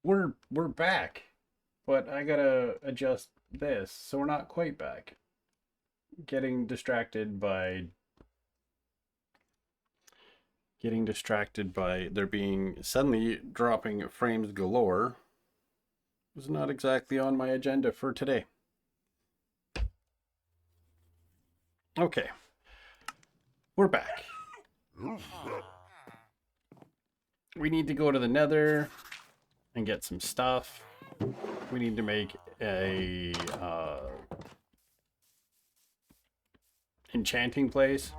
we're back, but I gotta adjust this, so we're not quite back. Getting distracted by there being suddenly dropping frames galore was not exactly on my agenda for today. Okay, we're back. We need to go to the nether and get some stuff. We need to make a enchanting place.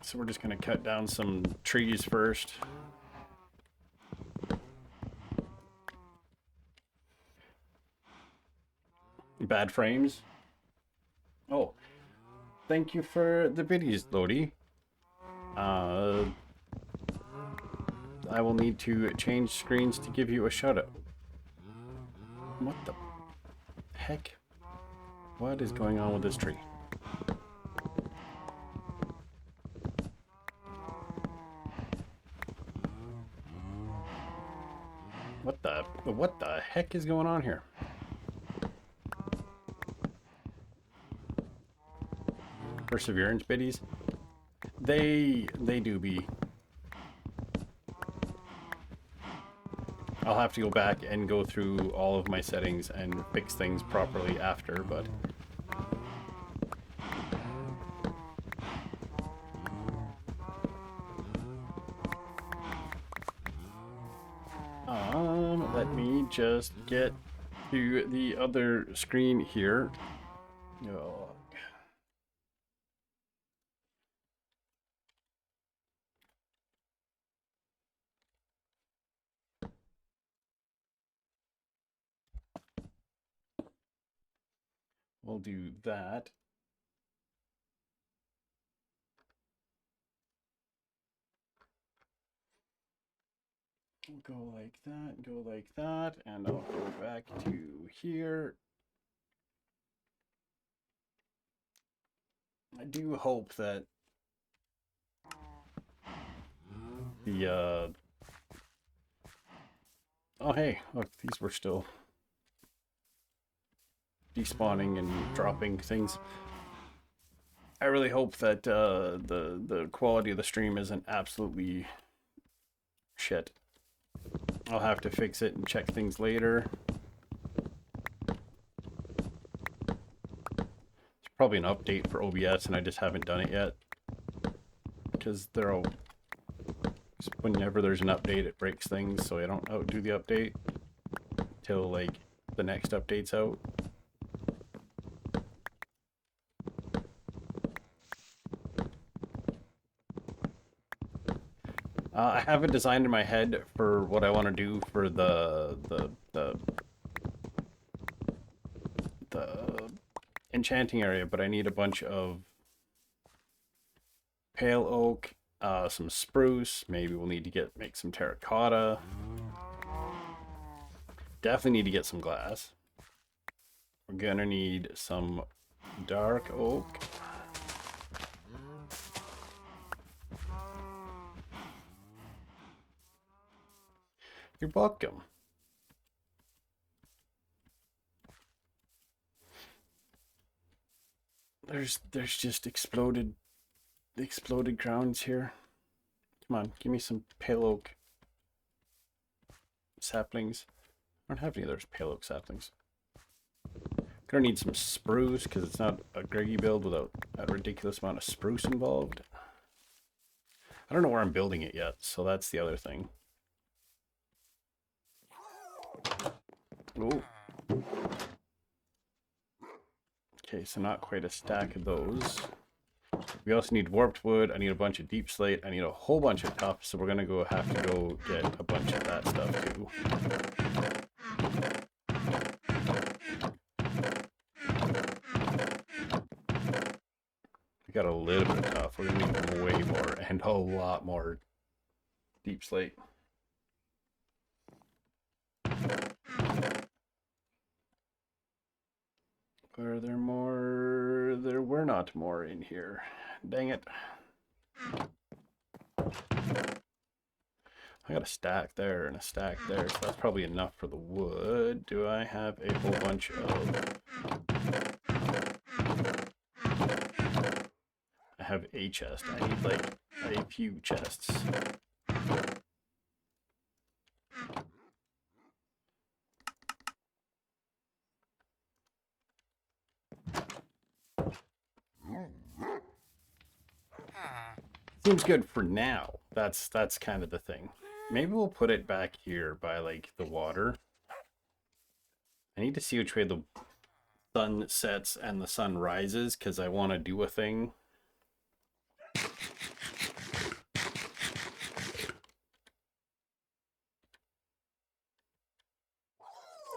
So we're just gonna cut down some trees first. Bad frames. Oh, thank you for the biddies, Lodi. I will need to change screens to give you a shout out. What the heck? What is going on with this tree? What the heck is going on here? Perseverance biddies. They do be. I'll have to go back and go through all of my settings and fix things properly after, but let me just get to the other screen here. Oh. We'll do that. Go like that, and I'll go back to here. I do hope that the oh hey, look, these were still despawning and dropping things. I really hope that the quality of the stream isn't absolutely shit. I'll have to fix it and check things later. It's probably an update for OBS and I just haven't done it yet. Because whenever there's an update it breaks things, so I don't outdo the update till like the next update's out. I have a design in my head for what I want to do for the enchanting area, but I need a bunch of pale oak, some spruce. Maybe we'll need to make some terracotta. Definitely need to get some glass. We're gonna need some dark oak. You're welcome. There's just exploded grounds here. Come on, give me some pale oak saplings. I don't have any of those pale oak saplings. Gonna need some spruce because it's not a Greggy build without a ridiculous amount of spruce involved. I don't know where I'm building it yet, so that's the other thing. Oh. Okay, so not quite a stack of those. We also need warped wood. I need a bunch of deep slate. I need a whole bunch of tuff, so we're gonna have to go get a bunch of that stuff too. We got a little bit of tuff. We're gonna need way more and a lot more deep slate. Were there more? There were not more in here. Dang it. I got a stack there and a stack there, so that's probably enough for the wood. Do I have a whole bunch of... I have a chest. I need like a few chests. Seems good for now. That's kind of the thing. Maybe we'll put it back here by like the water. I need to see which way the sun sets and the sun rises because I want to do a thing. I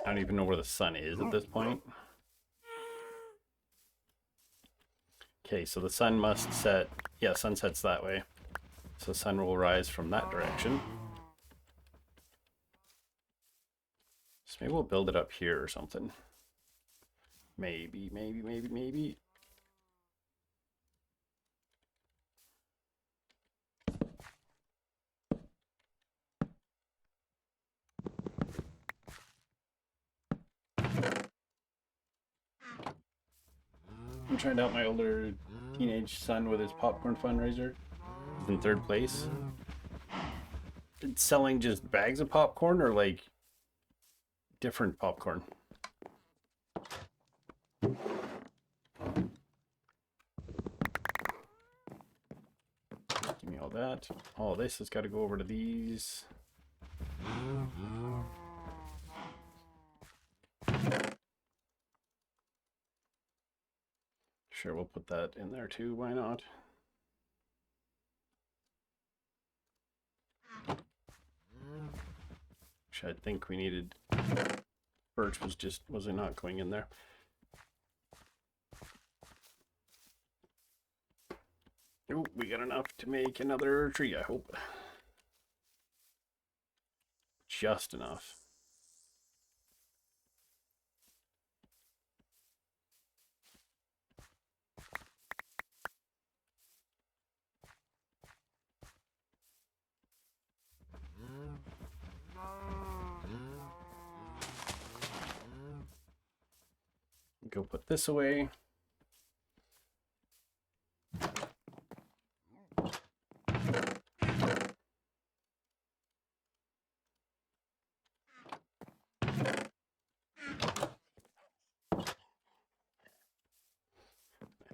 don't even know where the sun is at this point. Okay, so the sun must set... Yeah, sun sets that way. So the sun will rise from that direction. So maybe we'll build it up here or something. Maybe. I'm trying to help my older teenage son with his popcorn fundraiser. He's in 3rd place. It's selling just bags of popcorn or like different popcorn? Give me all that. All this has got to go over to these. Sure, we'll put that in there too. Why not? Which I think we needed. Birch was it not going in there? Oh, we got enough to make another tree, I hope. Just enough. Go put this away. I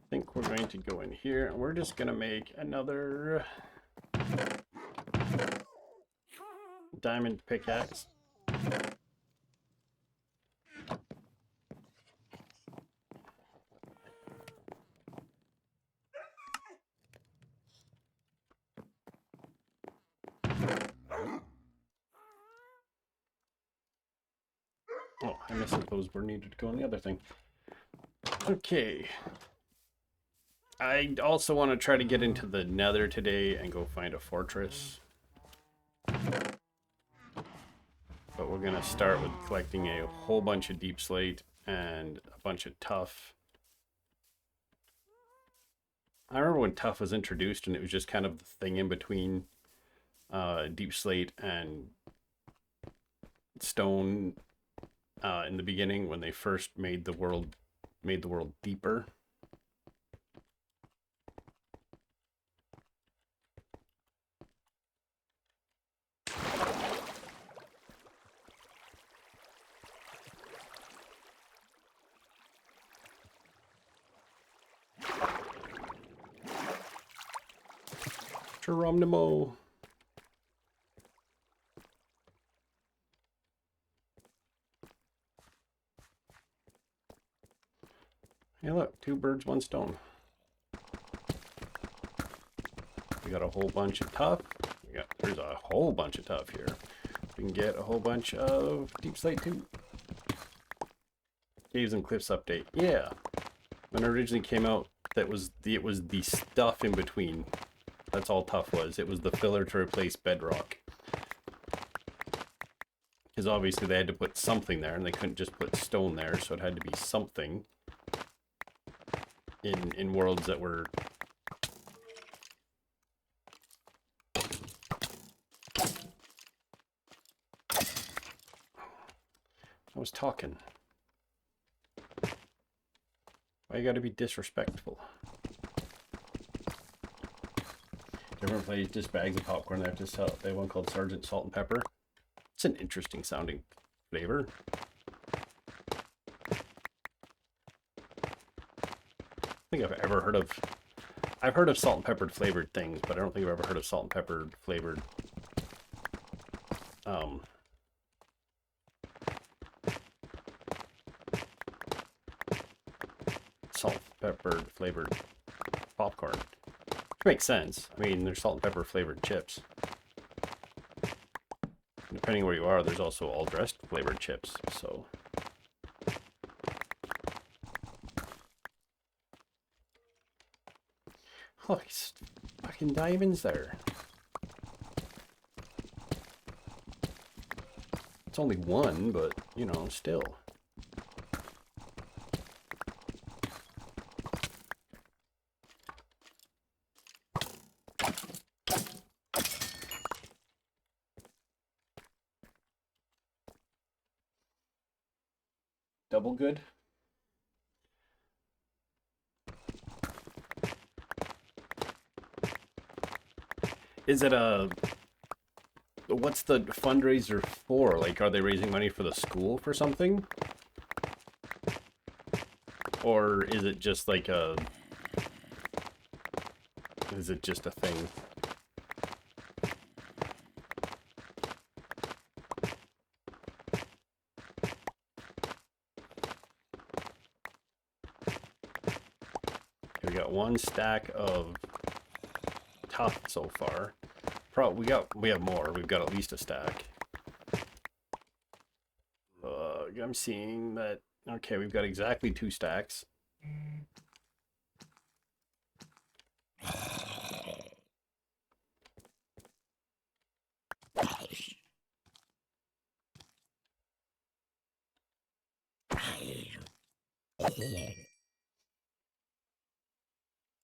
think we're going to go in here and we're just going to make another diamond pickaxe. Oh, I missed that those were needed to go on the other thing. Okay. I also want to try to get into the nether today and go find a fortress. But we're going to start with collecting a whole bunch of deep slate and a bunch of tuff. I remember when tuff was introduced and it was just kind of the thing in between deep slate and stone in the beginning when they first made the world deeper. Geronimo. Hey look, 2 birds, 1 stone. We got a whole bunch of tuff. There's a whole bunch of tuff here. We can get a whole bunch of deep slate too. Caves and Cliffs update. Yeah. When it originally came out, it was the stuff in between. That's all tuff was. It was the filler to replace bedrock. Because obviously they had to put something there and they couldn't just put stone there, so it had to be something in worlds that were I was talking. Why you gotta be disrespectful? Everyone plays just bags of popcorn. They have to sell. They have one called Sergeant Salt and Pepper. It's an interesting sounding flavor. I think I've ever heard of. I've heard of salt and peppered flavored things, but I don't think I've ever heard of salt and peppered flavored. Salt peppered flavored popcorn. Which makes sense. I mean, there's salt and pepper flavored chips. Depending where you are, there's also all dressed flavored chips. So. Oh, he's fucking diamonds there. It's only one, but, you know, still. Double good? Is it a... What's the fundraiser for? Like, are they raising money for the school for something? Or is it just like a... Is it just a thing? We got one stack of tough so far. We have more. We've got at least a stack. I'm seeing that. Okay, we've got exactly 2 stacks.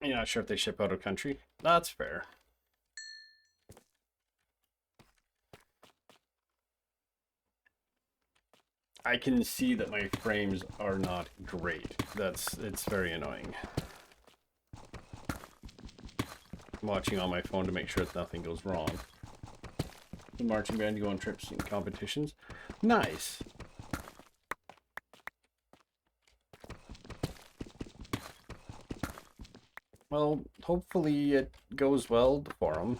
You're not sure if they ship out of country? That's fair. I can see that my frames are not great. It's very annoying. I'm watching on my phone to make sure that nothing goes wrong. The marching band go on trips and competitions. Nice. Well, hopefully it goes well for them.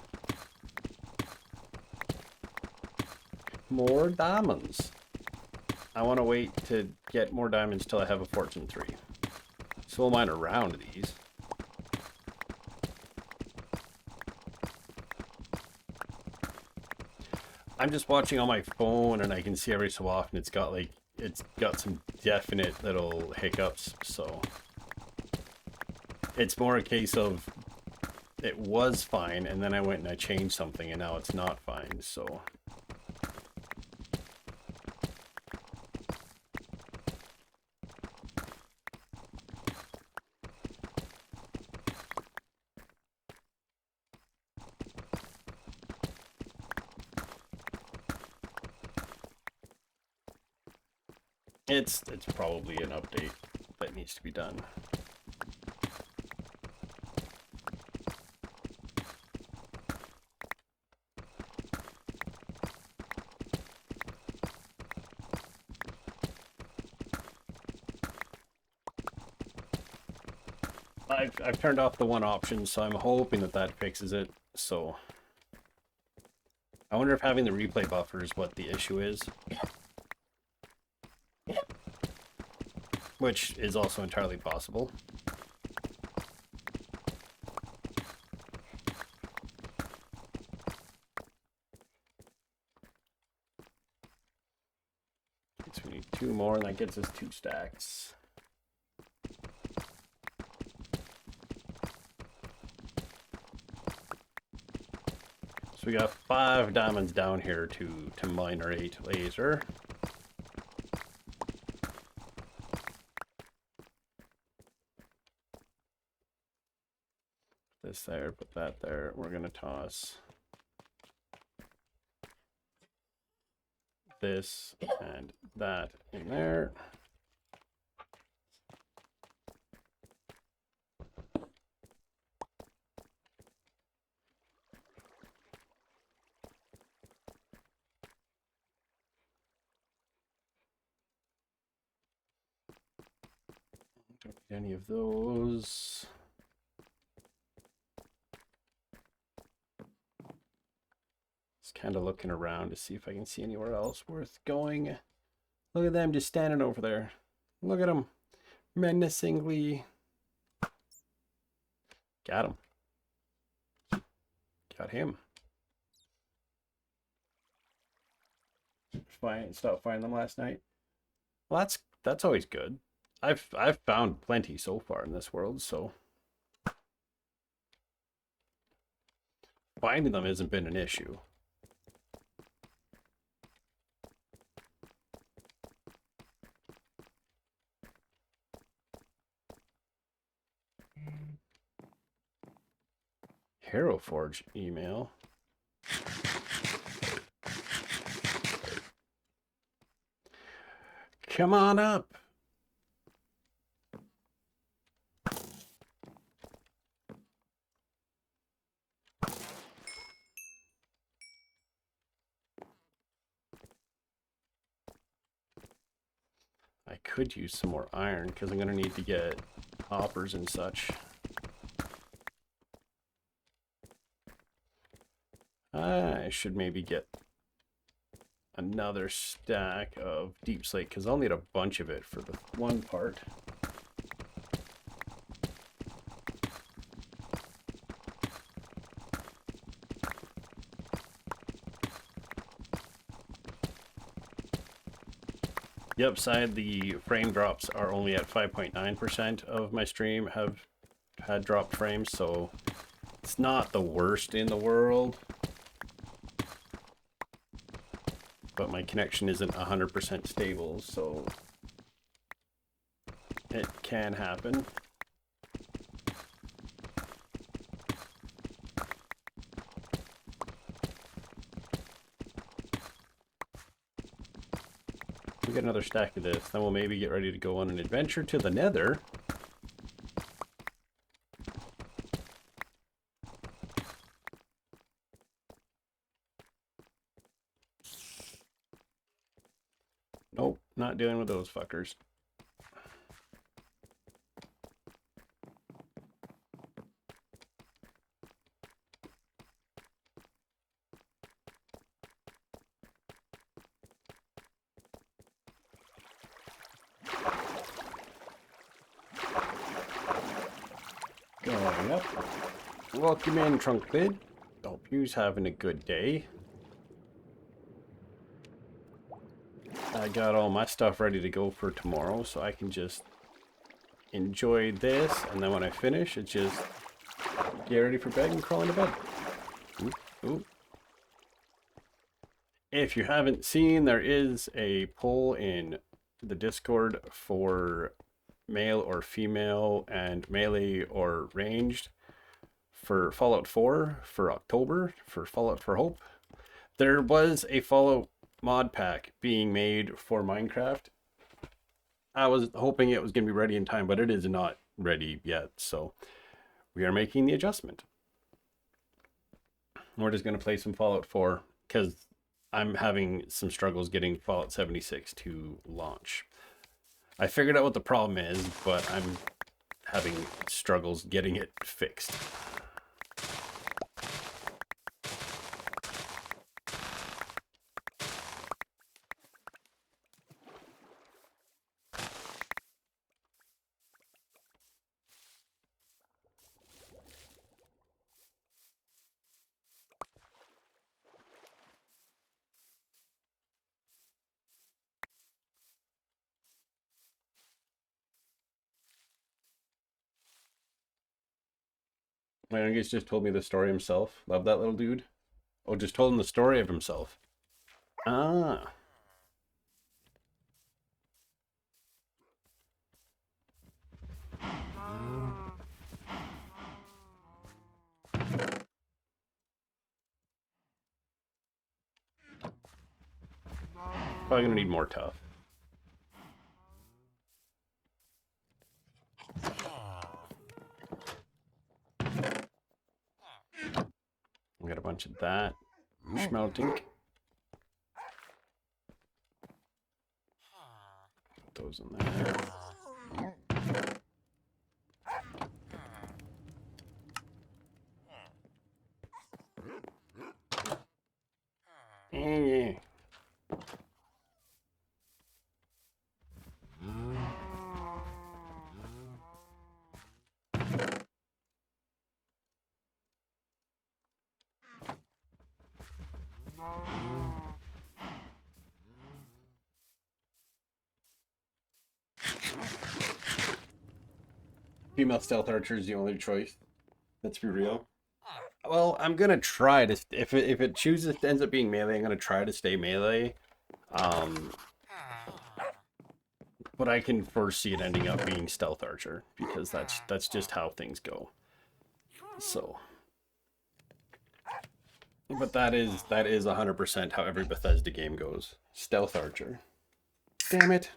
More diamonds. I want to wait to get more diamonds till I have a Fortune 3. So we'll mine around these. I'm just watching on my phone and I can see every so often it's got some definite little hiccups, so it's more a case of it was fine and then I went and I changed something and now it's not fine, so it's probably an update that needs to be done. I've turned off the one option, so I'm hoping that fixes it. So I wonder if having the replay buffer is what the issue is. Which is also entirely possible. So we need 2 more, and that gets us 2 stacks. So we got 5 diamonds down here to mine our 8 laser. This there, put that there. We're gonna toss this and that in there. Don't need any of those. Just kind of looking around to see if I can see anywhere else worth going. Look at them just standing over there. Look at them. Menacingly. Got him. Got him. Stopped finding them last night. Well, that's always good. I've found plenty so far in this world, so finding them hasn't been an issue. Hero Forge email. Come on up. I could use some more iron because I'm going to need to get hoppers and such. I should maybe get another stack of deep slate because I'll need a bunch of it for the one part. Yep, side the frame drops are only at 5.9% of my stream have had dropped frames, so it's not the worst in the world. But my connection isn't 100% stable, so it can happen. We get another stack of this, then we'll maybe get ready to go on an adventure to the nether. Nope, not dealing with those fuckers. Going up. Welcome in, Trunklid. Hope you's having a good day. I got all my stuff ready to go for tomorrow, so I can just enjoy this, and then when I finish, it's just get ready for bed and crawl into bed. Oop, oop. If you haven't seen, there is a poll in the Discord for male or female and melee or ranged for Fallout 4 for October, for Fallout for Hope. There was a Fallout mod pack being made for Minecraft. I was hoping it was going to be ready in time, but it is not ready yet, so we are making the adjustment. We're just going to play some Fallout 4 because I'm having some struggles getting Fallout 76 to launch. I figured out what the problem is, but I'm having struggles getting it fixed. My youngest just told me the story himself. Love that little dude. Oh, just told him the story of himself. Ah. Probably gonna need more tough. We got a bunch of that. Smelting. Put those in there. Yeah. Female stealth archer is the only choice. Let's be real. Well, I'm gonna try to. If it chooses ends up being melee, I'm gonna try to stay melee. But I can foresee it ending up being stealth archer because that's just how things go. So, but that is 100% how every Bethesda game goes. Stealth archer. Damn it.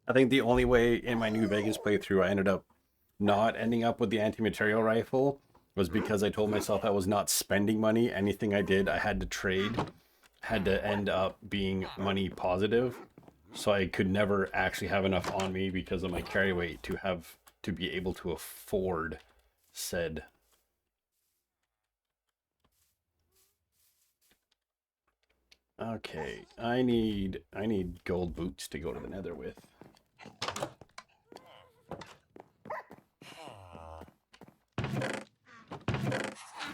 I think the only way in my New Vegas playthrough I ended up not ending up with the anti-material rifle was because I told myself I was not spending money. Anything I did, I had to trade, had to end up being money positive. So I could never actually have enough on me because of my carry weight to be able to afford said. Okay, I need gold boots to go to the nether with.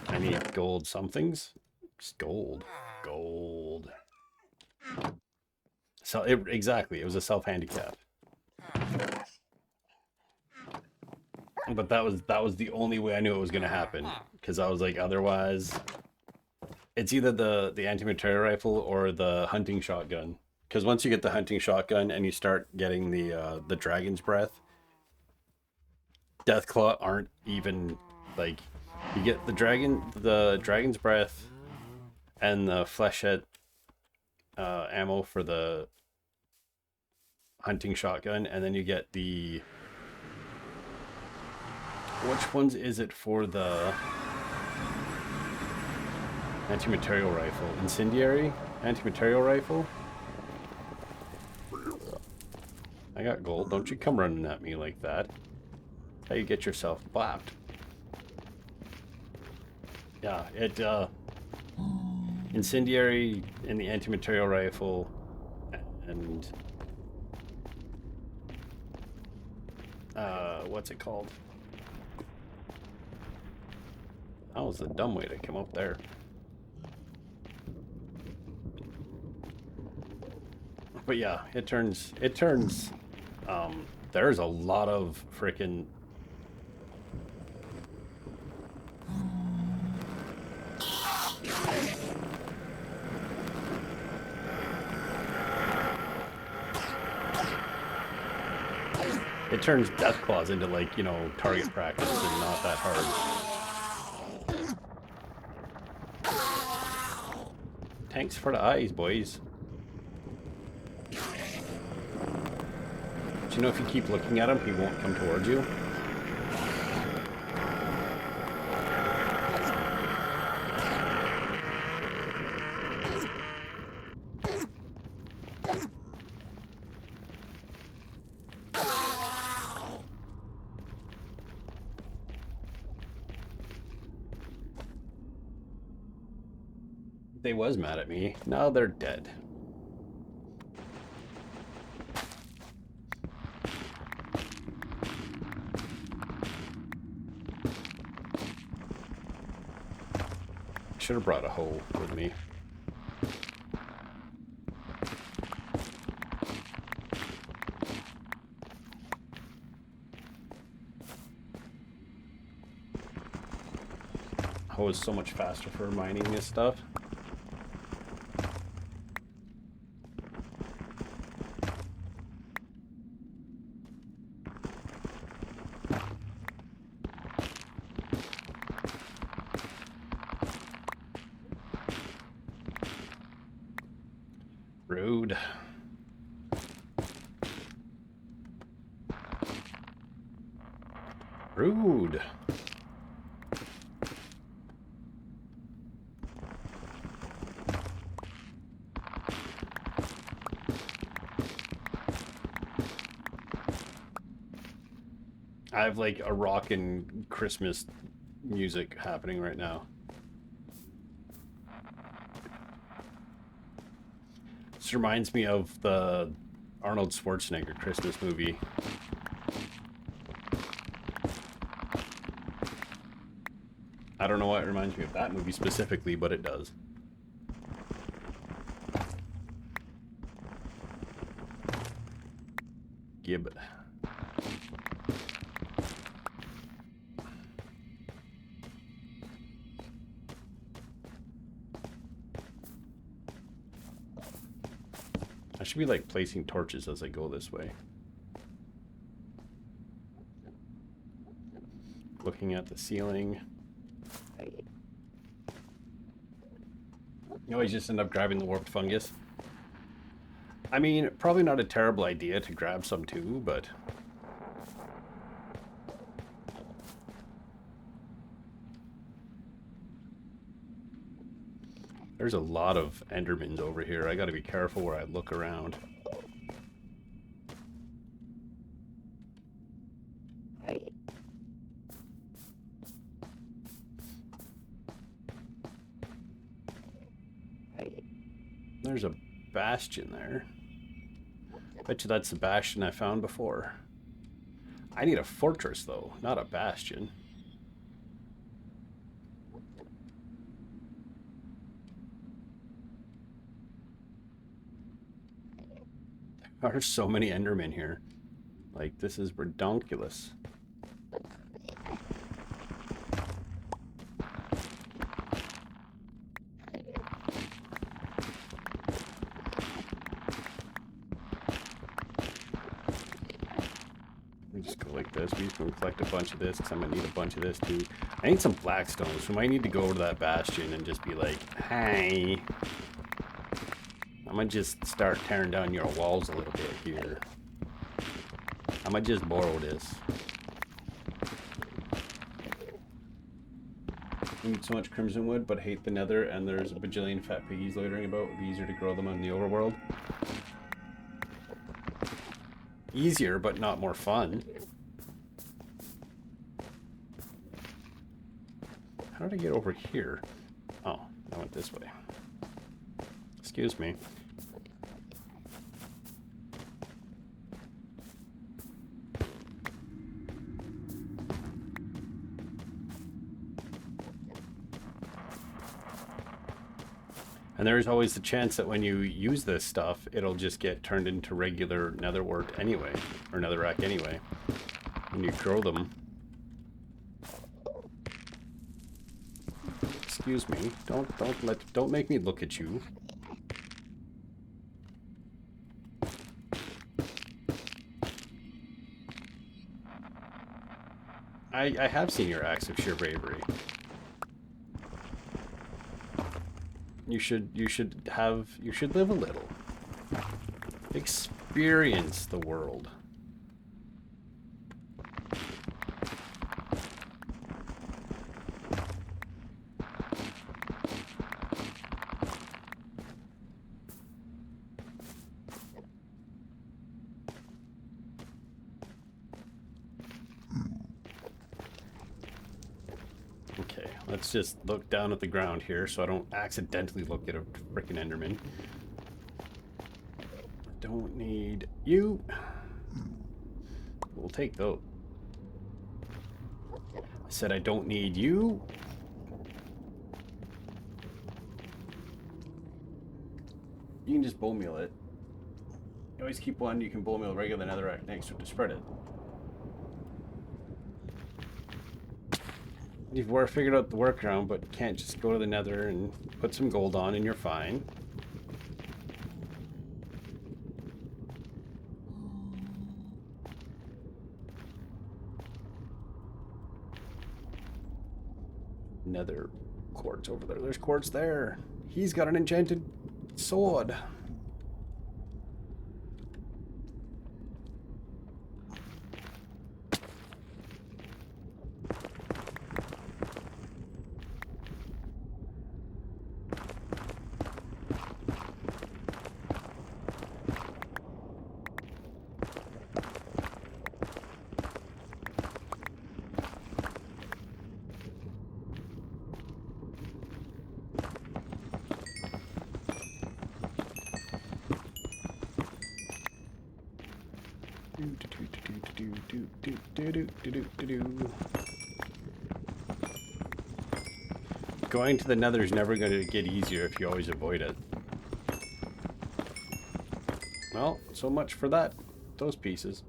I need gold somethings. Just gold. Gold. So exactly, it was a self-handicap. But that was the only way I knew it was gonna happen. Because I was like, otherwise it's either the anti-material rifle or the hunting shotgun. Because once you get the hunting shotgun and you start getting the dragon's breath, Deathclaw aren't even like you get the dragon's breath and the flechette ammo for the hunting shotgun, and then you get the which ones is it for the anti-material rifle? Incendiary anti-material rifle. I got gold. Don't you come running at me like that. How you get yourself bopped. Yeah, it incendiary in the anti-material rifle and what's it called? That was the dumb way to come up there. But yeah, it turns there's a lot of freaking it turns Deathclaws into, like, you know, target practice and not that hard. Thanks for the eyes, boys. Do you know if you keep looking at him, he won't come towards you? They was mad at me. Now they're dead. Should have brought a hoe with me. Hoe is so much faster for mining this stuff. Rude. Rude. I have like a rockin' Christmas music happening right now. This reminds me of the Arnold Schwarzenegger Christmas movie. I don't know why it reminds me of that movie specifically, but it does. Gib. I should be like placing torches as I go this way. Looking at the ceiling. You always just end up grabbing the warped fungus. I mean, probably not a terrible idea to grab some too, but... There's a lot of Endermans over here. I gotta be careful where I look around. There's a bastion there. Bet you that's the bastion I found before. I need a fortress though, not a bastion. There's so many Endermen here. Like, this is redonkulous. We just go like this. We can collect a bunch of this because I'm going to need a bunch of this too. I need some blackstone, so I might need to go over to that bastion and just be like, hey. I might just start tearing down your walls a little bit here. I might just borrow this. I need so much crimson wood, but hate the nether, and there's a bajillion fat piggies loitering about. It would be easier to grow them in the overworld. Easier, but not more fun. How did I get over here? Oh, I went this way. Excuse me. And there's always the chance that when you use this stuff, it'll just get turned into regular netherwort anyway, or netherrack anyway. When you grow them. Excuse me. Don't make me look at you. I have seen your acts of sheer bravery. You should live a little. Experience the world. Okay, let's just look down at the ground here so I don't accidentally look at a freaking Enderman. Don't need you. We'll take those. I said I don't need you. You can just bull meal it. You always keep one, you can bull meal regular netherrack next to spread it. You've figured out the workaround, but can't just go to the nether and put some gold on and you're fine. Nether quartz over there. There's quartz there. He's got an enchanted sword. Going to the nether is never going to get easier if you always avoid it. Well, so much for that. Those pieces.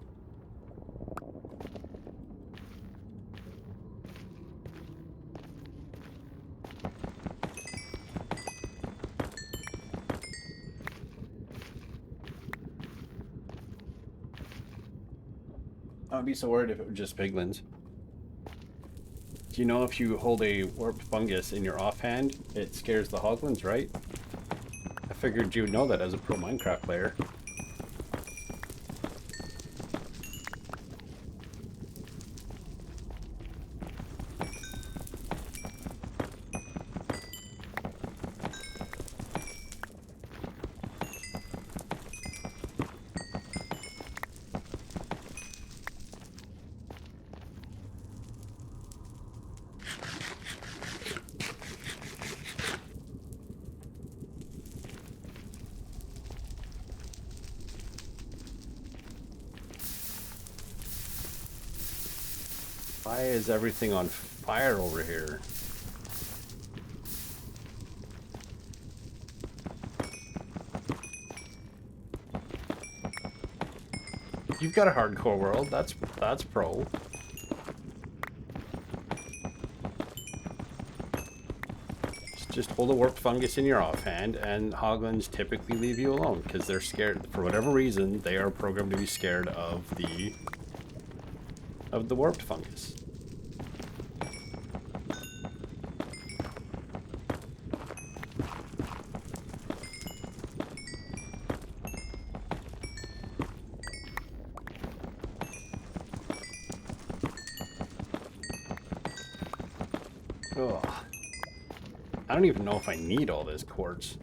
I'd be so worried if it was just piglins. Do you know if you hold a warped fungus in your offhand, it scares the hoglins, right? I figured you would know that as a pro Minecraft player. Why is everything on fire over here? You've got a hardcore world. That's pro. Just hold a warped fungus in your offhand, and hoglins typically leave you alone because they're scared. For whatever reason, they are programmed to be scared of the warped fungus. Ugh. I don't even know if I need all this quartz.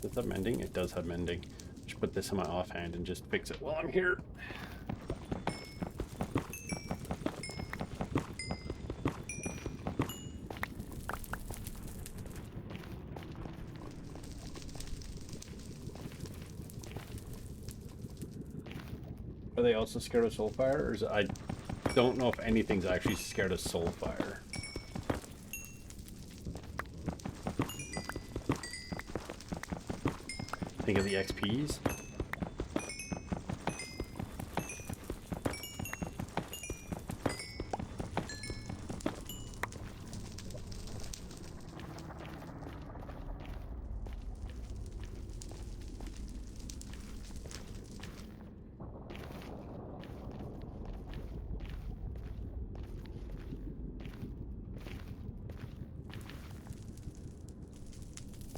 Does that have mending? It does have mending. I should put this in my offhand and just fix it while I'm here. Are they also scared of soulfire? Or is it, I don't know if anything's actually scared of soulfire. Think of the XPs.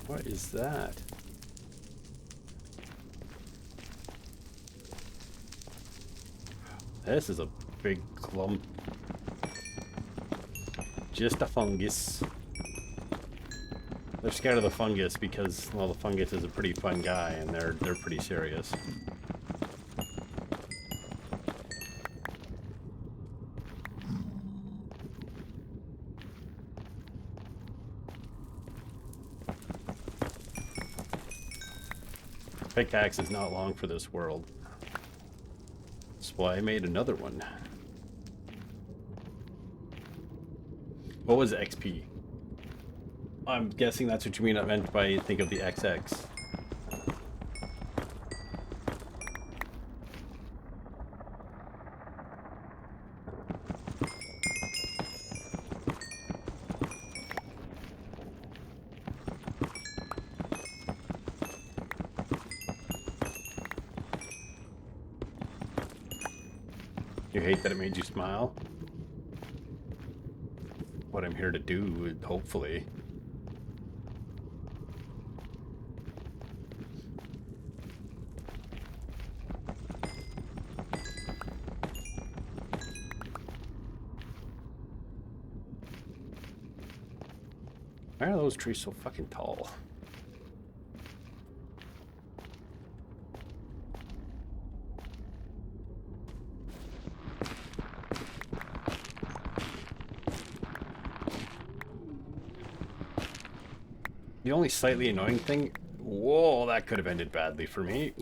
What is that? This is a big clump. Just a fungus. They're scared of the fungus because, well, the fungus is a pretty fun guy, and they're pretty serious. Pickaxe is not long for this world. That's why I made another one. What was XP? I'm guessing that's what you meant by think of the XX. You hate that it made you smile? What I'm here to do, hopefully. Why are those trees so fucking tall? The only slightly annoying thing... Whoa, that could have ended badly for me.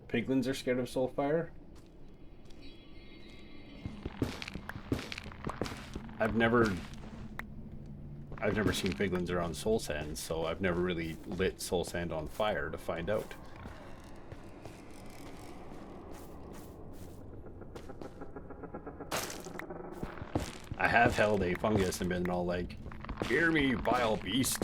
Piglins are scared of soulfire? I've never seen piglins around soul sand, so I've never really lit soul sand on fire to find out. I have held a fungus and been all like, "Hear me, vile beast."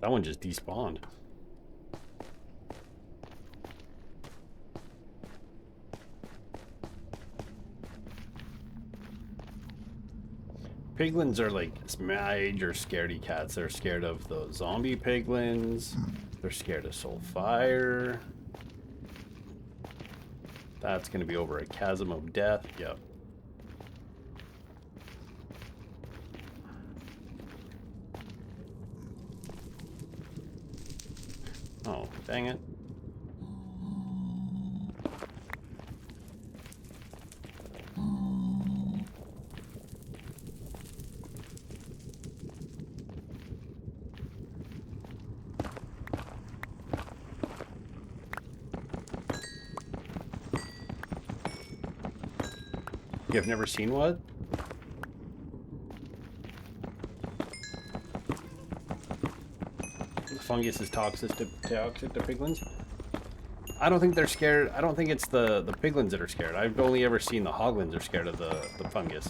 That one just despawned. Piglins are like major scaredy cats. They're scared of the zombie piglins. They're scared of soulfire. That's gonna be over a chasm of death. Yep. Oh, dang it. You've never seen one? The fungus is toxic to piglins? I don't think they're scared. I don't think it's the piglins that are scared. I've only ever seen the hoglins are scared of the fungus.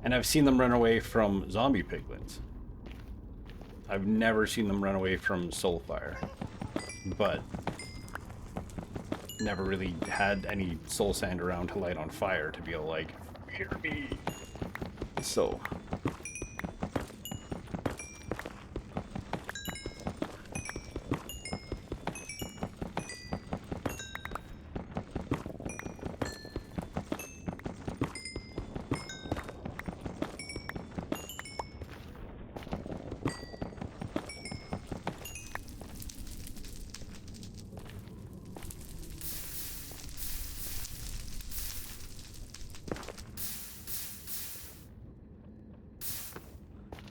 And I've seen them run away from zombie piglins. I've never seen them run away from soulfire. But never really had any soul sand around to light on fire to be able to, like, hear me. So...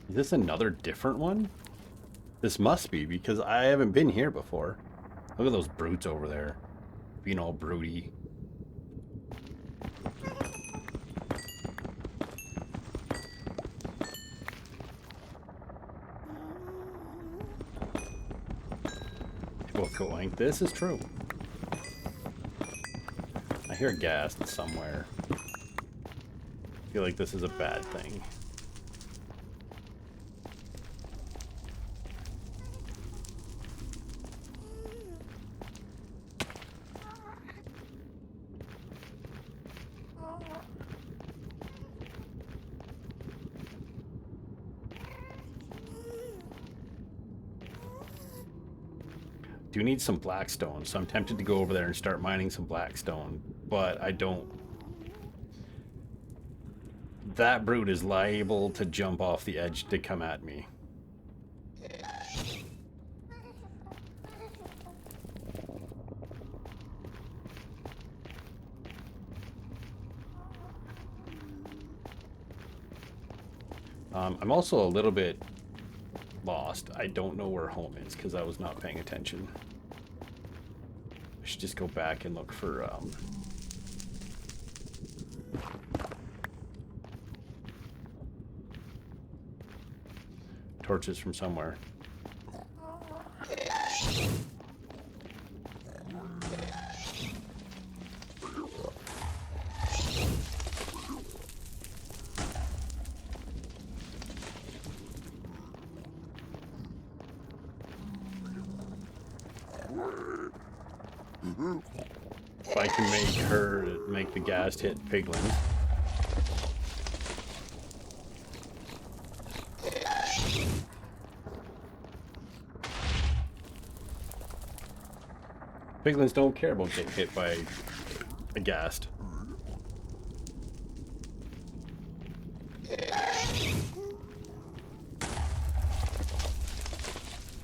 Is this another different one? This must be, because I haven't been here before. Look at those brutes over there. Being all broody. They both go like, this is true. I hear gas somewhere. I feel like this is a bad thing. Do need some blackstone, so I'm tempted to go over there and start mining some blackstone, but I don't. That brute is liable to jump off the edge to come at me. I'm also a little bit lost. I don't know where home is because I was not paying attention. I should just go back and look for torches from somewhere. If I can make the ghast hit piglins. Piglins don't care about getting hit by a ghast.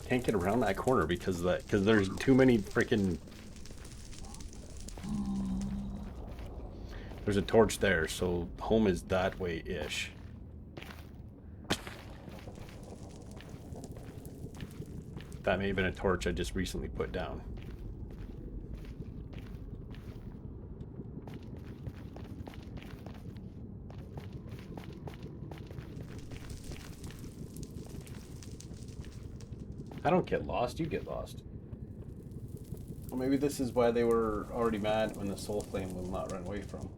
Can't get around that corner because there's too many freaking. There's a torch there, so home is that way-ish. That may have been a torch I just recently put down. I don't get lost, you get lost. Well, maybe this is why they were already mad when the soul flame will not run away from.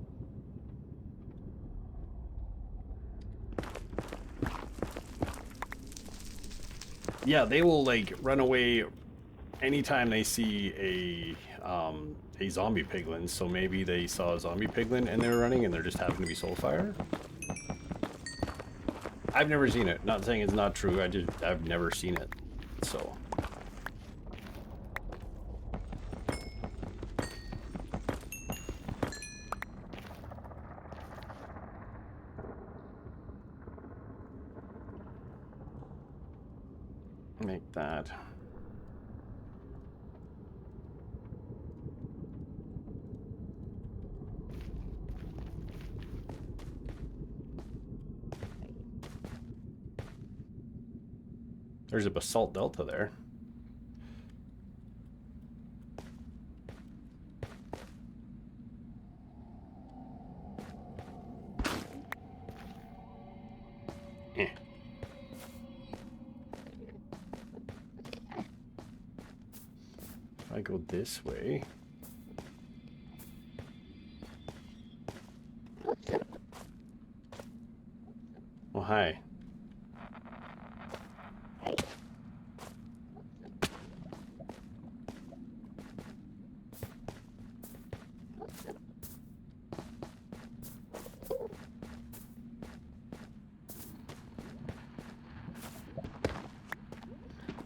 Yeah, they will like run away anytime they see a zombie piglin. So maybe they saw a zombie piglin and they were running, and there just happened to be soulfire. I've never seen it. Not saying it's not true. I've never seen it. So. Make that. There's a basalt delta there. Eh. If I go this way. Oh, hi.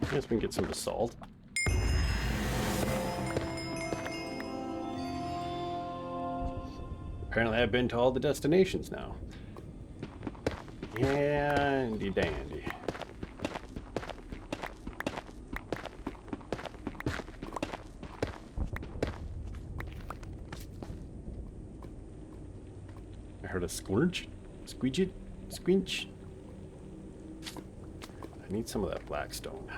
I guess we can get some basalt. Apparently I've been to all the destinations now. Handy dandy. I heard a squirch, squeegee, squinch. I need some of that blackstone.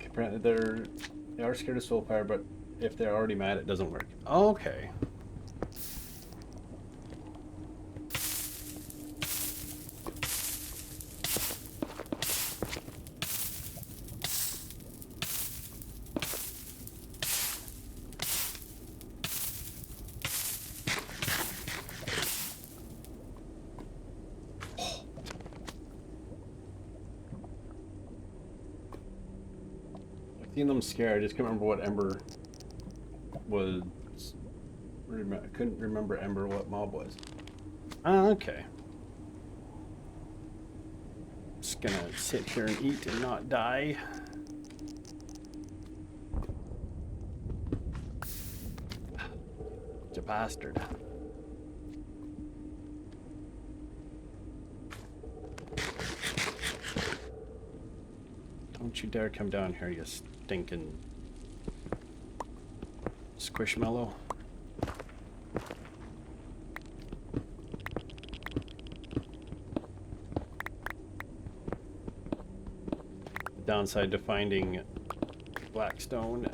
Apparently they are scared of soulfire, but if they're already mad, it doesn't work. Okay. Seeing them scared, I just can't remember what Ember was. I couldn't remember Ember what mob was. Ah, okay. Just gonna sit here and eat and not die. Such a bastard. Don't you dare come down here, you stinking squishmallow. Downside to finding blackstone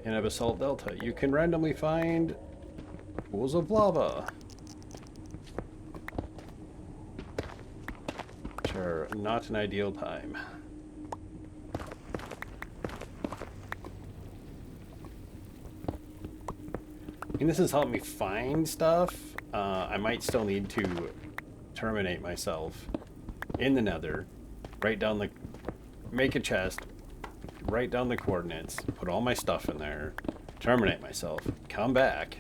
in a basalt delta, you can randomly find pools of lava, which are not an ideal time. I mean, this has helped me find stuff. I might still need to terminate myself in the nether, write down the, make a chest, write down the coordinates, put all my stuff in there, terminate myself, come back.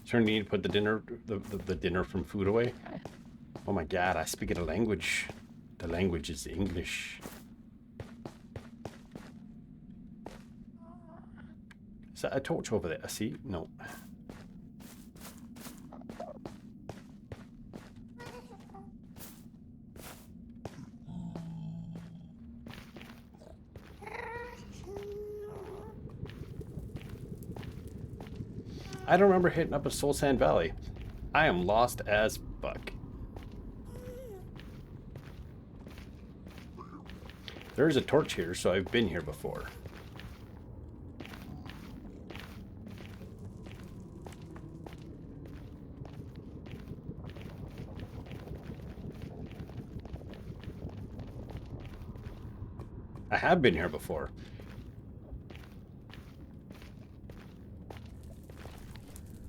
Is there a need to put the dinner, the dinner from food away? Oh my god, I speak a language. The language is English. Is that a torch over there? I see? No. I don't remember hitting up a Soul Sand Valley. I am lost as fuck. There's a torch here, so I've been here before. I have been here before.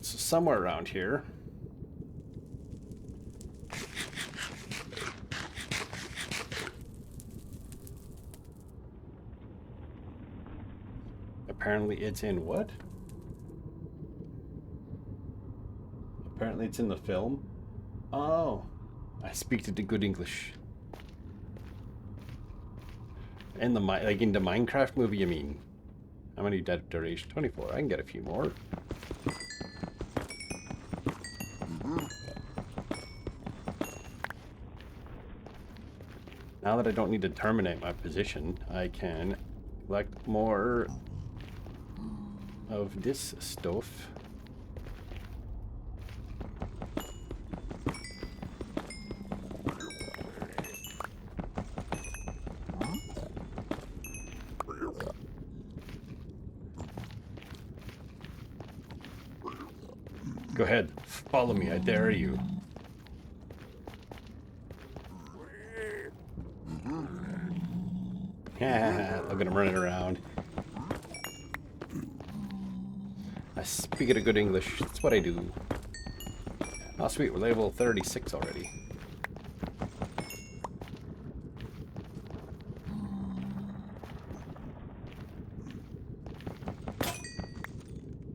So somewhere around here. Apparently it's in what? Apparently it's in the film. Oh, I speak to the good English. In the like in the Minecraft movie, you mean? How many dead duration? 24. I can get a few more. Now that I don't need to terminate my position, I can collect more of this stuff. Go ahead, follow me, I dare you. Look at him running around. I speak a good English, that's what I do. Oh sweet, we're level 36 already.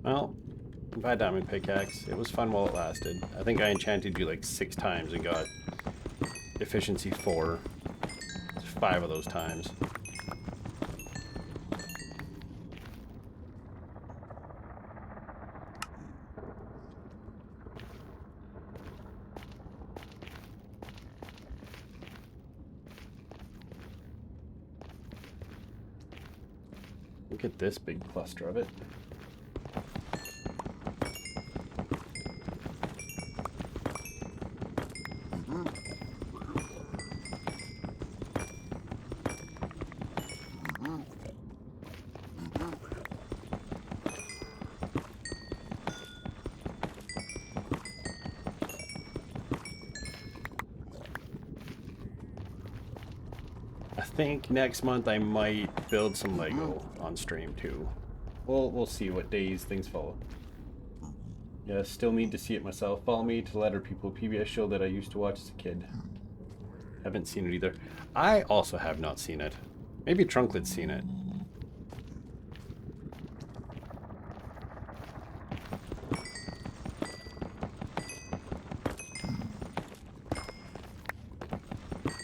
Well, buy a diamond pickaxe. It was fun while it lasted. I think I enchanted you like 6 times and got efficiency 4. 5 of those times. Look at this big cluster of it. I think next month I might build some Lego on stream too. We'll see what days things fall. Yeah, still need to see it myself. Follow me to let people PBS show that I used to watch as a kid. Haven't seen it either. I also have not seen it. Maybe Trunklet's seen it.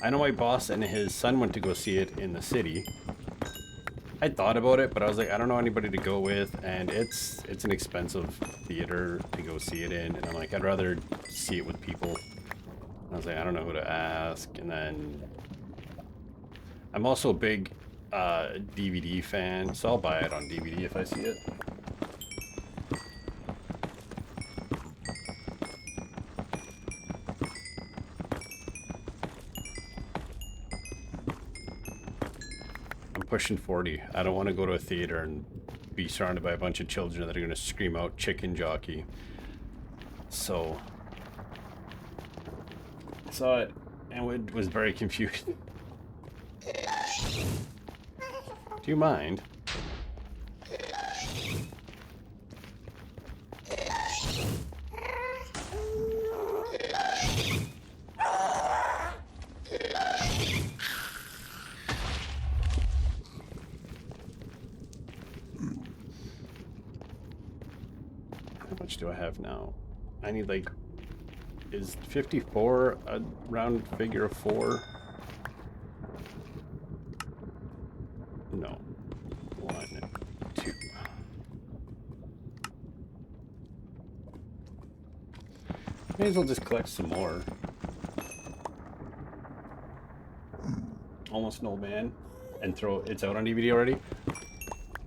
I know my boss and his son went to go see it in the city. I thought about it, but I was like, I don't know anybody to go with, and it's an expensive theater to go see it in, and I'm like, I'd rather see it with people. And I was like, I don't know who to ask, and then I'm also a big DVD fan, so I'll buy it on DVD if I see it. pushing 40. I don't want to go to a theater and be surrounded by a bunch of children that are going to scream out chicken jockey. So I saw it and was very confused. Do you mind? How much do I have now? I need like, is 54 a round figure of 4? No. 1, 2. May as well just collect some more. Almost an old man. And throw it's out on DVD already?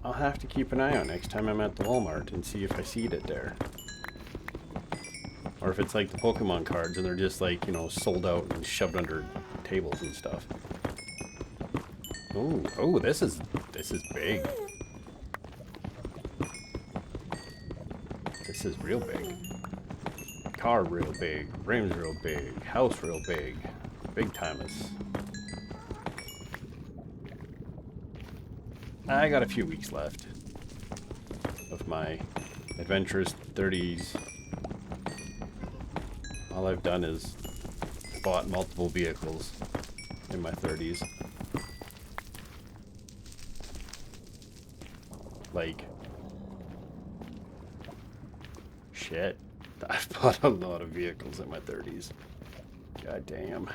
I'll have to keep an eye out next time I'm at the Walmart and see if I see it there. Or if it's like the Pokemon cards and they're just like, you know, sold out and shoved under tables and stuff. Oh, oh, this is big. This is real big. Car real big, rims real big, house real big. Big timers. I got a few weeks left of my adventurous 30s. All I've done is bought multiple vehicles in my 30s. Like, shit. I've bought a lot of vehicles in my 30s. God damn.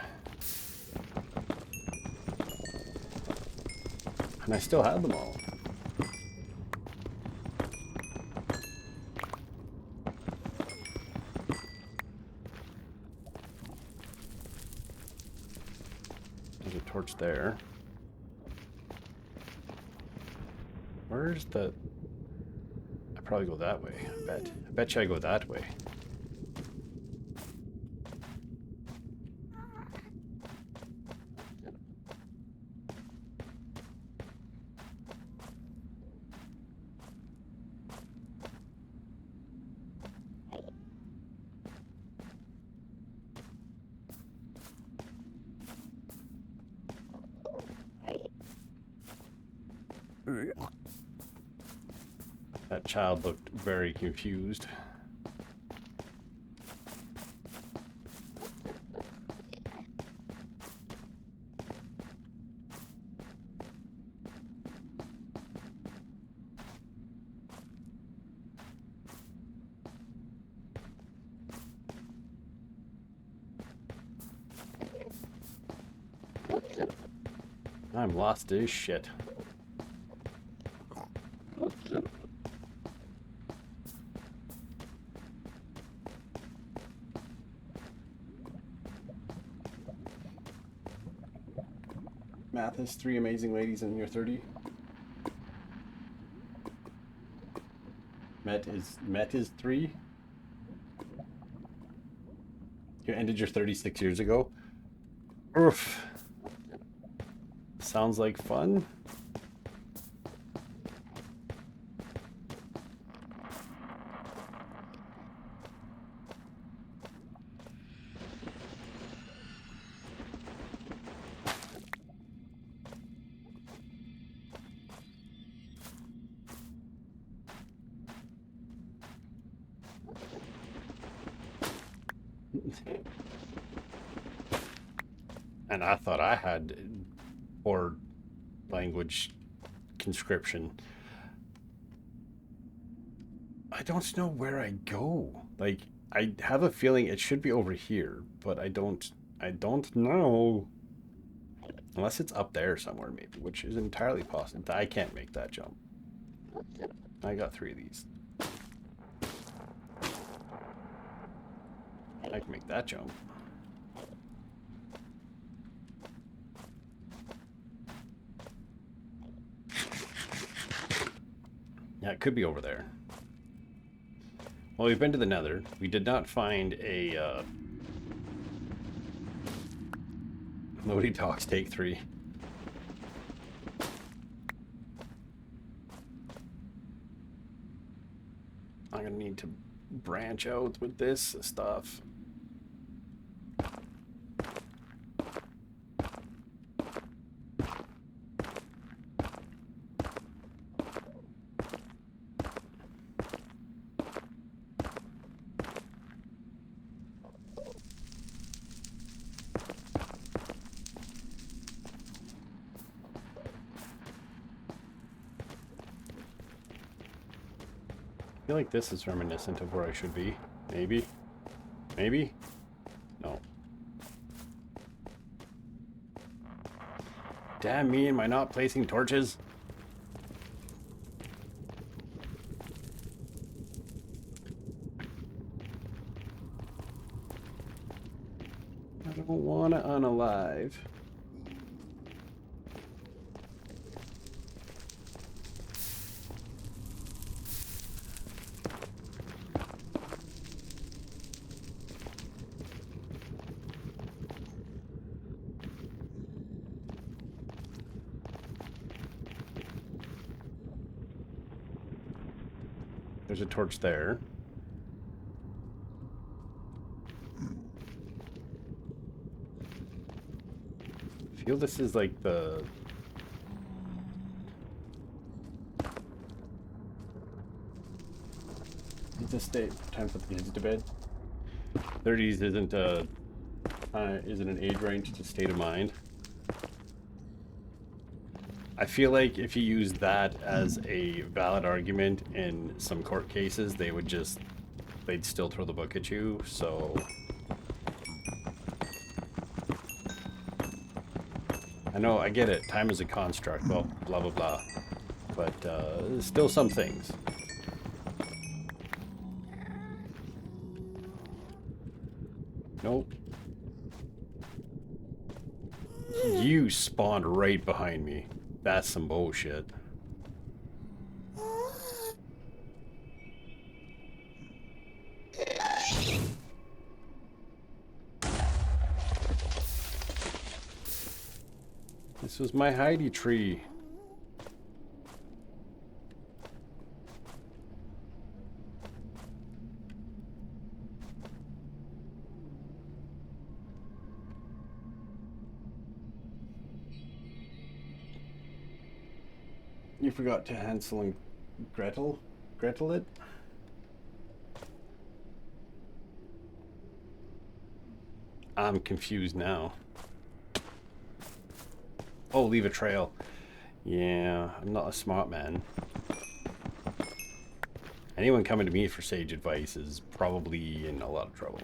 And I still have them all. There's a torch there. Where's the... I probably go that way, I bet. I bet you I go that way. That child looked very confused. I'm lost as shit. Math is 3 amazing ladies in your 30. Met is 3. You ended your 36 years ago. Oof. Sounds like fun. And I thought I had poor language conscription. I don't know where I go. Like, I have a feeling it should be over here, but I don't know. Unless it's up there somewhere, maybe, which is entirely possible. I can't make that jump. I got 3 of these. I can make that jump. Yeah, it could be over there. Well, we've been to the nether. We did not find a Loading docks take 3. I'm gonna need to branch out with this stuff. I feel like this is reminiscent of where I should be. Maybe. Maybe? No. Damn me, am I not placing torches? I don't want to unalive. There's a torch there. I feel this is like the... It's a state. Time for the kids to bed. 30s isn't an age range, it's a state of mind. I feel like if you use that as a valid argument in some court cases, they'd still throw the book at you, so... I know, I get it, time is a construct, well, blah blah blah, but still some things. Nope. You spawned right behind me. That's some bullshit. This was my Heidi tree. You forgot to Hansel and Gretel it? I'm confused now. Oh, leave a trail. Yeah, I'm not a smart man. Anyone coming to me for sage advice is probably in a lot of trouble.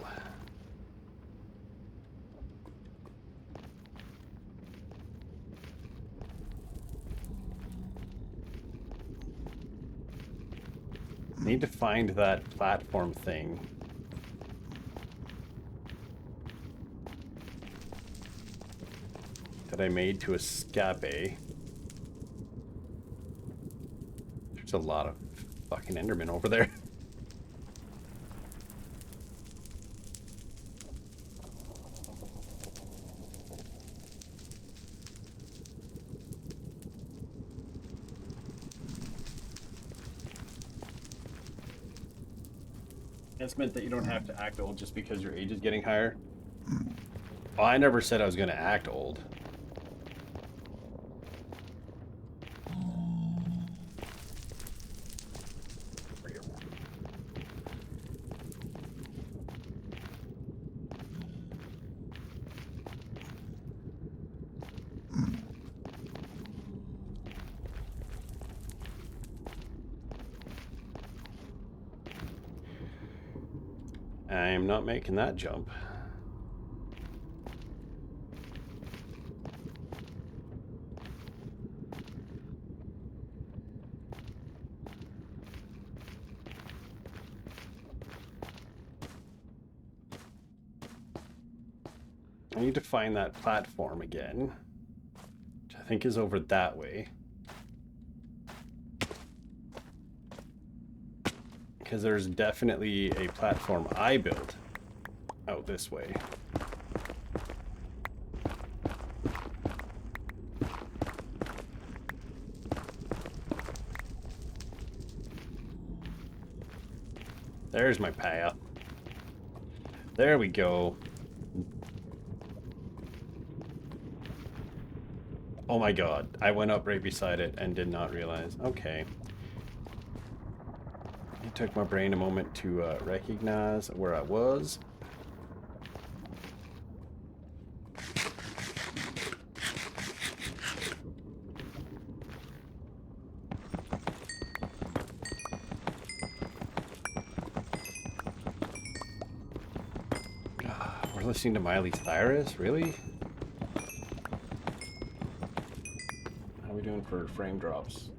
Need to find that platform thing. That I made to escape. There's a lot of fucking Endermen over there. That's meant that you don't have to act old just because your age is getting higher. Oh, I never said I was going to act old. I am not making that jump. I need to find that platform again, which I think is over that way. Because there's definitely a platform I built out this way. There's my path. There we go. Oh my god, I went up right beside it and did not realize. Okay. It took my brain a moment to recognize where I was. We're listening to Miley Cyrus? Really? How are we doing for frame drops?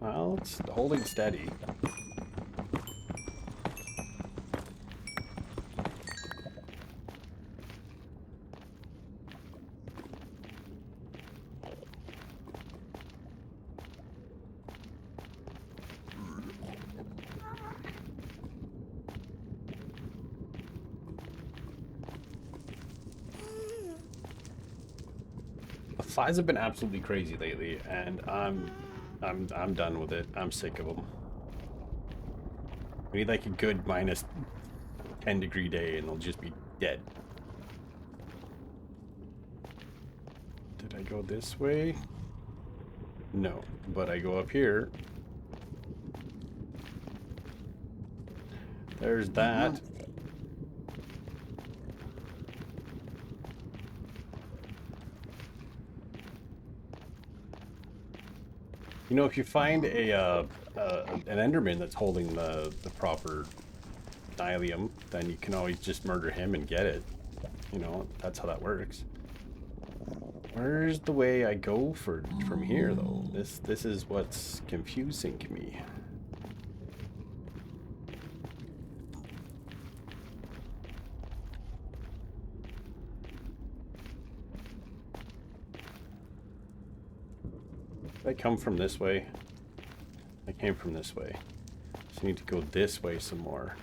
Well, it's holding steady. Flies have been absolutely crazy lately, and I'm done with it. I'm sick of them. We need like a good minus 10-degree day, and they'll just be dead. Did I go this way? No, but I go up here. There's that. You know, if you find an Enderman that's holding the proper nylium, then you can always just murder him and get it. You know, that's how that works. Where's the way I go from here, though? This is what's confusing me. Did I come from this way? I came from this way. So I need to go this way some more.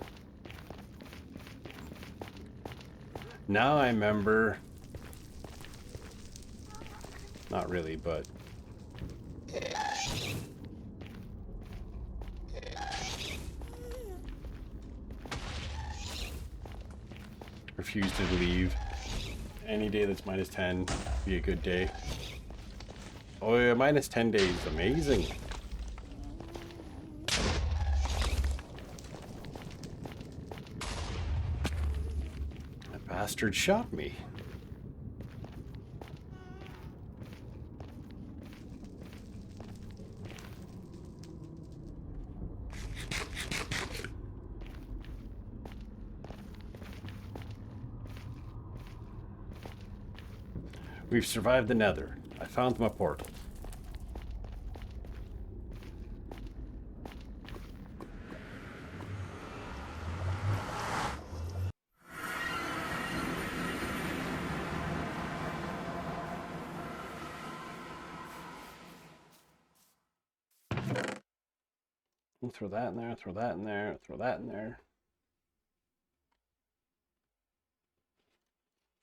Now I remember. Not really, but refuse to leave. Any day that's minus 10 be a good day. Oh yeah, minus 10 days, amazing. That bastard shot me. We've survived the nether. I found my portal. We'll throw that in there, throw that in there, throw that in there.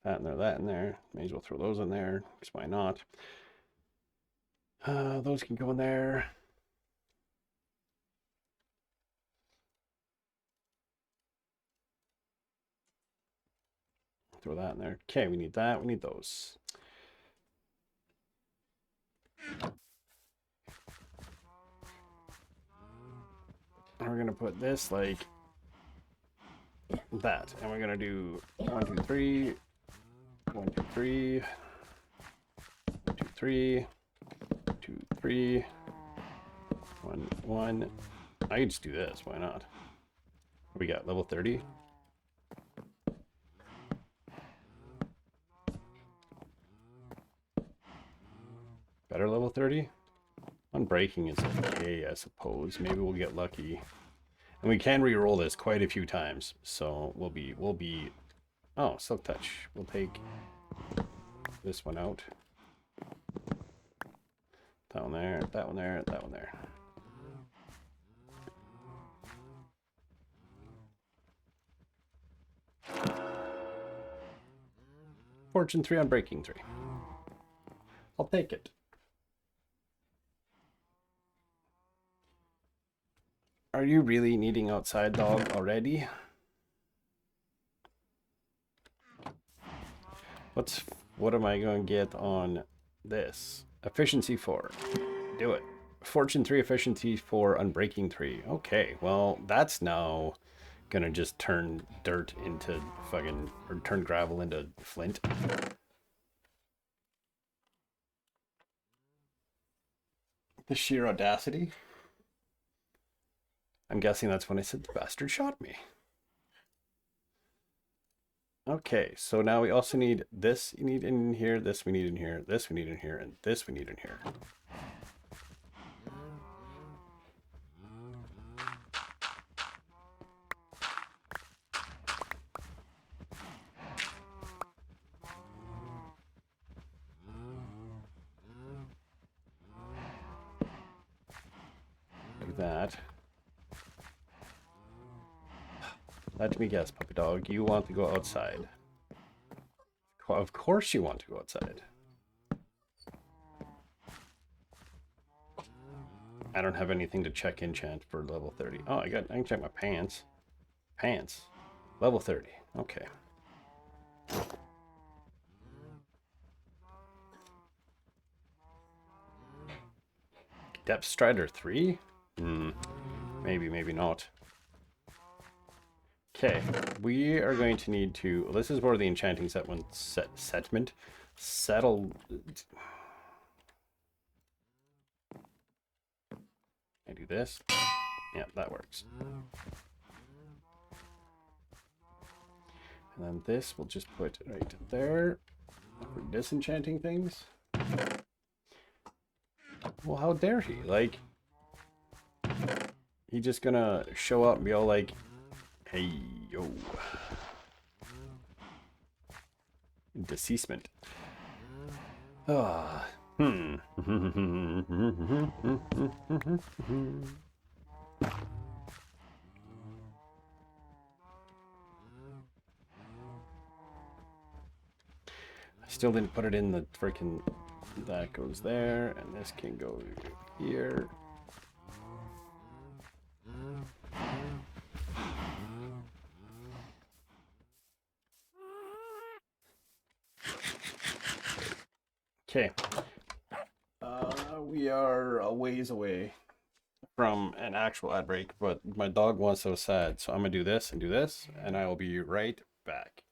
That in there, that in there. May as well throw those in there, because why not? Those can go in there. Throw that in there. Okay, we need that. We need those. We're gonna put this like that, and we're gonna do 1, 2, 3, 1, 2, 3, 1, 2, 3, 2, 3, 1, 1. I could just do this. Why not? What we got? Level 30. Better level 30? Unbreaking is okay, I suppose. Maybe we'll get lucky. And we can re-roll this quite a few times. So we'll be oh, silk touch. We'll take this one out. That one there, that one there, that one there. Fortune 3 on breaking 3. I'll take it. Are you really needing outside, dog, already? What am I going to get on this? Efficiency 4. Do it. Fortune 3, efficiency 4, unbreaking 3. Okay, well, that's now gonna just turn dirt into fucking, or turn gravel into flint. The sheer audacity. I'm guessing that's when I said the bastard shot me. Okay, so now we also need this you need in here, this we need in here, this we need in here, and this we need in here. Like that. Let me guess, puppy dog, you want to go outside. Of course you want to go outside. I don't have anything to check enchant for level 30. Oh, I can check my pants. Pants. Level 30. Okay. Depth Strider 3? Maybe, maybe not. Okay, we are going to need to... Well, this is where the enchanting settlement. Settle... I do this. Yeah, that works. And then this we'll just put right there. For disenchanting things. Well, how dare he? Like... He just gonna show up and be all like... Hey, yo. Deceasement. Ah. I still didn't put it in the freaking... That goes there, and this can go here. Okay. We are a ways away from an actual ad break, but my dog was so sad, so I'm gonna do this, and I will be right back.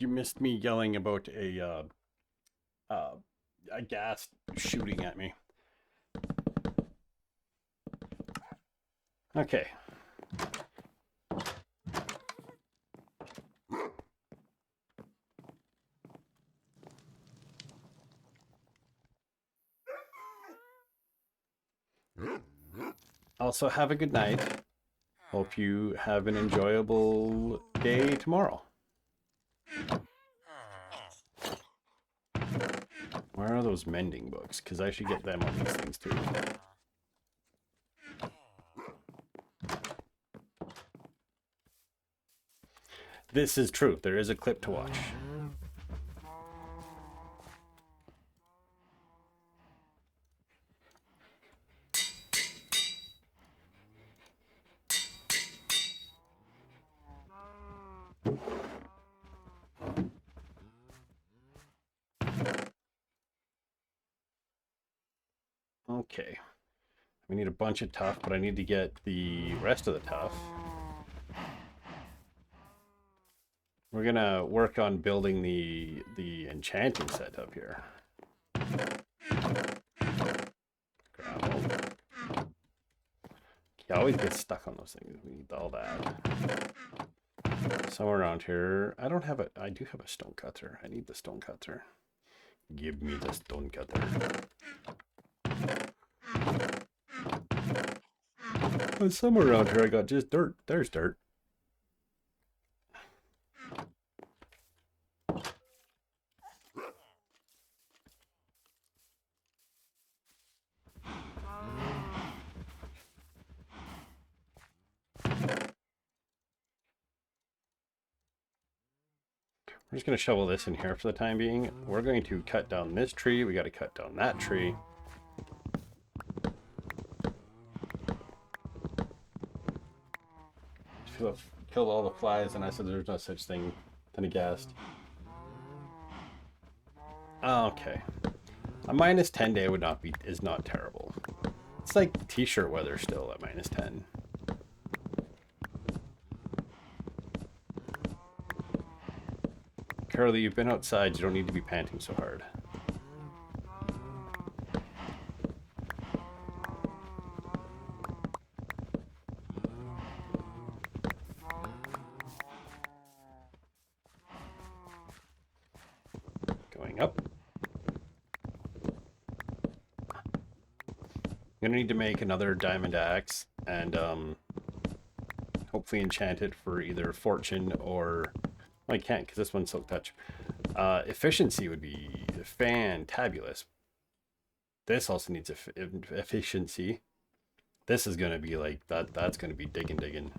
You missed me yelling about a gas shooting at me. Okay. Also, have a good night. Hope you have an enjoyable day tomorrow. Where are those mending books? Because I should get them on these things too. This is true. There is a clip to watch. Okay. We need a bunch of tuff, but I need to get the rest of the tuff. We're gonna work on building the enchanting setup here. Gravel. You always get stuck on those things. We need all that. Somewhere around here. I don't have I do have a stone cutter. I need the stone cutter. Give me the stone cutter. Oh, somewhere around here I got just dirt. There's dirt. We're just going to shovel this in here for the time being. We're going to cut down this tree. We got to cut down that tree. Killed all the flies, and I said there's no such thing. Then I gassed. Okay. A minus 10 day is not terrible. It's like t-shirt weather still at minus 10. Carly, you've been outside. You don't need to be panting so hard. Going up. I'm gonna need to make another diamond axe and hopefully enchant it for either fortune or... Well, I can't because this one's silk touch. Efficiency would be fantabulous. This also needs efficiency. This is gonna be like that. That's gonna be digging.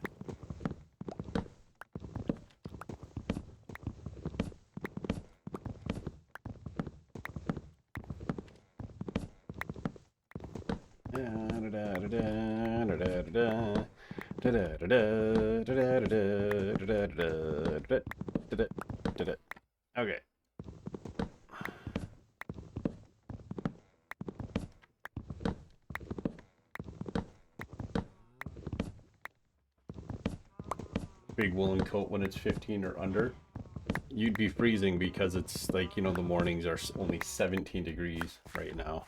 Okay. Big woolen coat when it's 15 or under. You'd be freezing because it's like, you know, the mornings are only 17 degrees right now.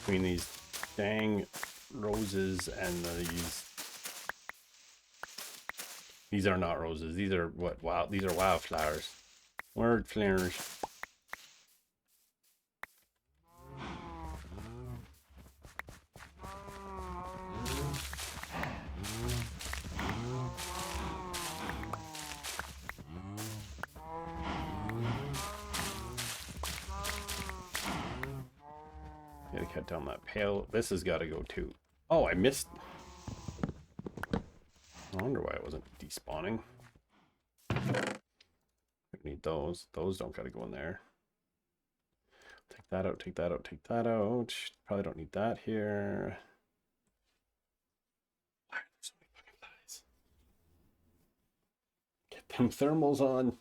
Between these dang roses and these are not roses. These are what? Wow, these are wildflowers. Word flowers. Gotta cut down that pail. This has got to go too. Oh, I missed. I wonder why it wasn't despawning. We need those. Those don't gotta go in there. Take that out, take that out, take that out. Probably don't need that here. Why are there so many fucking thighs? Get them thermals on.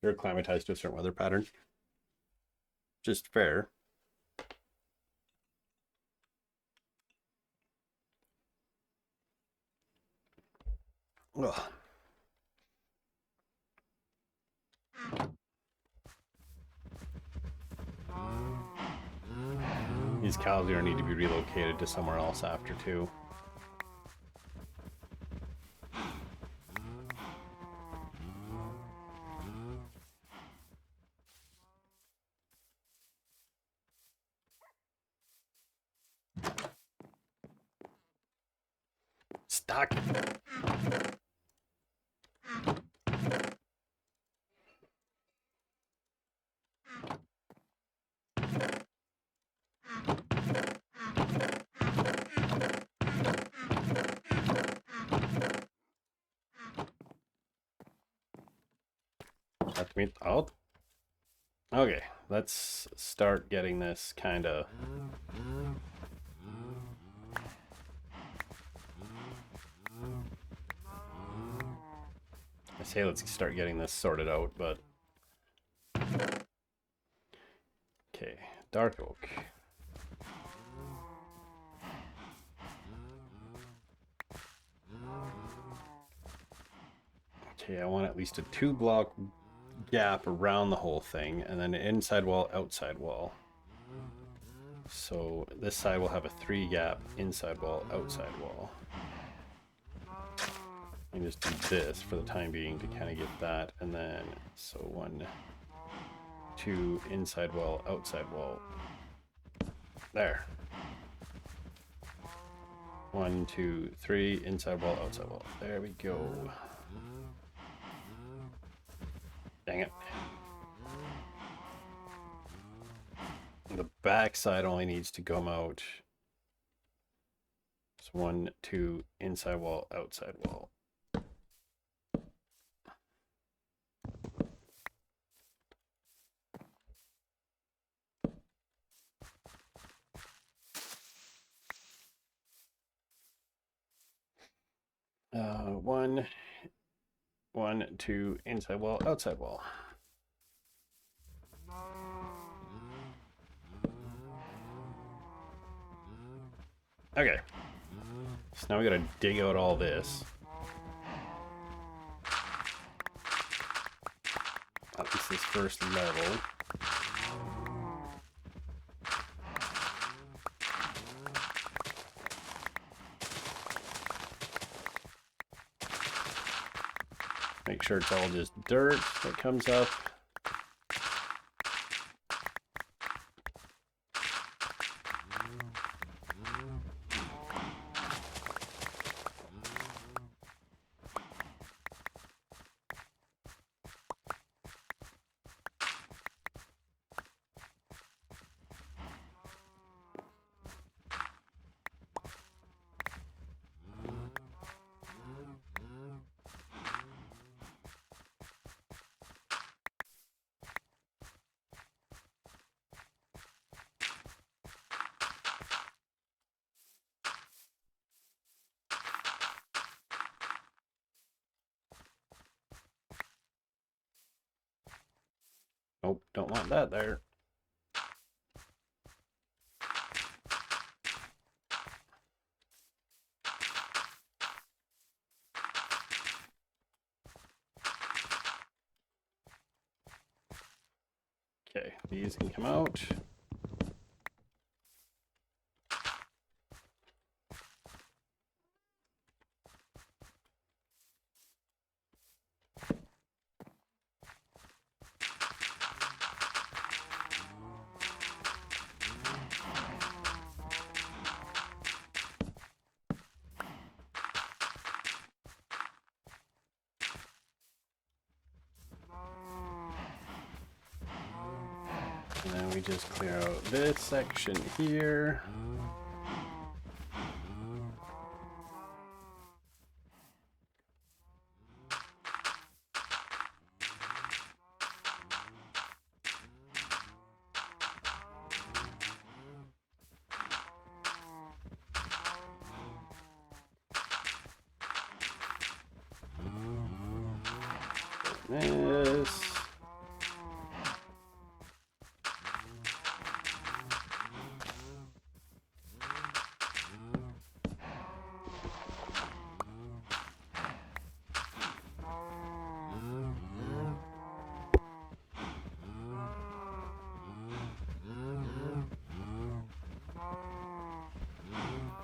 You're acclimatized to a certain weather pattern. Just fair. Ugh. These cows are gonna need to be relocated to somewhere else after too. Stuck. Have to meet out. Okay, let's start getting this kind of. I say let's start getting this sorted out, but okay, dark oak. Okay, I want at least a 2-block gap around the whole thing, and then an inside wall, outside wall. So this side will have a 3-gap inside wall, outside wall. I can just do this for the time being to kind of get that, and then so 1, 2, inside wall, outside wall. There. 1, 2, 3, inside wall, outside wall. There we go. Dang it. The back side only needs to come out. It's 1, 2, inside wall, outside wall. One, 2, inside wall, outside wall. Okay. So now we gotta dig out all this. At least this first level. Make sure it's all just dirt that comes up. Nope, don't want that there. Okay, these can come out. And then we just clear out this section here. this.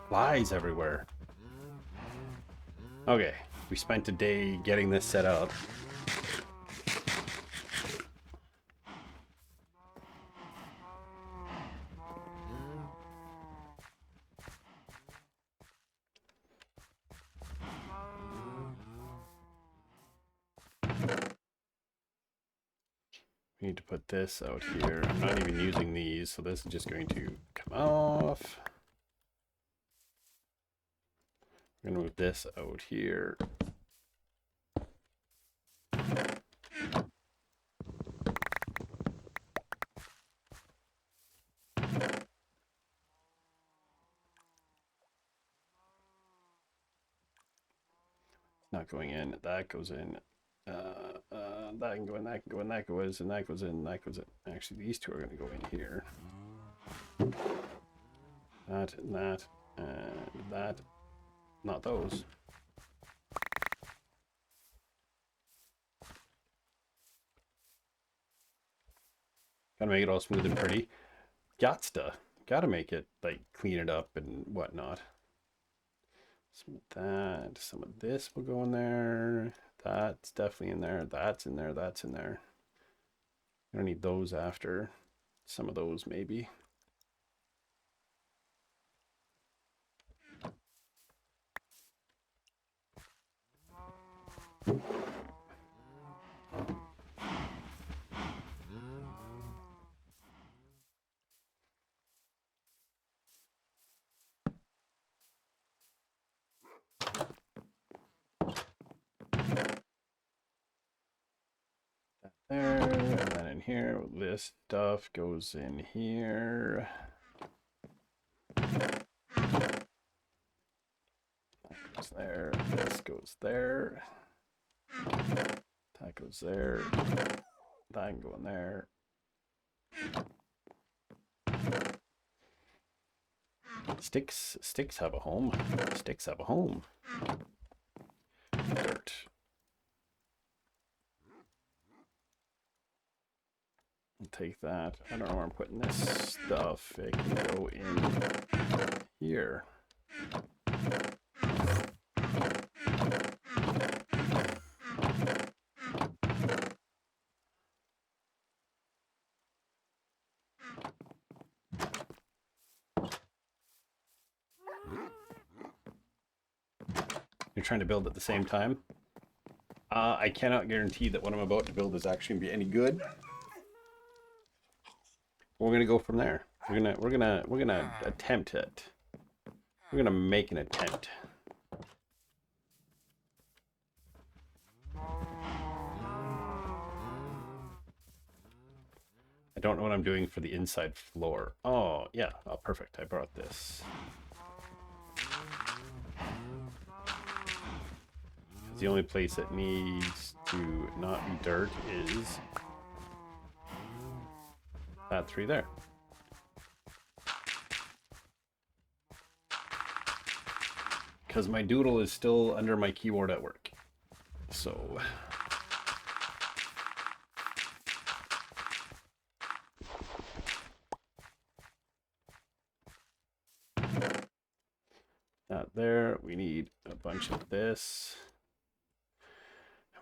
Flies everywhere. Okay, we spent a day getting this set up. We need to put this out here. I'm not even using these, so this is just going to come off. I'm gonna move this out here. Not going in. That goes in. That can go in. That can go in. That goes in. That goes in. That goes in. Actually, these two are going to go in here. That and that and that. Not those. Gotta make it all smooth and pretty. Gotta make it like clean it up and whatnot. Some of that. Some of this will go in there. That's definitely in there. That's in there. That's in there. I don't need those after. Some of those maybe. There, and then in here, this stuff goes in here. That goes there, this goes there. That goes there. That can go in there. Sticks have a home. Sticks have a home. Dirt. I'll take that. I don't know where I'm putting this stuff. It can go in here. You're trying to build at the same time? I cannot guarantee that what I'm about to build is actually gonna be any good. We're gonna go from there. We're gonna attempt it. We're gonna make an attempt. I don't know what I'm doing for the inside floor. Oh yeah, oh perfect. I brought this. The only place that needs to not be dirt is that 3 there. Because my doodle is still under my keyboard at work. So that there. We need a bunch of this.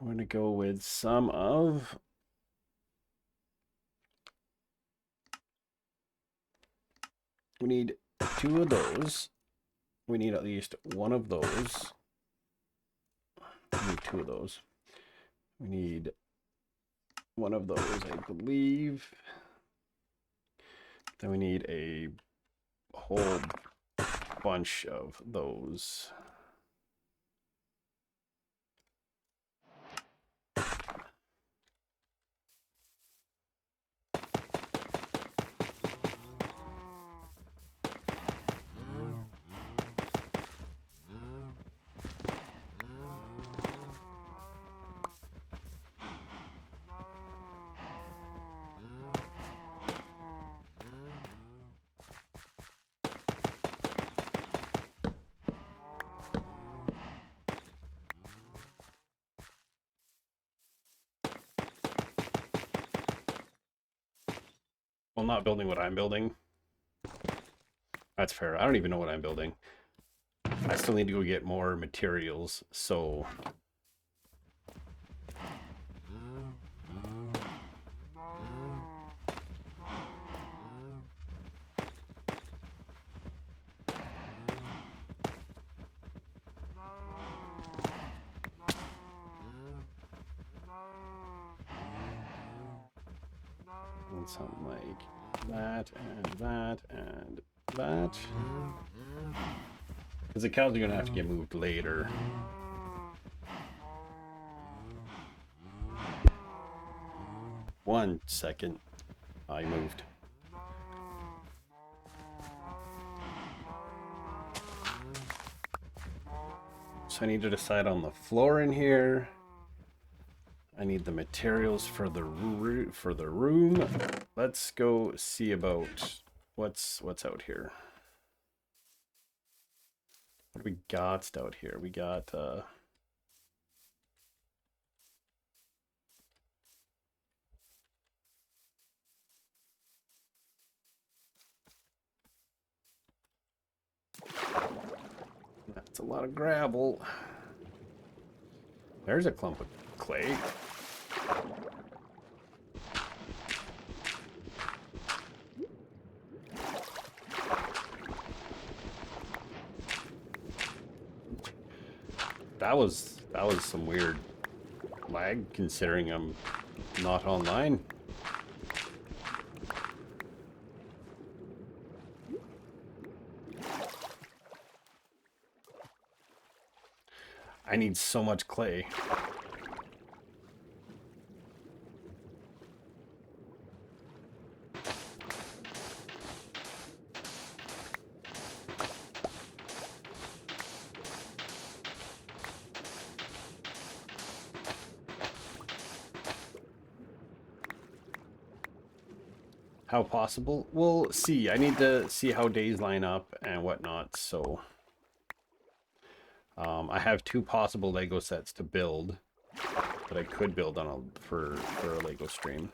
I'm going to go with some of we need 2 of those. We need at least 1 of those. We need 2 of those. We need 1 of those, I believe. Then we need a whole bunch of those. Well, not building what I'm building. That's fair. I don't even know what I'm building. I still need to go get more materials, so... And something like that, and that, and that. Because the cows are going to have to get moved later. One second. I moved. So I need to decide on the floor in here. I need the materials for the room. Let's go see about what's out here. What do we got out here? We got that's a lot of gravel. There's a clump of clay. That was some weird lag considering I'm not online. I need so much clay. How possible? We'll see. I need to see how days line up and whatnot, so... I have 2 possible Lego sets to build that I could build on for a Lego stream.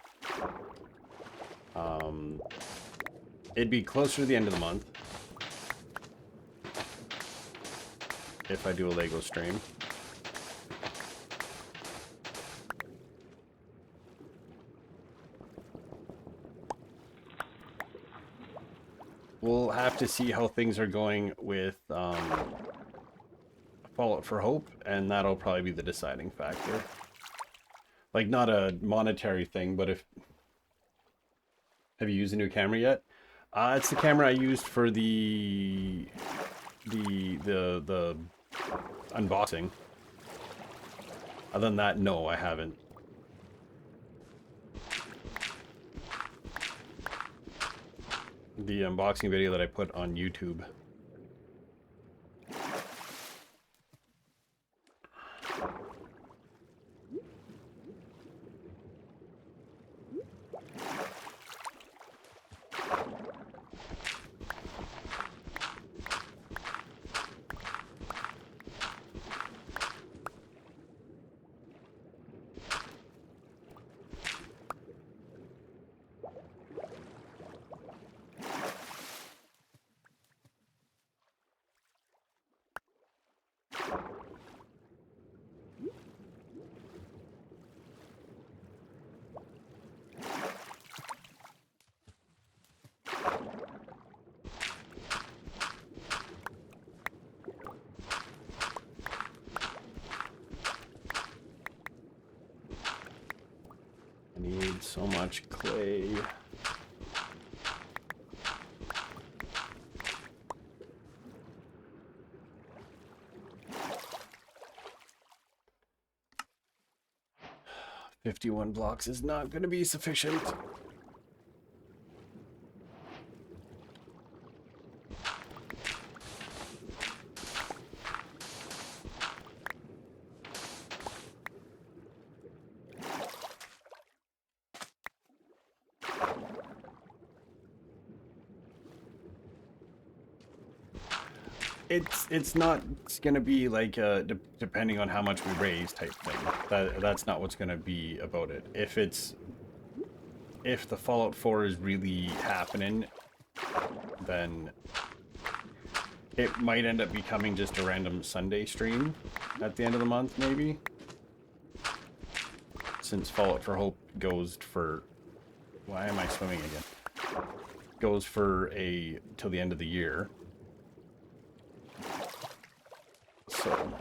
It'd be closer to the end of the month if I do a Lego stream. We'll have to see how things are going with Fallout for Hope, and that'll probably be the deciding factor. Like, not a monetary thing, but if... Have you used a new camera yet? It's the camera I used for the unboxing. Other than that, no, I haven't. The unboxing video that I put on YouTube. Need so much clay. "51 blocks is not going to be sufficient." It's not gonna be like depending on how much we raise type thing. That's not what's gonna be about it. If it's if the Fallout 4 is really happening, then it might end up becoming just a random Sunday stream at the end of the month, maybe. Since Fallout for Hope goes for... Why am I swimming again? Goes for till the end of the year. So...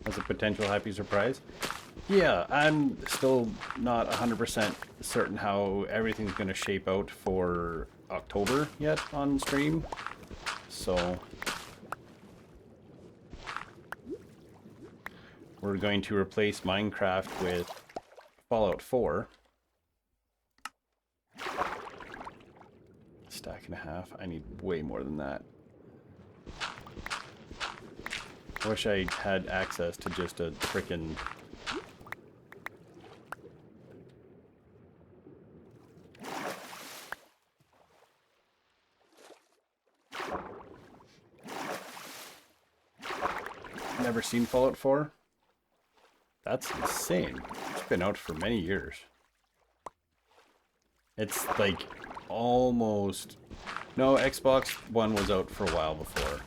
as a potential happy surprise. Yeah, I'm still not 100% certain how everything's going to shape out for October yet on stream. So we're going to replace Minecraft with Fallout 4. Stack and a half. I need way more than that. I wish I had access to just a frickin' never seen Fallout 4? That's insane. It's been out for many years. It's like almost... No, Xbox One was out for a while before.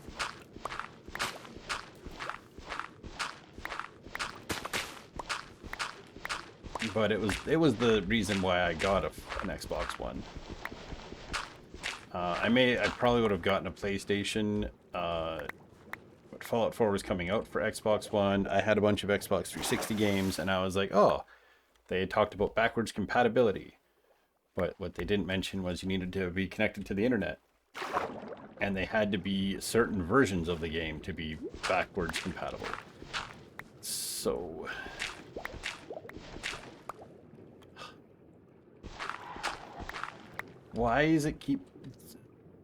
But it was the reason why I got an Xbox One. I probably would have gotten a PlayStation, but Fallout 4 was coming out for Xbox One. I had a bunch of Xbox 360 games, and I was like, oh, they talked about backwards compatibility. But what they didn't mention was you needed to be connected to the internet. And they had to be certain versions of the game to be backwards compatible. So... why does it keep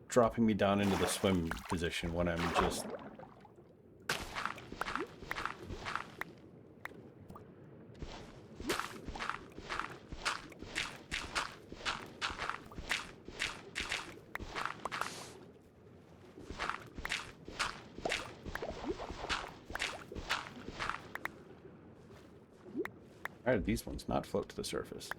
dropping me down into the swim position when I'm just... Why did these ones not float to the surface?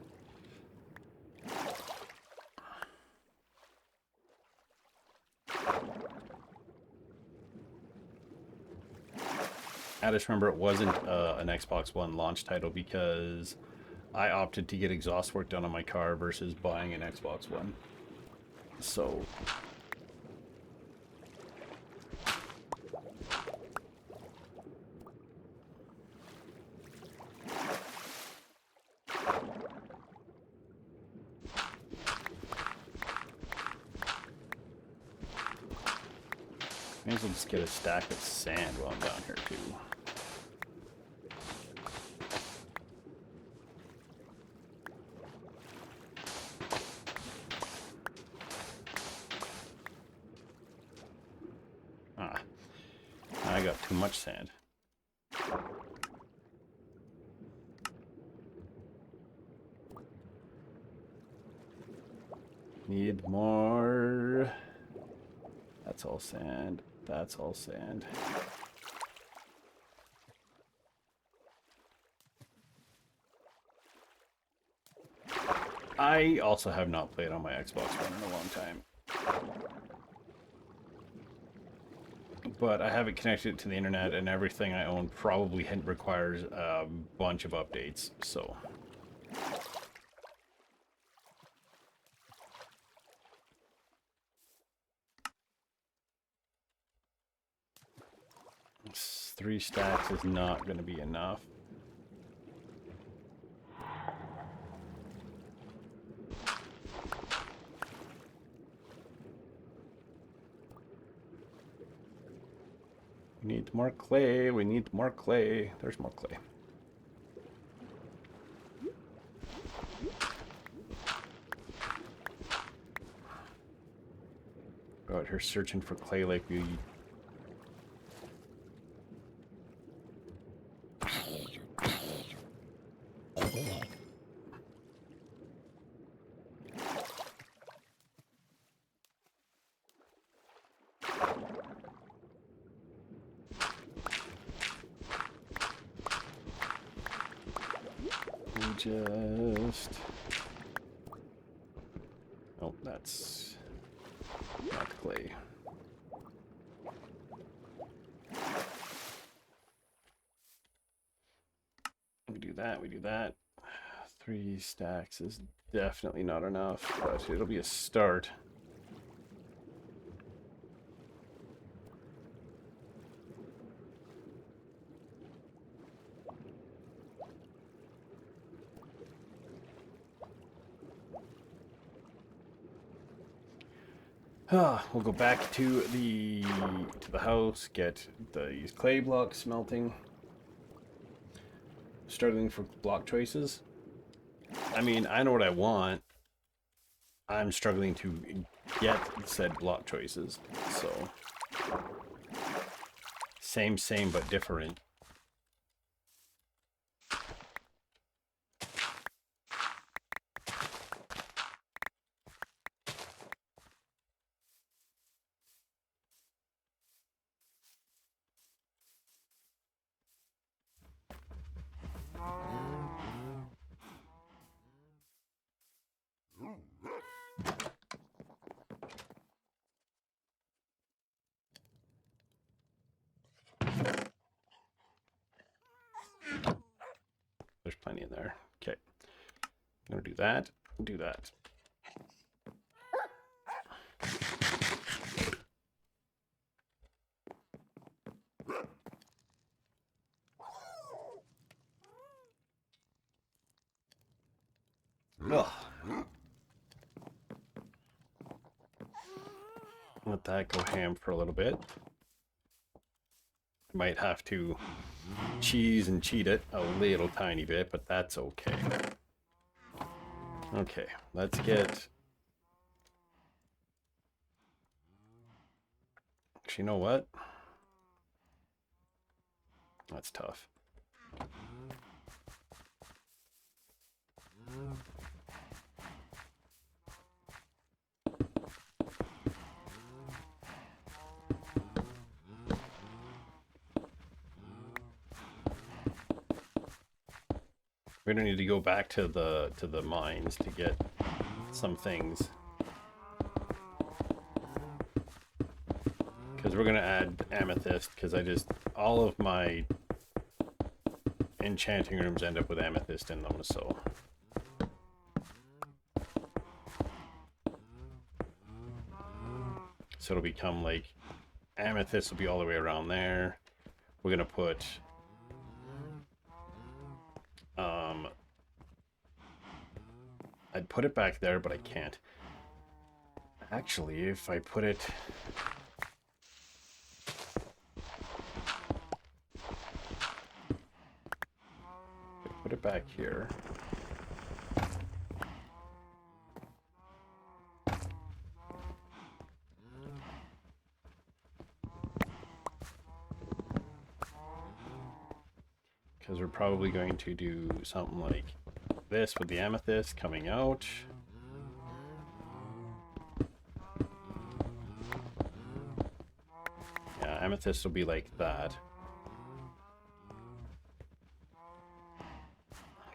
I just remember it wasn't an Xbox One launch title because I opted to get exhaust work done on my car versus buying an Xbox One. So... may as well just get a stack of sand while I'm down here too. I got too much sand. Need more. That's all sand. That's all sand. I also have not played on my Xbox One in a long time. But I have it connected to the internet, and everything I own probably requires a bunch of updates, so... Three stacks is not going to be enough. We need more clay. We need more clay. There's more clay. Go out here searching for clay like we... just... Oh, that's not clay. We do that, we do that. 3 stacks is definitely not enough, but it'll be a start. We'll go back to the house, get these clay blocks smelting. Struggling for block choices. I mean, I know what I want. I'm struggling to get said block choices. So same but different. There's plenty in there. Okay. I'm gonna do that. Do that. Ugh. Let that go ham for a little bit. I might have to cheese and cheat it a little tiny bit, but that's okay. Okay, let's get... Actually, you know what? That's tough. We're gonna need to go back to the mines to get some things. Because we're gonna add amethyst, because all of my enchanting rooms end up with amethyst in them, so. So it'll become like, amethyst will be all the way around there. We're gonna put, I'd put it back there, but I can't. Actually, if I put it... Put it back here. Because we're probably going to do something like this with the amethyst coming out. Yeah, amethyst will be like that.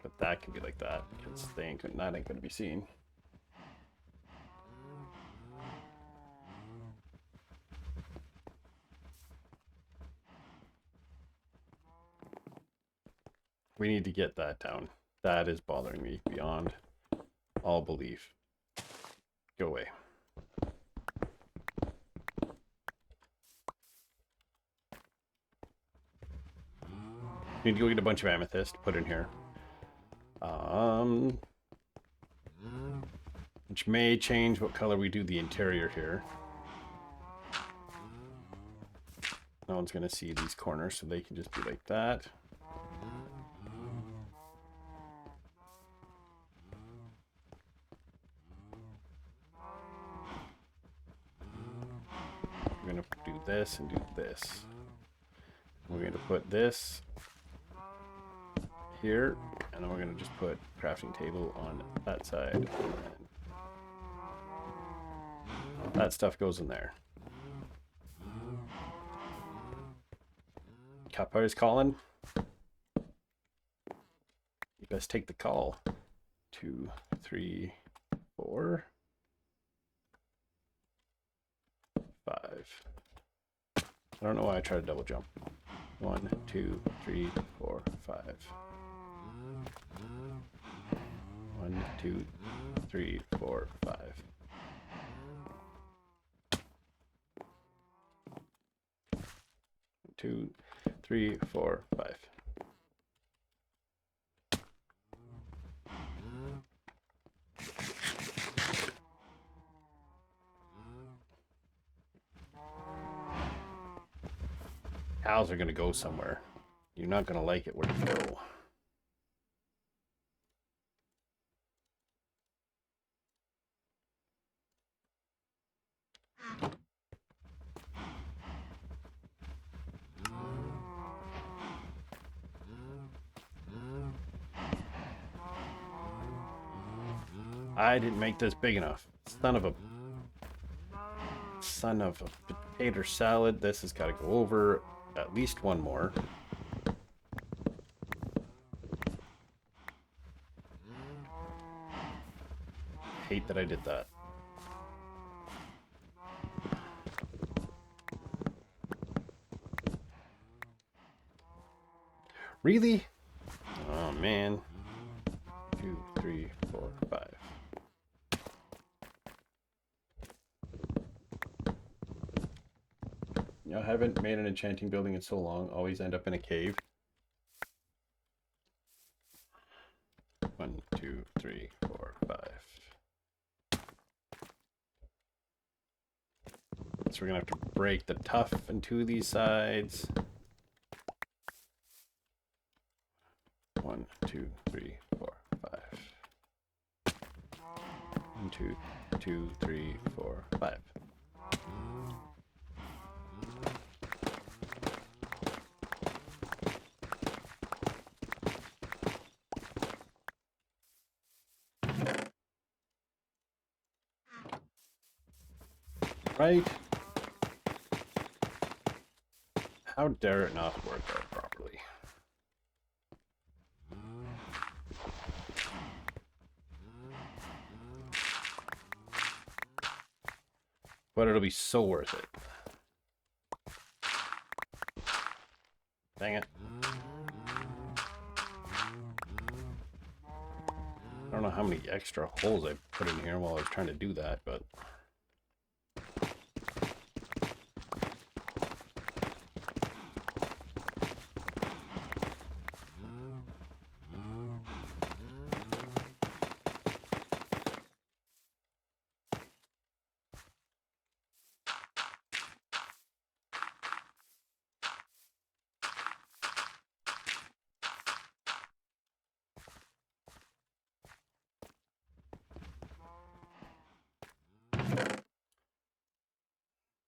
But that can be like that, because that ain't going to be seen. We need to get that down. That is bothering me beyond all belief. Go away. We need to go get a bunch of amethyst, put in here. Which may change what color we do the interior here. No one's gonna see these corners, so they can just be like that. We're gonna do this and do this. We're gonna put this here, and then we're gonna just put crafting table on that side. That stuff goes in there. Kappa is calling. You best take the call. 2, 3, 4, 5. I don't know why I tried to double jump. 1, 2, 3, 4, 5. 1, 2, 3, 4, 5. Two, 3, 4, 5. Cows are gonna go somewhere. You're not gonna like it where you go. I didn't make this big enough. Son of a potato salad. This has got to go over at least one more. Hate that I did that. Really? Oh man. 2, 3, 4, 5. You know, I haven't made an enchanting building in so long. Always end up in a cave. 1, 2, 3, 4, 5. So we're gonna have to break the tough in 2 of these sides. 1, 2, 3, 4, 5. 1, 2, 2, 3, 4, 5. Right? How dare it not work out properly? But it'll be so worth it. Dang it. I don't know how many extra holes I put in here while I was trying to do that, but...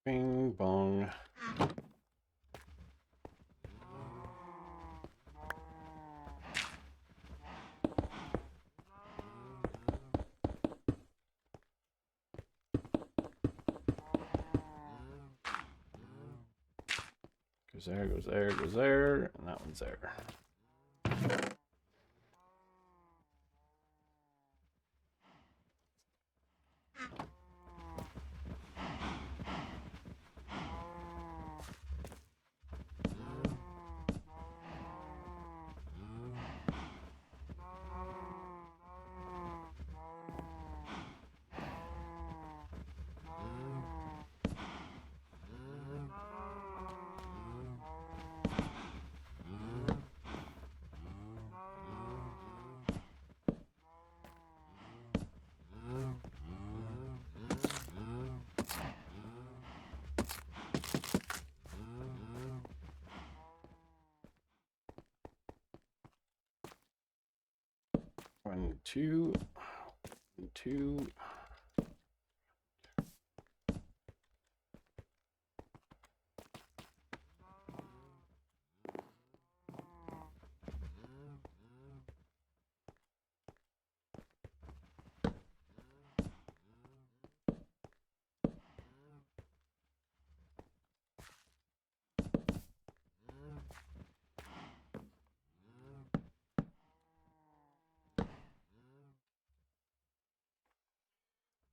Bing bong. Goes there, goes there, goes there, and that one's there. One, two, 1, 2.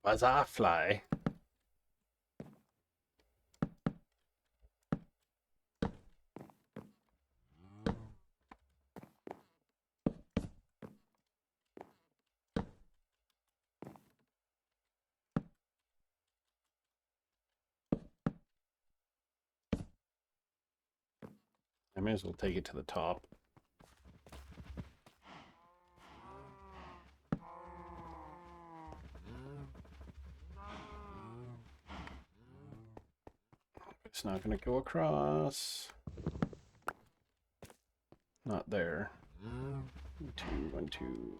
Buzzfly. I may as well take it to the top. It's not going to go across. Not there. 1, 2, 1, 2.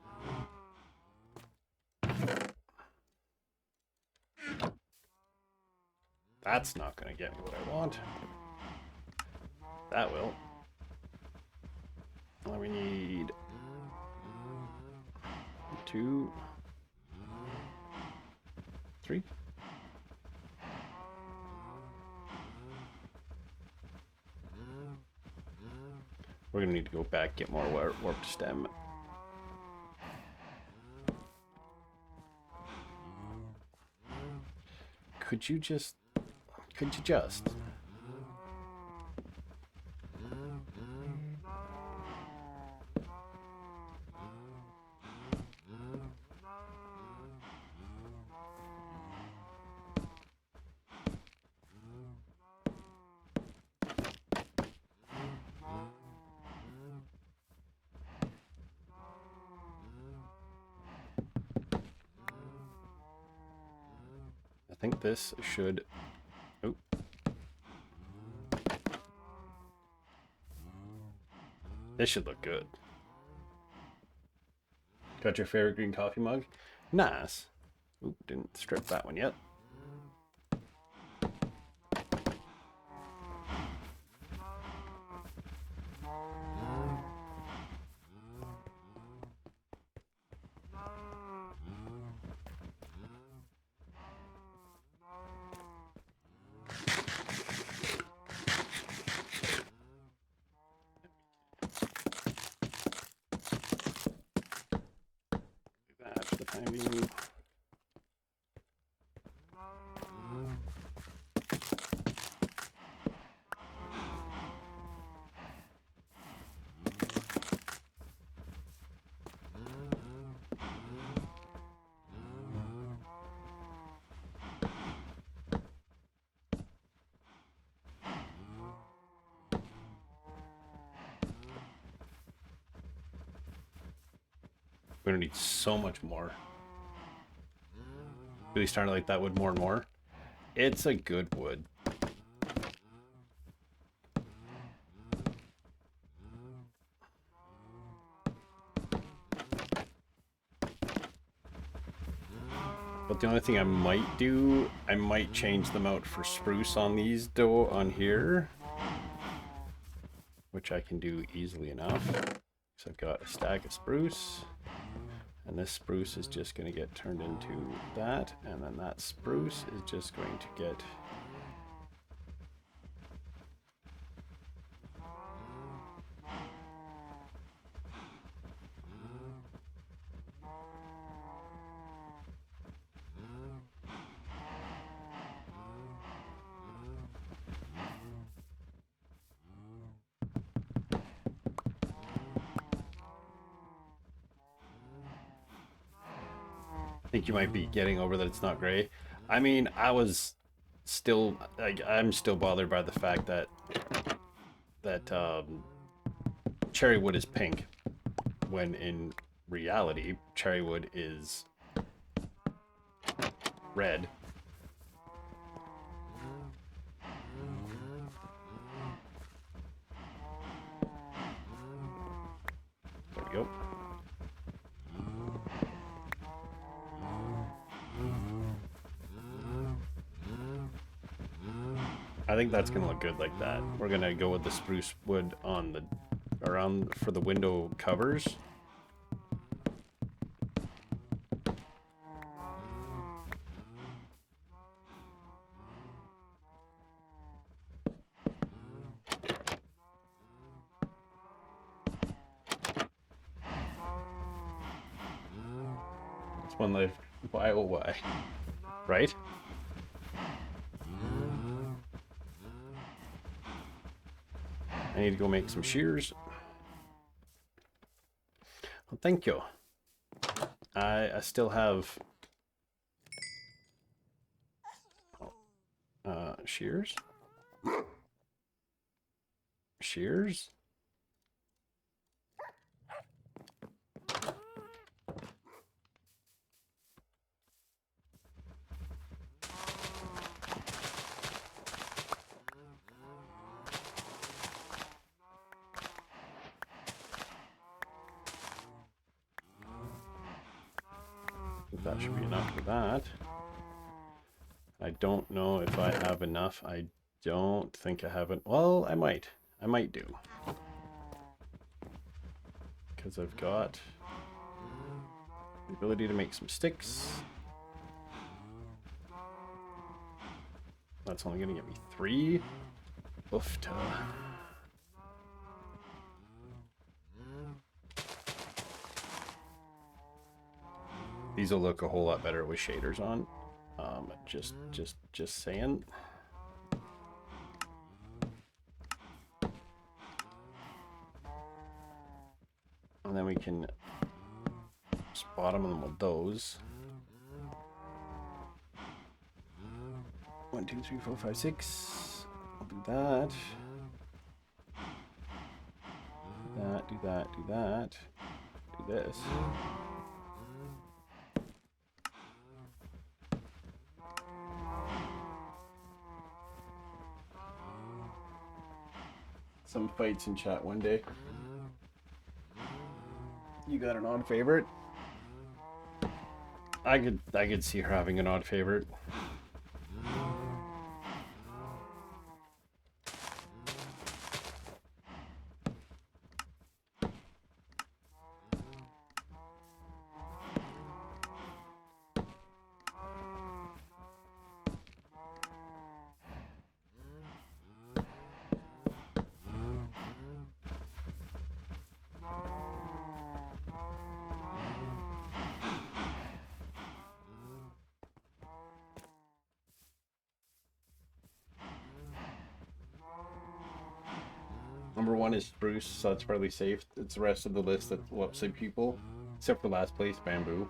That's not going to get me what I want. That will. All we need 2, 3. We're going to need to go back, get more warped stem. Could you just... I think this should... Oh. This should look good. Got your favorite green coffee mug? Nice. Oop, didn't strip that one yet. For the time being. We're gonna need so much more. Really starting to like that wood more and more. It's a good wood. But the only thing I might do, I might change them out for spruce on these on here, which I can do easily enough. So I've got a stack of spruce. And this spruce is just going to get turned into that, and then that spruce is just going to get... I think you might be getting over that it's not gray. I mean, I was still, like, I'm still bothered by the fact that cherry wood is pink, when in reality, cherry wood is red. There we go. I think that's gonna look good like that. We're gonna go with the spruce wood on the around for the window covers. It's one life. Why oh why? Right? I need to go make some shears. Well, thank you. I still have shears. Shears. That should be enough for that. I don't know if I have enough. I don't think I have it. Well, I might. I might do. Because I've got the ability to make some sticks. That's only going to get me 3. Oofta. These will look a whole lot better with shaders on. Just saying. And then we can spot them with those. 1, 2, 3, 4, 5, 6. I'll do that. Do that. Do that. Do this. Some fights in chat one day. You got an odd favorite? I could see her having an odd favorite. Number 1 is spruce, so it's fairly safe. It's the rest of the list that will upset people, except for last place, bamboo.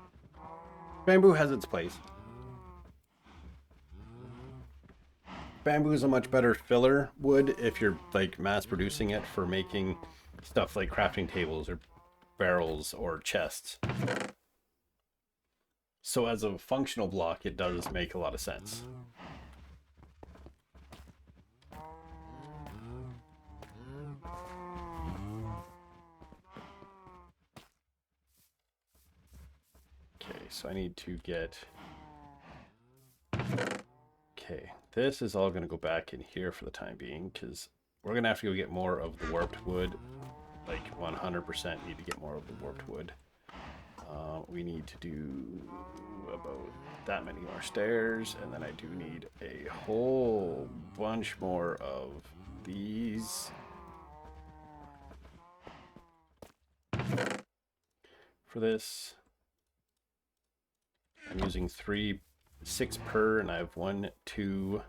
Bamboo has its place. Bamboo is a much better filler wood if you're like mass producing it for making stuff like crafting tables or barrels or chests. So as a functional block, it does make a lot of sense. Okay, so I need to get... Okay, this is all going to go back in here for the time being, because we're going to have to go get more of the warped wood. Like 100% need to get more of the warped wood. We need to do about that many more stairs, and then I do need a whole bunch more of these. For this, I'm using 6 per, and I have 1, 2,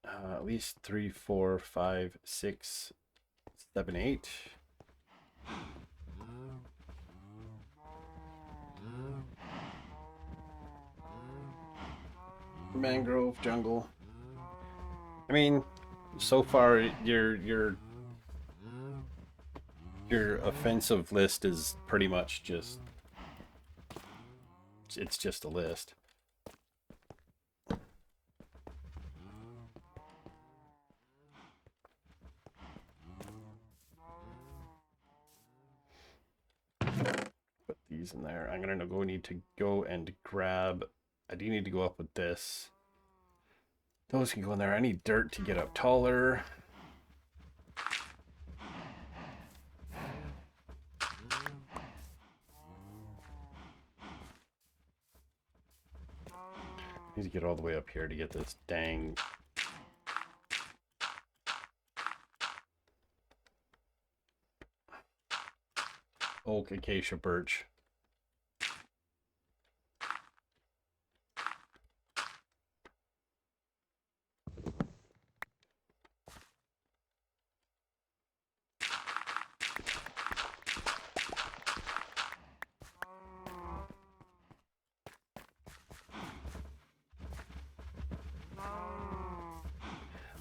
at least 3, 4, 5, 6, 7, 8. Mangrove jungle. I mean, so far your offensive list is pretty much just, it's just a list. Put these in there. I'm gonna need to go and grab, I do need to go up with this. Those can go in there. I need dirt to get up taller. Need to get all the way up here to get this dang oak, acacia, birch.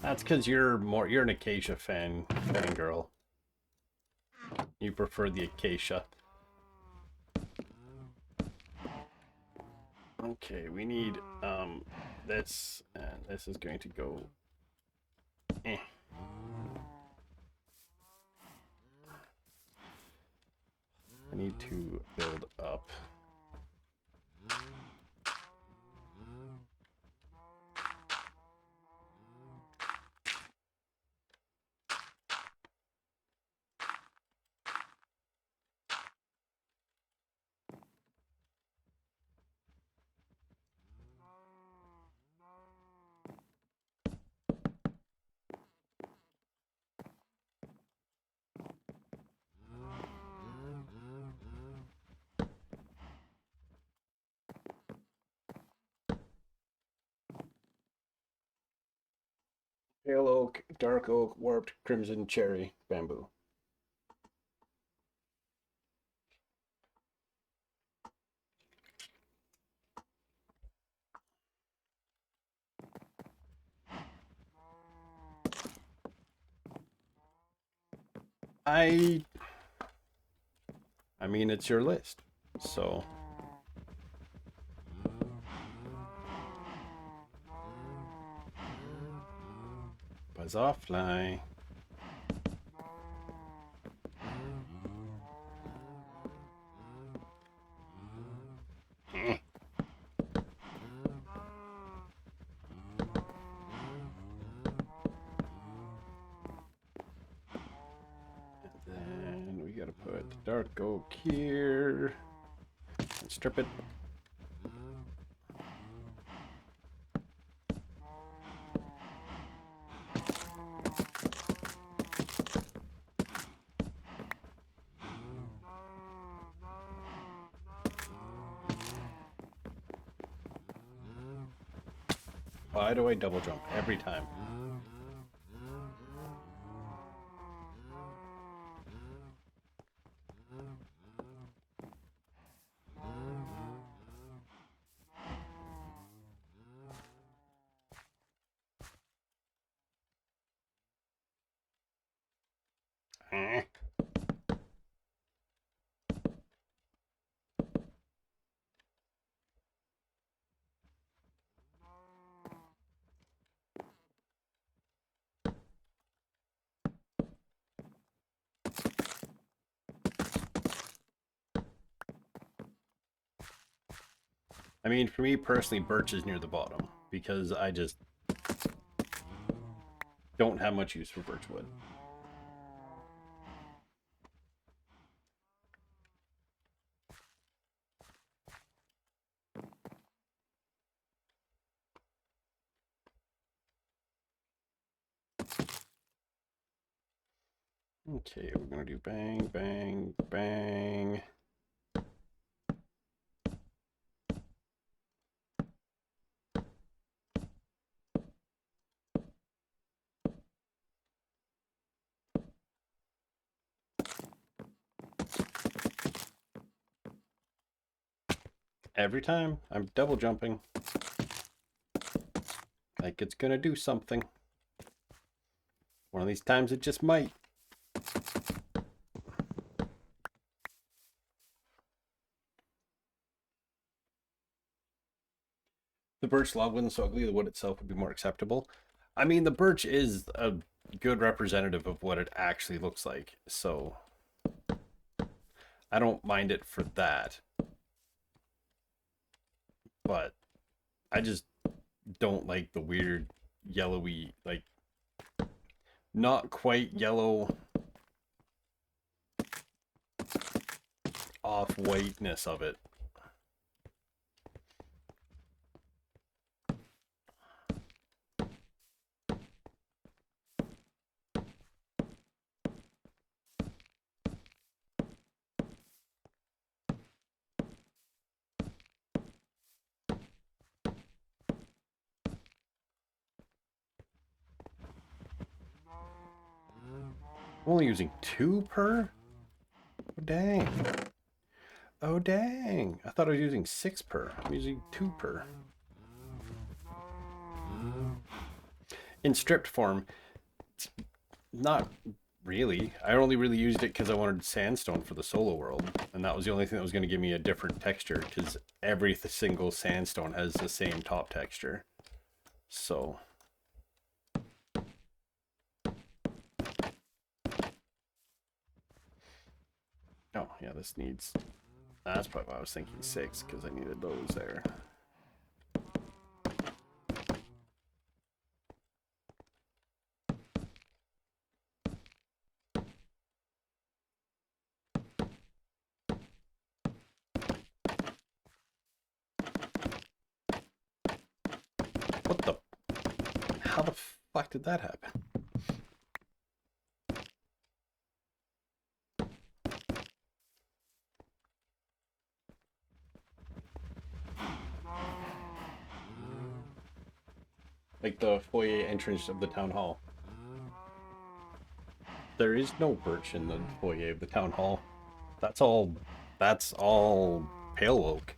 That's because you're an acacia fangirl. You prefer the acacia. Okay, we need this, and this is going to go. Eh. I need to build up. Pale oak, dark oak, warped crimson cherry, bamboo. I mean, it's your list, so. Buzz off, fly. And then we gotta put the dark oak here. And strip it. Why do I double jump every time? Eh. I mean, for me personally, birch is near the bottom because I just don't have much use for birch wood. Okay, we're gonna do bang, bang, bang. Every time I'm double jumping. Like it's gonna do something. One of these times it just might. The birch log wasn't so ugly, the wood itself would be more acceptable. I mean, the birch is a good representative of what it actually looks like, so I don't mind it for that. But I just don't like the weird yellowy, like not quite yellow off whiteness of it. I'm only using 2 per? Oh, dang. Oh, dang. I thought I was using 6 per. I'm using 2 per. In stripped form, not really. I only really used it because I wanted sandstone for the solo world, and that was the only thing that was going to give me a different texture, because every single sandstone has the same top texture. So, oh yeah, this needs. That's probably why I was thinking 6, because I needed those there. What the? How the fuck did that happen? Like the foyer entrance of the town hall. There is no birch in the foyer of the town hall. That's all. That's all pale oak.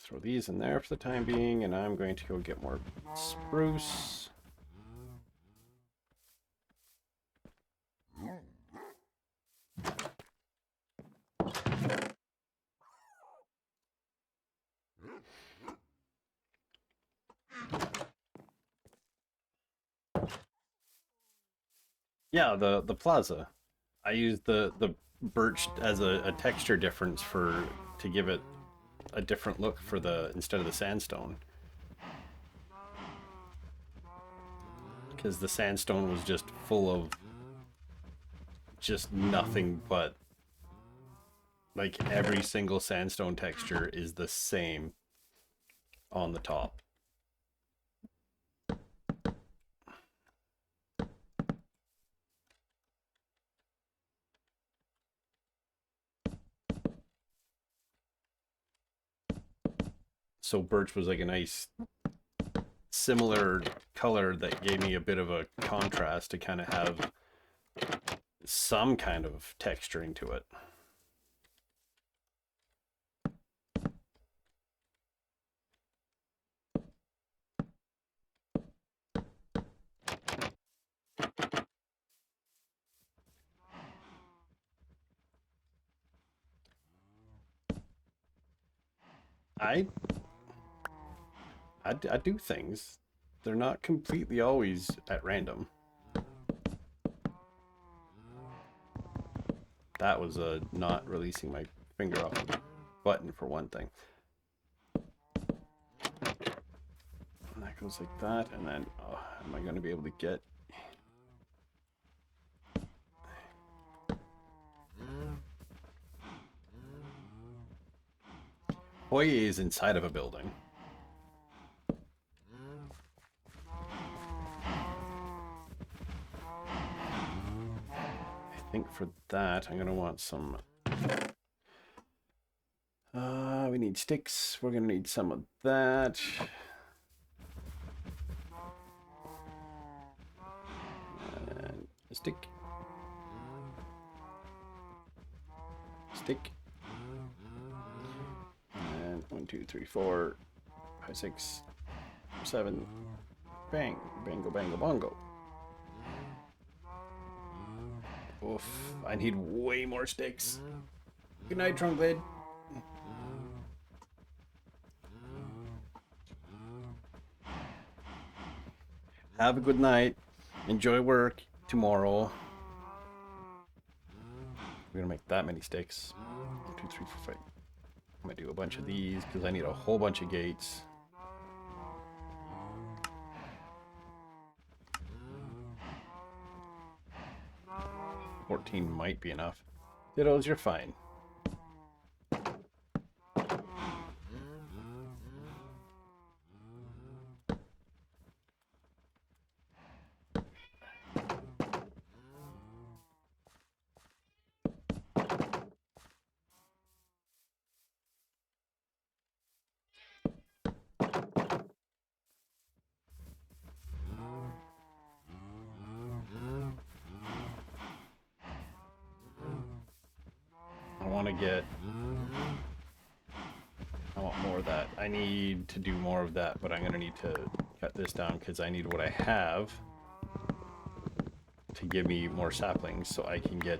Throw these in there for the time being, and I'm going to go get more spruce. Yeah, the plaza. I used the birch as a texture difference for to give it a different look for the instead of the sandstone. Because the sandstone was just full of just nothing but like every single sandstone texture is the same on the top. So birch was like a nice similar color that gave me a bit of a contrast to kind of have some kind of texturing to it. I I do things. They're not completely always at random. That was not releasing my finger off the button for one thing. And that goes like that, and then am I going to be able to get? Foyer is inside of a building. I think for that I'm going to want some. We need sticks. We're going to need some of that. And a stick. Stick. And 1, 2, 3, 4, 5, 6, 7. Bang. Bango, bango, bongo. Oof. I need way more sticks. Good night, Trunkblade. Have a good night. Enjoy work tomorrow. We're gonna make that many sticks. 1, 2, 3, 4, 5. I'm gonna do a bunch of these because I need a whole bunch of gates. 14 might be enough. Dittos, you're fine. want to get... I want more of that. I need to do more of that, but I'm going to need to cut this down because I need what I have to give me more saplings so I can get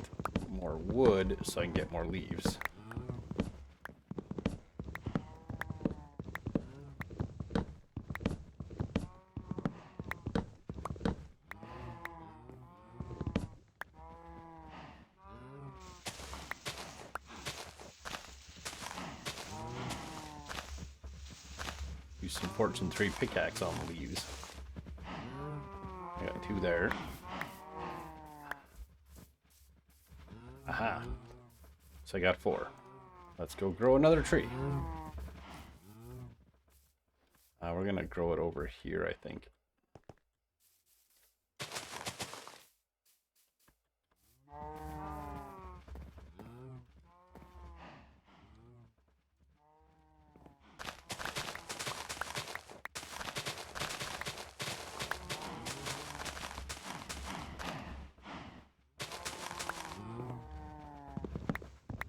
more wood so I can get more leaves. Use some Fortune 3 pickaxe on the leaves. I got 2 there. Aha. So I got 4. Let's go grow another tree. We're gonna grow it over here, I think.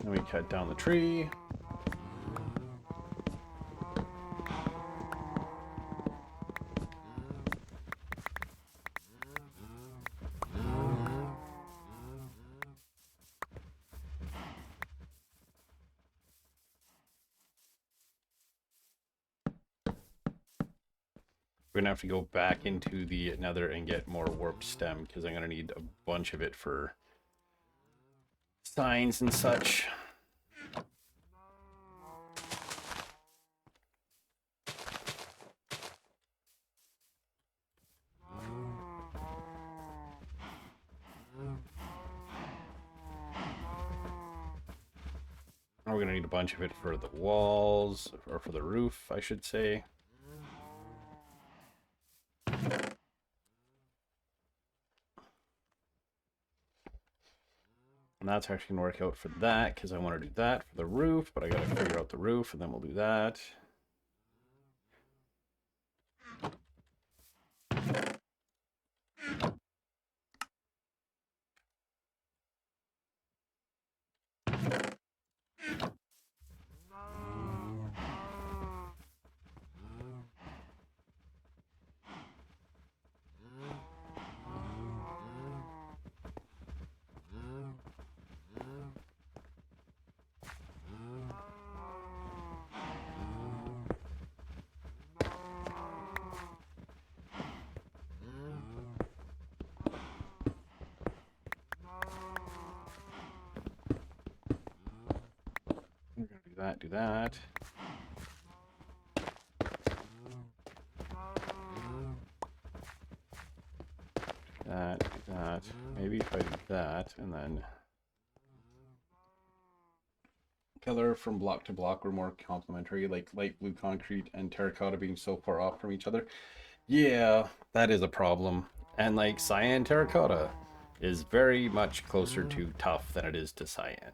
Then we cut down the tree. We're gonna have to go back into the nether and get more warped stem because I'm gonna need a bunch of it for signs and such. We're gonna need a bunch of it for the walls, or for the roof, I should say. And that's actually gonna work out for that, because I want to do that for the roof, but I gotta figure out the roof, and then we'll do that. We're gonna do that, do that. Do that. Maybe if I do that, and then color from block to block were more complementary, like light blue concrete and terracotta being so far off from each other. Yeah, that is a problem. And like cyan terracotta is very much closer to tough than it is to cyan.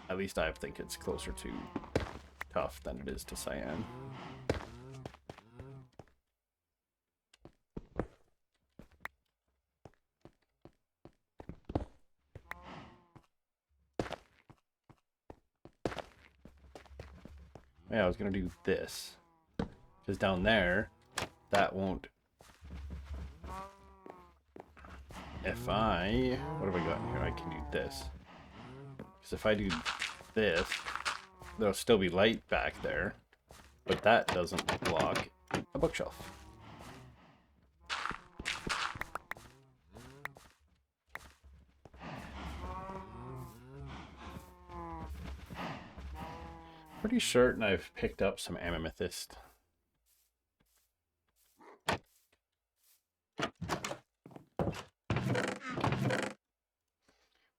At least I think it's closer to tough than it is to cyan. Yeah, I was gonna do this. Because down there, that won't... If I... What have I got here? I can do this. Because if I do this, there'll still be light back there. But that doesn't block a bookshelf. Pretty certain I've picked up some amethyst.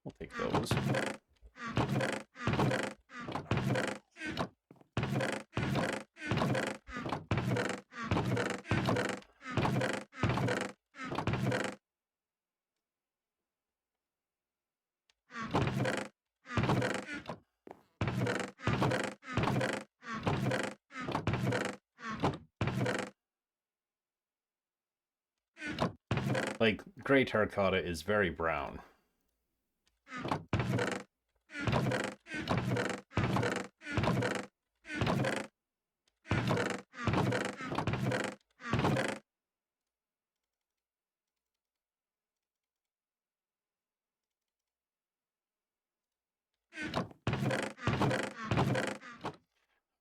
We'll take those. Like, gray terracotta is very brown.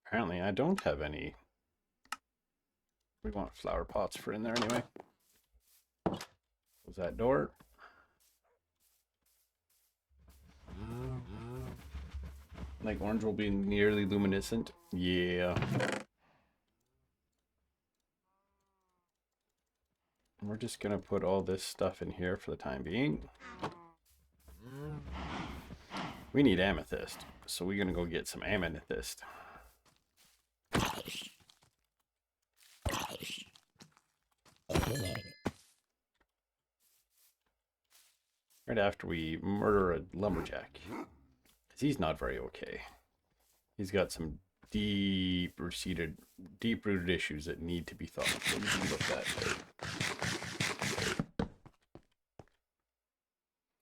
Apparently I don't have any. We want flower pots for in there anyway. Close that door. Like orange will be nearly luminescent. Yeah. We're just gonna put all this stuff in here for the time being. We need amethyst, so we're gonna go get some amethyst. Right after we murder a lumberjack. Because he's not very okay. He's got some deep-rooted issues that need to be thought of.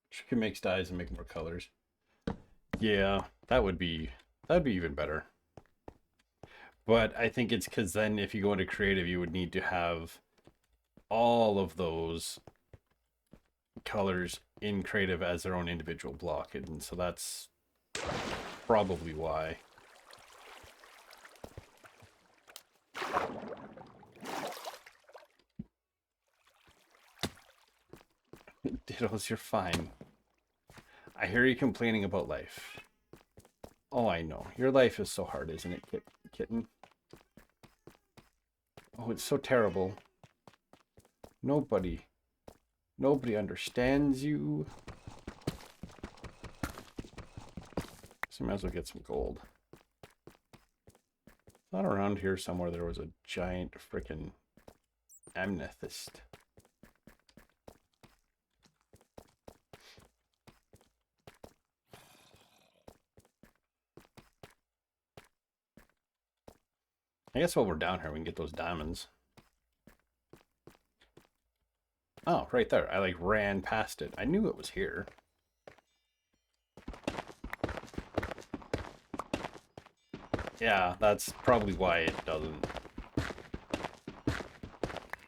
She can make dyes and make more colors. Yeah, that'd be even better. But I think it's because then if you go into creative, you would need to have all of those colors in creative as their own individual block, and so that's probably why. Diddles, you're fine. I hear you complaining about life. Oh, I know. Your life is so hard, isn't it, kitten? Oh, it's so terrible. Nobody understands you. So might as well get some gold. Thought around here somewhere there was a giant frickin' amethyst. I guess while we're down here we can get those diamonds. Oh, right there. I like ran past it. I knew it was here. Yeah, that's probably why it doesn't.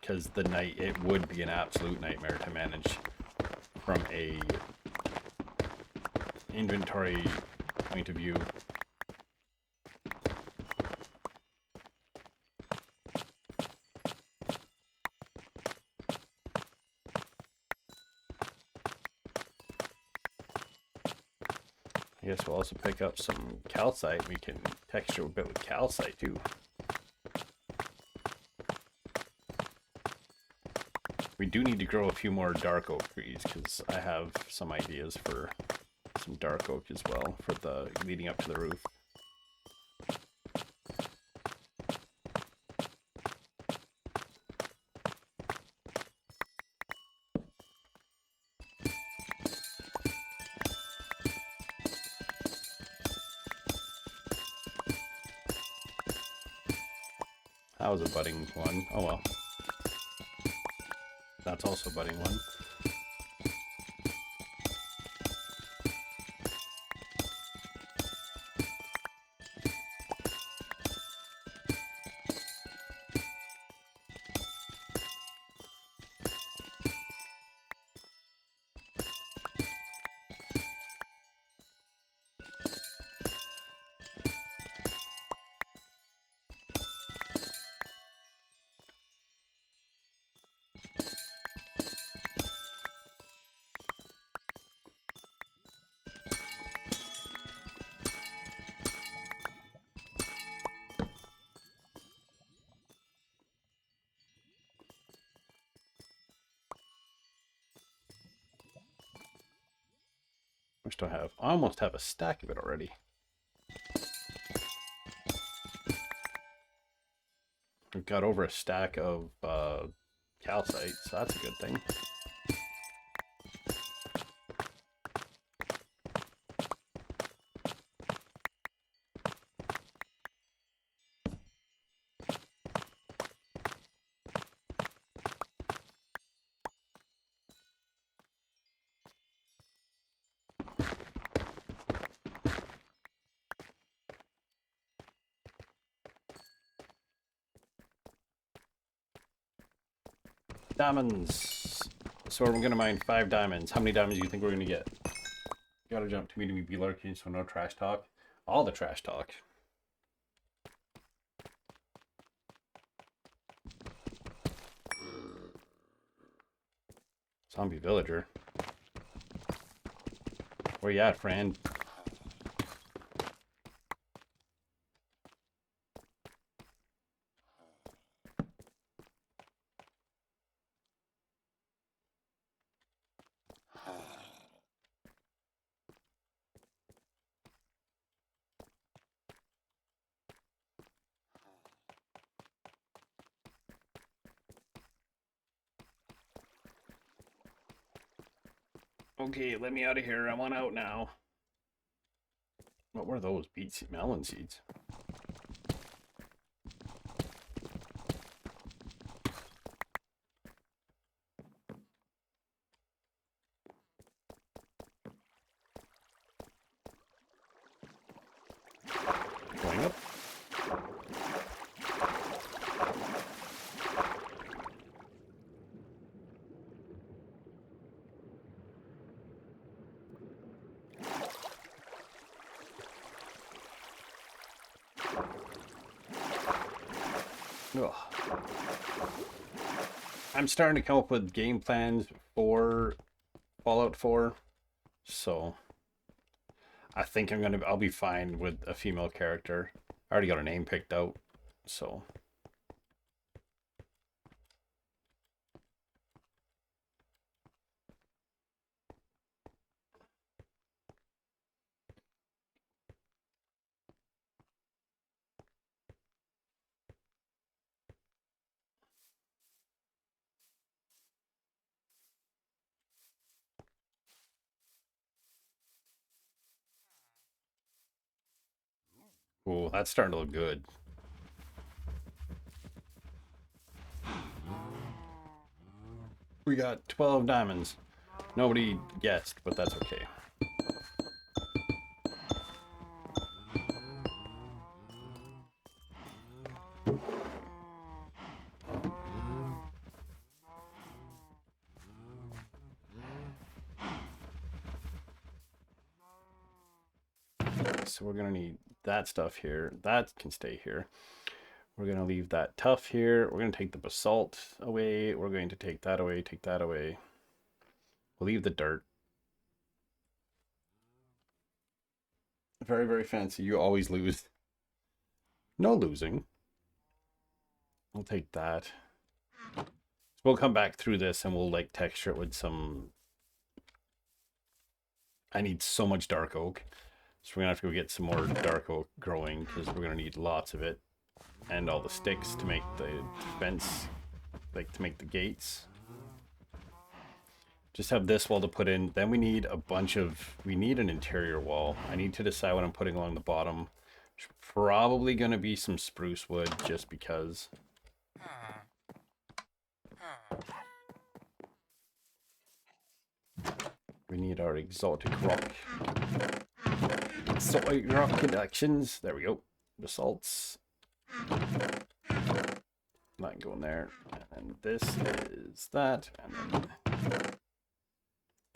Because the night, it would be an absolute nightmare to manage from a inventory point of view. I guess we'll also pick up some calcite. We can texture a bit with calcite too. We do need to grow a few more dark oak trees because I have some ideas for some dark oak as well for the leading up to the roof. That was a budding one. Oh well. That's also a budding one. Which do I have? I almost have a stack of it already. We've got over a stack of calcite, so that's a good thing. Diamonds. So we're going to mine 5 diamonds. How many diamonds do you think we're going to get? Gotta jump to me be lurking, so no trash talk. All the trash talk. Zombie villager. Where you at, friend? Okay, let me out of here. I want out now. What were those? Beet seed, melon seeds. Going up. Ugh. I'm starting to come up with game plans for Fallout 4, so I think I'll be fine with a female character. I already got her name picked out, so. Ooh, that's starting to look good. We got 12 diamonds. Nobody guessed, but that's okay. So we're gonna need that stuff here. That can stay here. We're gonna leave that tough here. We're gonna take the basalt away. We're going to take that away, take that away. We'll leave the dirt. Very, very fancy. You always lose. No losing. We'll take that. So we'll come back through this and we'll like texture it with some. I need so much dark oak. So we're gonna have to go get some more dark oak growing because we're gonna need lots of it. And all the sticks to make the fence, like to make the gates. Just have this wall to put in. Then we need we need an interior wall. I need to decide what I'm putting along the bottom. It's probably going to be some spruce wood just because. We need our exotic rock. Exotic rock connections. There we go. Basalts. That can go in there. And this is that. And then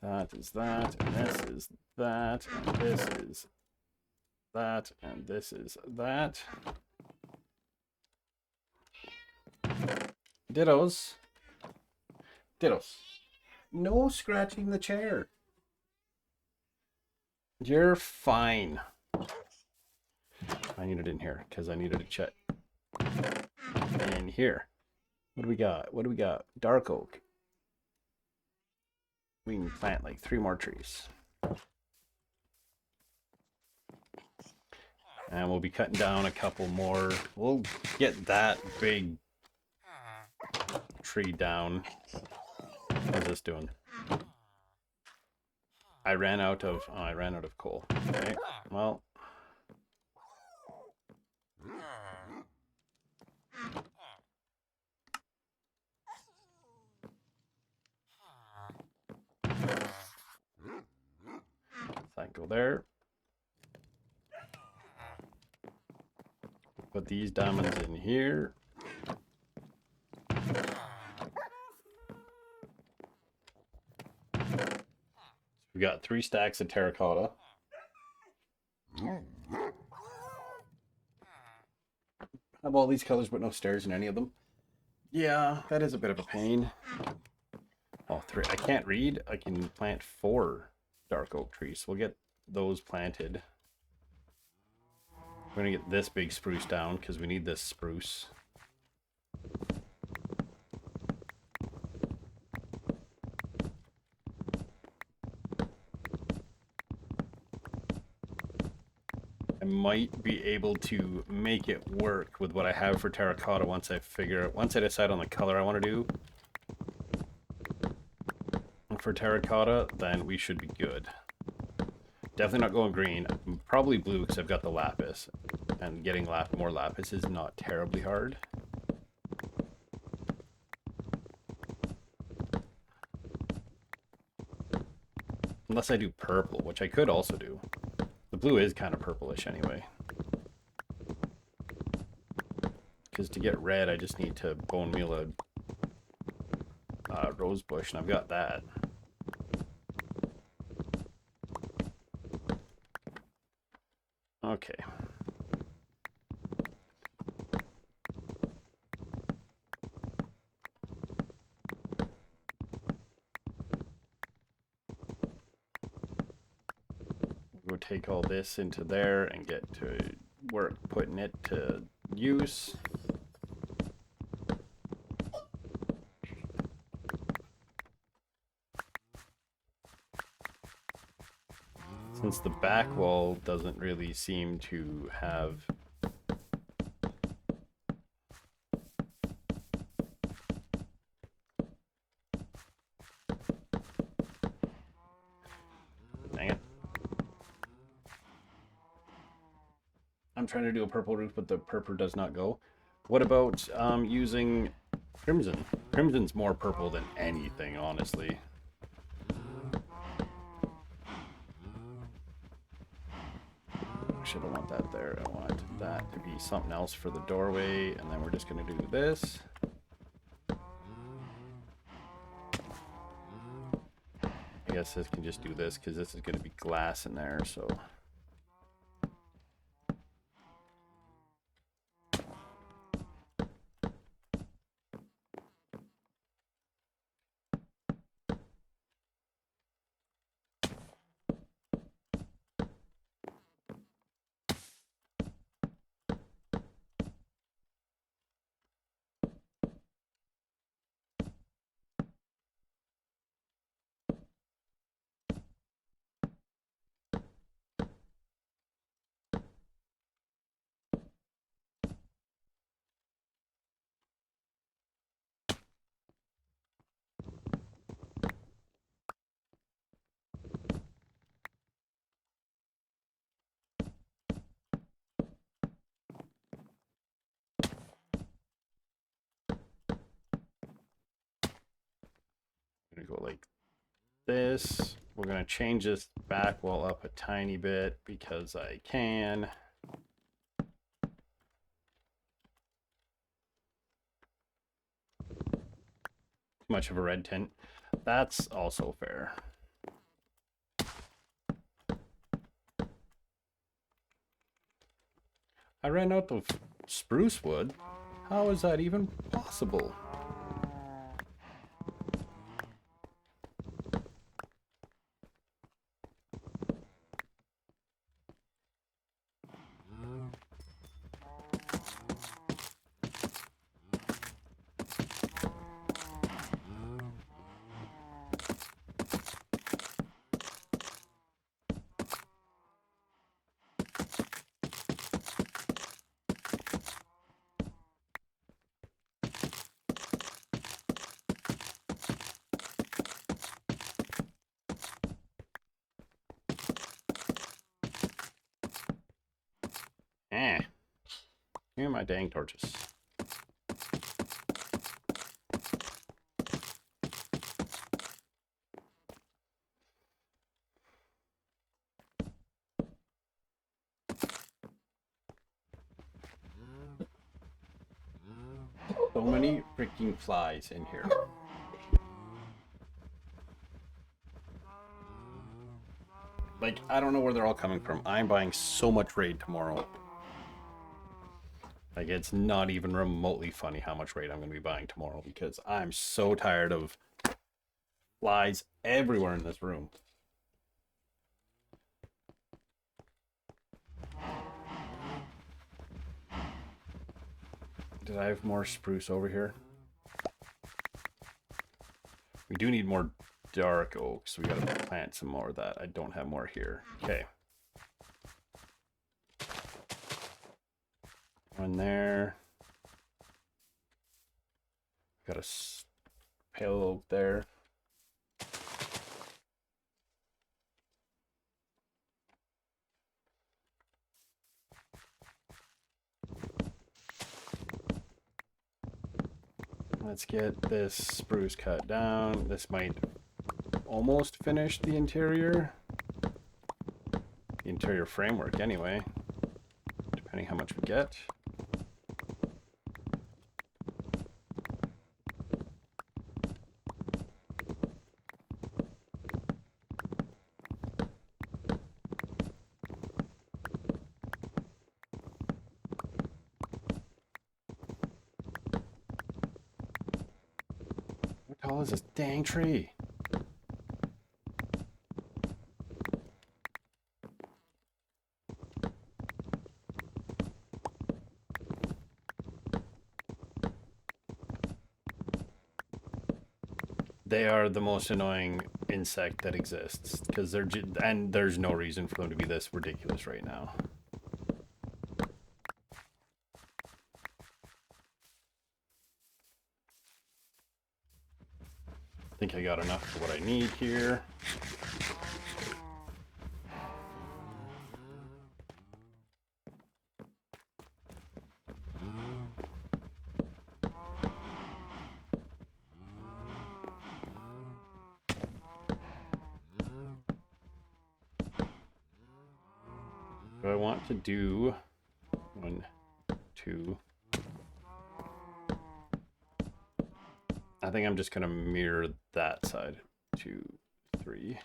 that is that. And this is that. And this is that. And this is that. Dittos. Dittos. No scratching the chair. You're fine. I need it in here because I needed to check. In here. What do we got? What do we got? Dark oak. We can plant like 3 more trees. And we'll be cutting down a couple more. We'll get that big tree down. How's this doing? I ran out of coal. Okay, well. That go there. Put these diamonds in here. We got 3 stacks of terracotta. I have all these colors but no stairs in any of them. Yeah, that is a bit of a pain. Oh, 3. I can't read. I can plant 4 dark oak trees. We'll get those planted. We're gonna get this big spruce down because we need this spruce. I might be able to make it work with what I have for terracotta once I decide on the color I want to do. For terracotta, then we should be good. Definitely not going green. Probably blue because I've got the lapis. And getting more lapis is not terribly hard. Unless I do purple, which I could also do. The blue is kind of purplish anyway. Because to get red, I just need to bone meal a rose bush, and I've got that. Okay. We'll take all this into there and get to work putting it to use. Since the back wall doesn't really seem to have dang it. I'm trying to do a purple roof, but the purple does not go. What about using crimson? Crimson's more purple than anything, honestly. Actually, I don't want that there. I want that to be something else for the doorway, and then we're just going to do this. I guess this can just do this because this is going to be glass in there, so... I'm gonna go like this. We're gonna change this back wall up a tiny bit because I can. Too much of a red tint. That's also fair. I ran out of spruce wood. How is that even possible? Eh. Give me my dang torches. So many freaking flies in here. Like, I don't know where they're all coming from. I'm buying so much raid tomorrow. Like, it's not even remotely funny how much raid I'm going to be buying tomorrow because I'm so tired of flies everywhere in this room. Did I have more spruce over here? We do need more dark oak, so we gotta plant some more of that. I don't have more here. Okay. One there. Got a pale oak there. Let's get this spruce cut down. This might almost finish the interior. The interior framework, anyway. Depending how much we get. How tall is this dang tree? They are the most annoying insect that exists because they're and there's no reason for them to be this ridiculous right now. I think I got enough for what I need here. So I want to do 1, 2. I think I'm just gonna mirror that side. 2, 3.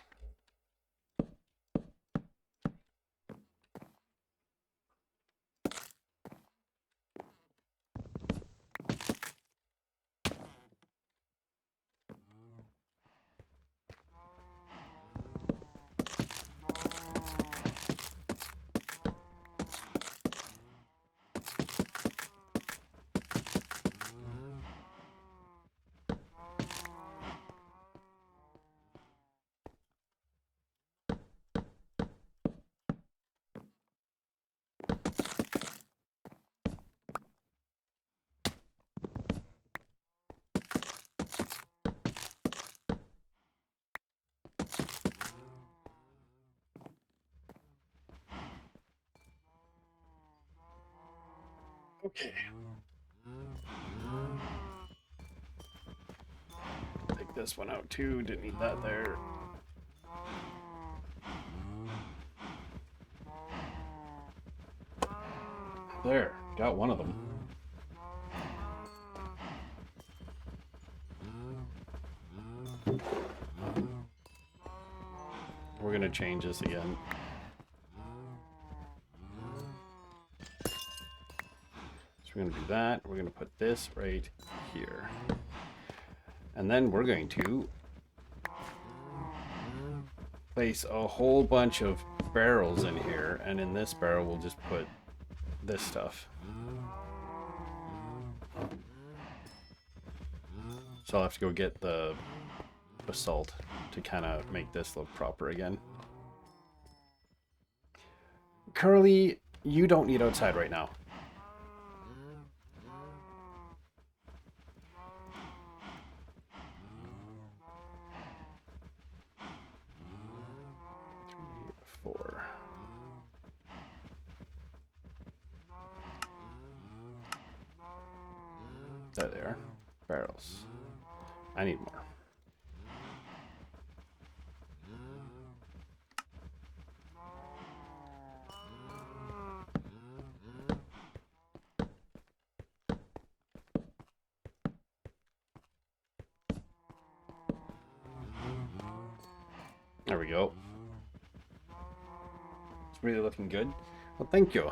Okay. Take this one out too. Didn't need that there. There, got one of them. We're gonna change this again. So we're gonna do that. We're gonna put this right here. And then we're going to place a whole bunch of barrels in here. And in this barrel, we'll just put this stuff. So I'll have to go get the basalt to kind of make this look proper again. Curly, you don't need outside right now. There, barrels. I need more. There we go. Really looking good. Well, thank you.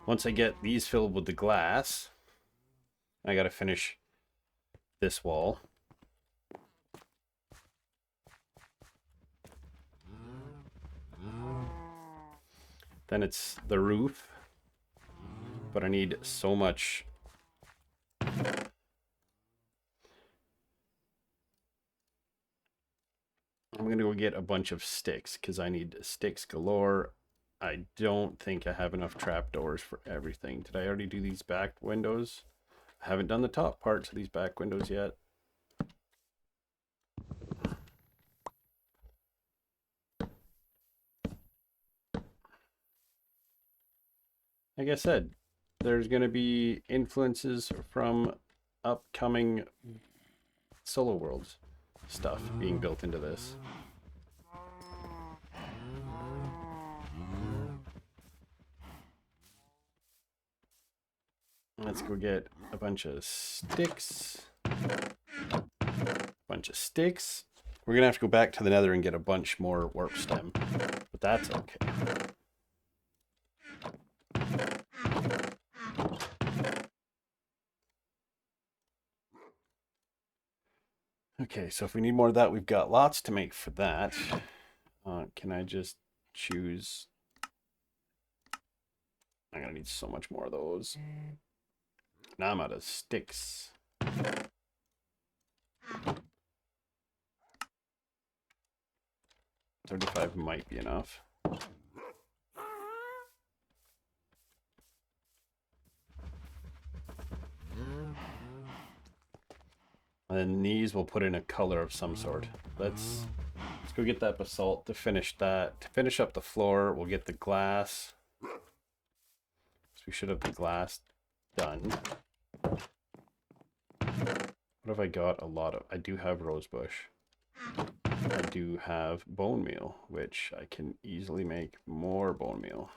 Once I get these filled with the glass, I gotta finish this wall. Then it's the roof. But I need so much. I'm gonna go get a bunch of sticks because I need sticks galore. I don't think I have enough trapdoors for everything. Did I already do these back windows? I haven't done the top parts of these back windows yet. Like I said, there's going to be influences from upcoming Solo Worlds stuff being built into this. Let's go get a bunch of sticks. We're going to have to go back to the nether and get a bunch more warp stem, but that's okay. Okay, so if we need more of that, we've got lots to make for that. Can I just choose? I'm gonna need so much more of those. Now I'm out of sticks. 35 might be enough. And these we'll put in a color of some sort. Let's go get that basalt to finish that. To finish up the floor, we'll get the glass. So we should have the glass done. What have I got a lot of? I do have rosebush. I do have bone meal, which I can easily make more bone meal.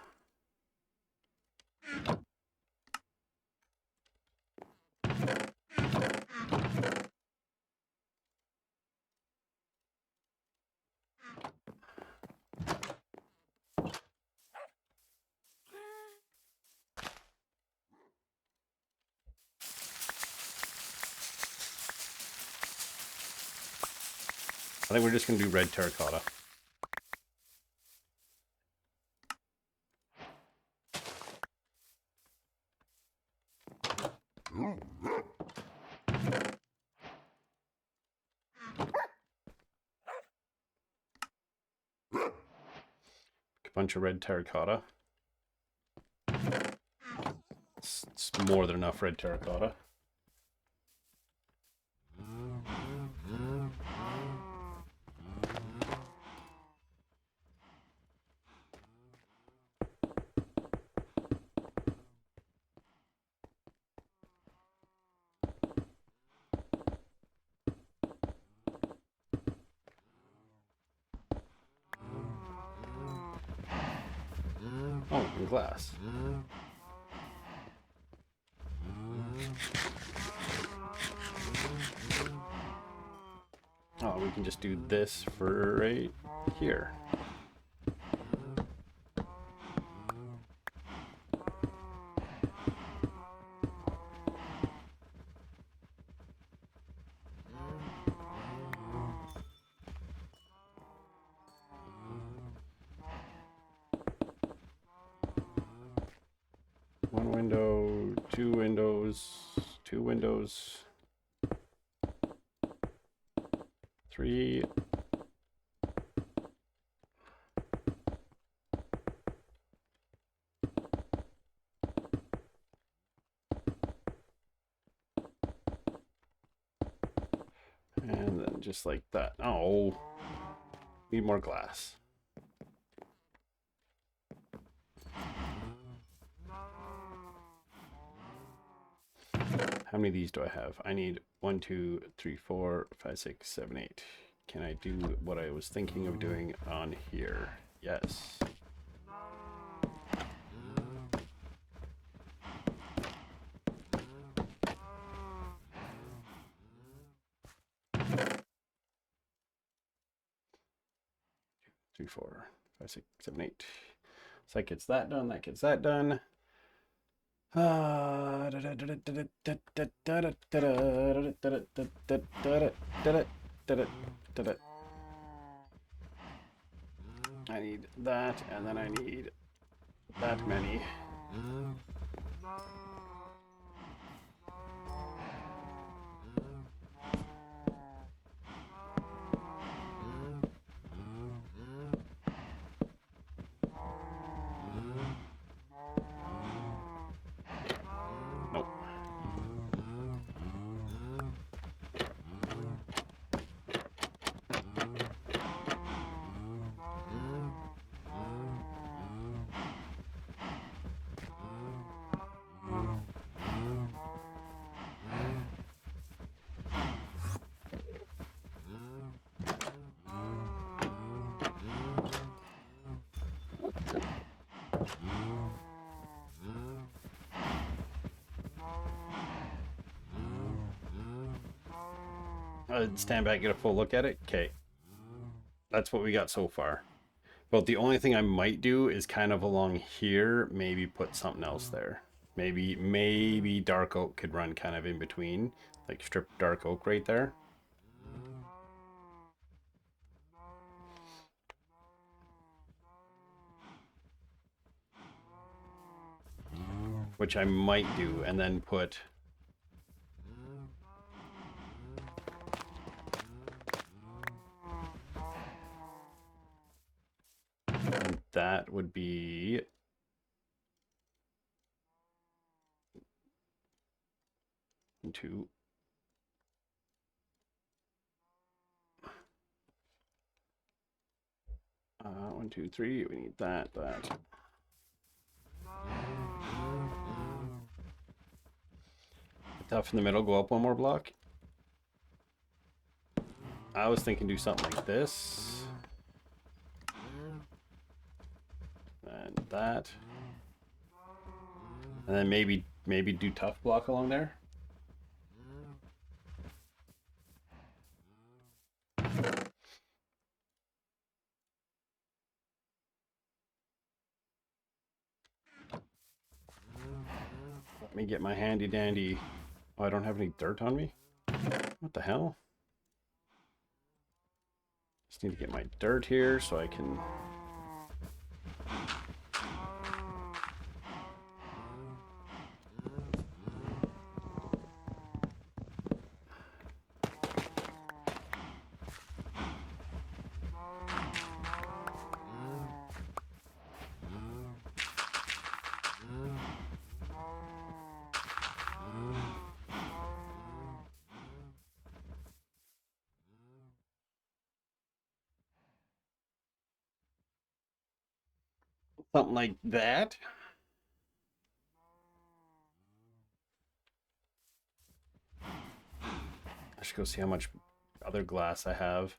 I think we're just going to do red terracotta. A bunch of red terracotta. It's more than enough red terracotta. Oh, and glass. Oh, we can just do this for right here. One window, two windows, two windows, three. And then just like that. Oh, need more glass. How many of these do I have? I need 1, 2, 3, 4, 5, 6, 7, 8. Can I do what I was thinking of doing on here? Yes. Three, 4, 5, 6, 7, 8. So that gets that done, that gets that done. I need that, and then I need that many. Nope. Stand back, get a full look at it. Okay. That's what we got so far. But the only thing I might do is kind of along here, maybe put something else there. Maybe dark oak could run kind of in between, like strip dark oak right there. Which I might do, and then put and that would be 2. 1, 2, 3. We need that. Tough in the middle. Go up one more block. I was thinking do something like this. And that. And then maybe do tough block along there. Let me get my handy dandy. Oh, I don't have any dirt on me? What the hell? Just need to get my dirt here so I can... Something like that. I should go see how much other glass I have.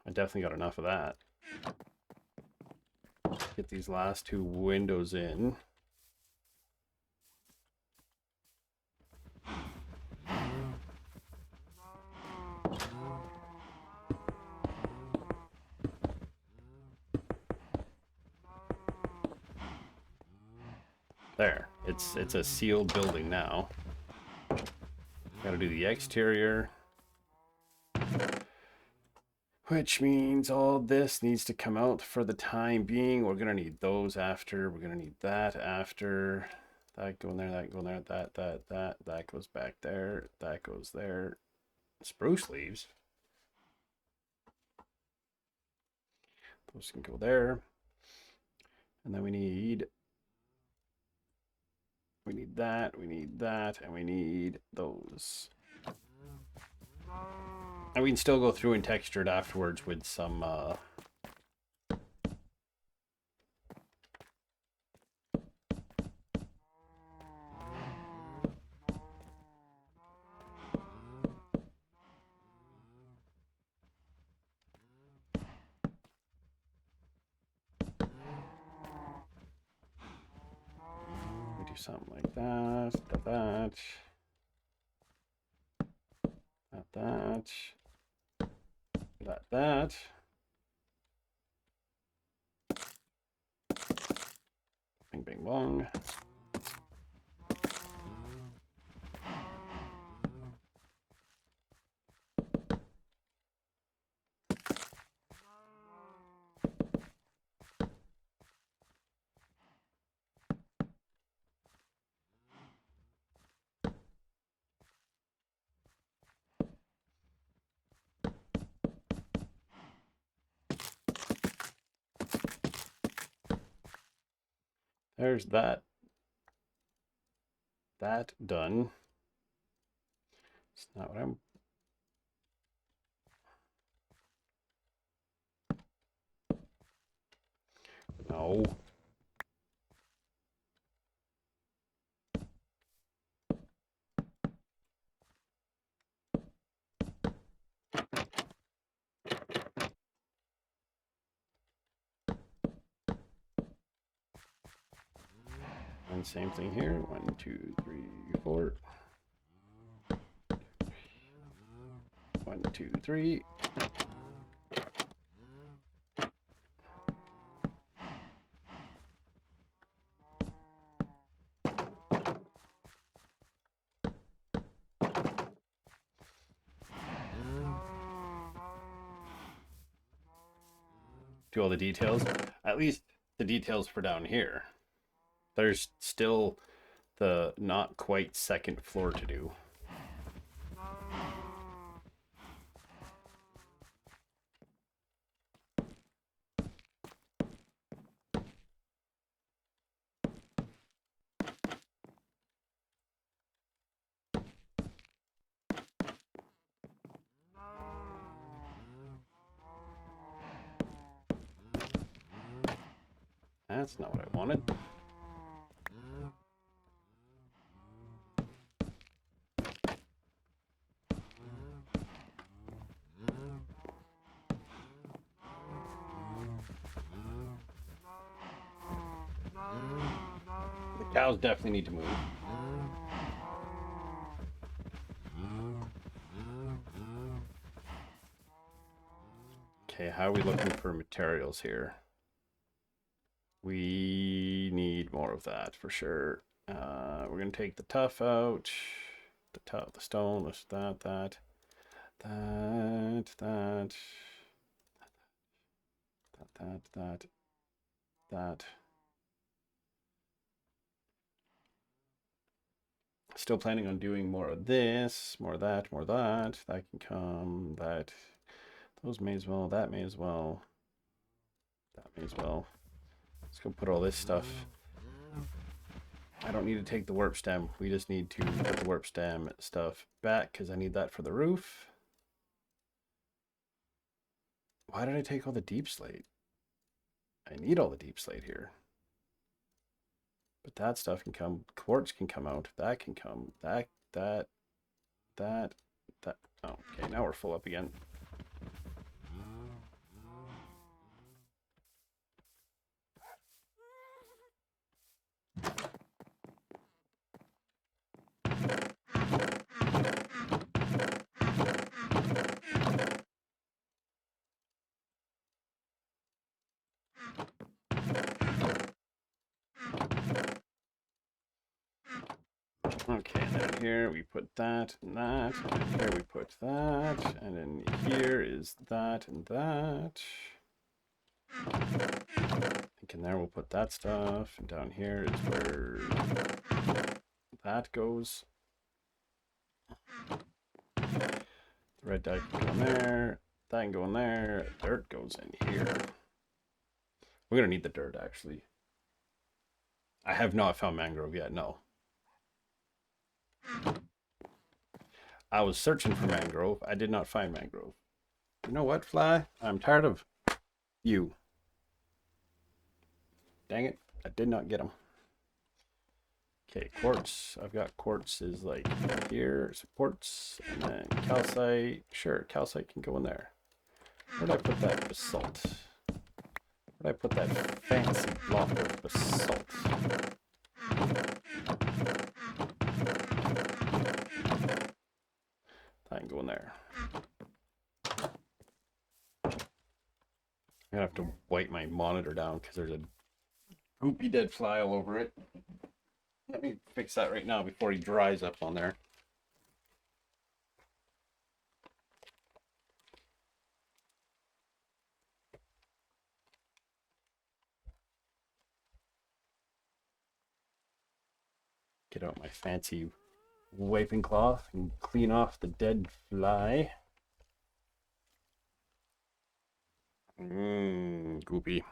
I definitely got enough of that. Get these last 2 windows in. There. It's a sealed building now. Gotta do the exterior. Which means all this needs to come out for the time being. We're gonna need those after. We're gonna need that after. That go in there, that go in there, that goes back there, that goes there. Spruce leaves. Those can go there. And then we need that, and we need those. And we can still go through and texture it afterwards with some do something like that, that. Bing, bing, bong. There's that. That done. It's not what I'm... No. And same thing here. 1, 2, 3, 4. 1, 2, 3. Do all the details. At least the details for down here. There's still the not quite second floor to do. That's not what I wanted. The cows definitely need to move. Okay, how are we looking for materials here? We need more of that for sure. We're gonna take the tuff out, the stone, that. Still planning on doing more of this, more of that, more of that. That can come, those may as well, that may as well. That may as well. Let's go put all this stuff. I don't need to take the warp stem. We just need to put the warp stem stuff back because I need that for the roof. Why did I take all the deep slate? I need all the deep slate here. But that stuff can come. Quartz can come out. That can come. That. Oh, okay, now we're full up again. Okay, and then here we put that and that, and here we put that, and then here is that and that. I think in there we'll put that stuff, and down here is where that goes. The red dye can go in there, that can go in there, dirt goes in here. We're gonna need the dirt actually. I have not found mangrove yet, no. I was searching for mangrove. I did not find mangrove. You know what, fly? I'm tired of you. Dang it. I did not get them. Okay, quartz. I've got quartz is like here. So quartz. And then calcite. Sure, calcite can go in there. Where did I put that basalt? Where did I put that fancy block of basalt? gonna have to wipe my monitor down because there's a goopy dead fly all over it. Let me fix that right now before he dries up on there. Get out my fancy wiping cloth and clean off the dead fly. Goopy.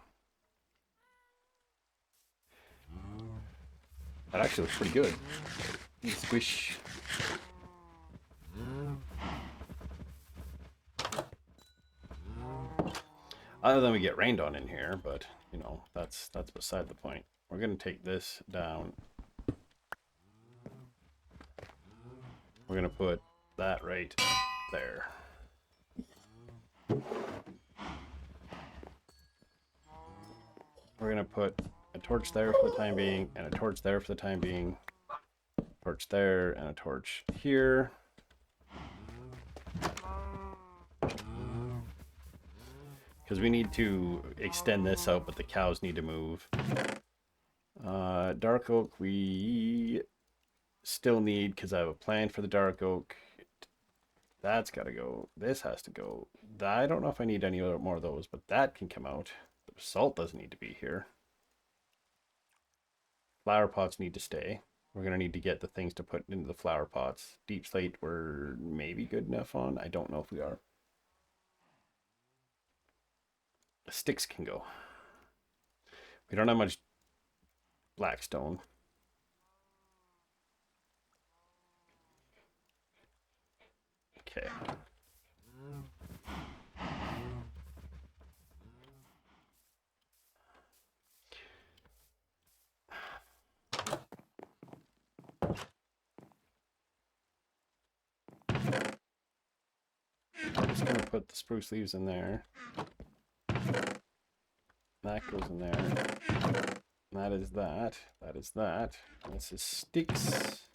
That actually looks pretty good. Squish. Other than we get rained on in here, but you know, that's beside the point. We're gonna take this down. We're gonna put that right there. We're gonna put a torch there for the time being, and a torch there for the time being. Torch there, and a torch here. Because we need to extend this out, but the cows need to move. Dark oak we still need, because I have a plan for the dark oak. That's got to go. This has to go. I don't know if I need any more of those, but that can come out. The salt doesn't need to be here. Flower pots need to stay. We're going to need to get the things to put into the flower pots. Deep slate we're maybe good enough on. I don't know if we are. The sticks can go. We don't have much blackstone. Okay. I'm just going to put the spruce leaves in there. That goes in there. That is that. That is that. This is sticks.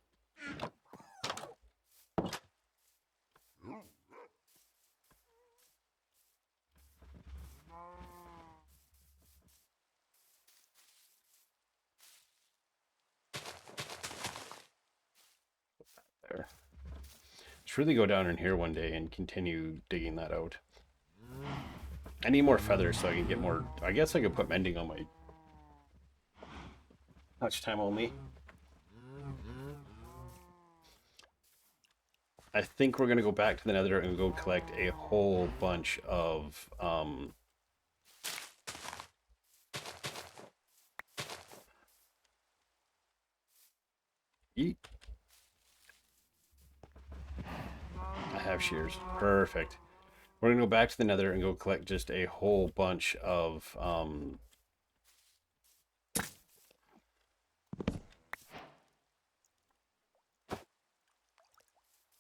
There. Should really go down in here one day and continue digging that out. I need more feathers so I can get more. I guess I could put mending on my touch time only. I think we're going to go back to the nether and go collect a whole bunch of eat. I have shears. Perfect. We're going to go back to the nether and go collect just a whole bunch of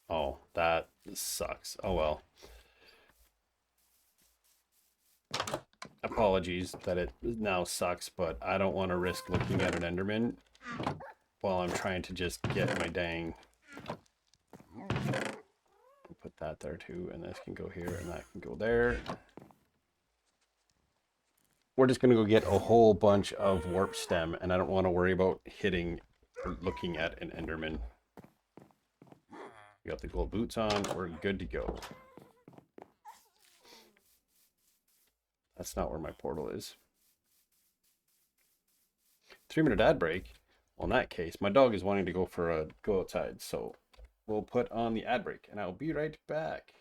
oh, that sucks. Oh well. Apologies that it now sucks, but I don't want to risk looking at an Enderman while I'm trying to just get my dang. Put that there too, and this can go here, and that can go there. We're just going to go get a whole bunch of warp stem, and I don't want to worry about hitting or looking at an Enderman. We got the gold boots on. We're good to go. That's not where my portal is. 3-minute ad break. Well, in that case, my dog is wanting to go outside, so we'll put on the ad break, and I'll be right back.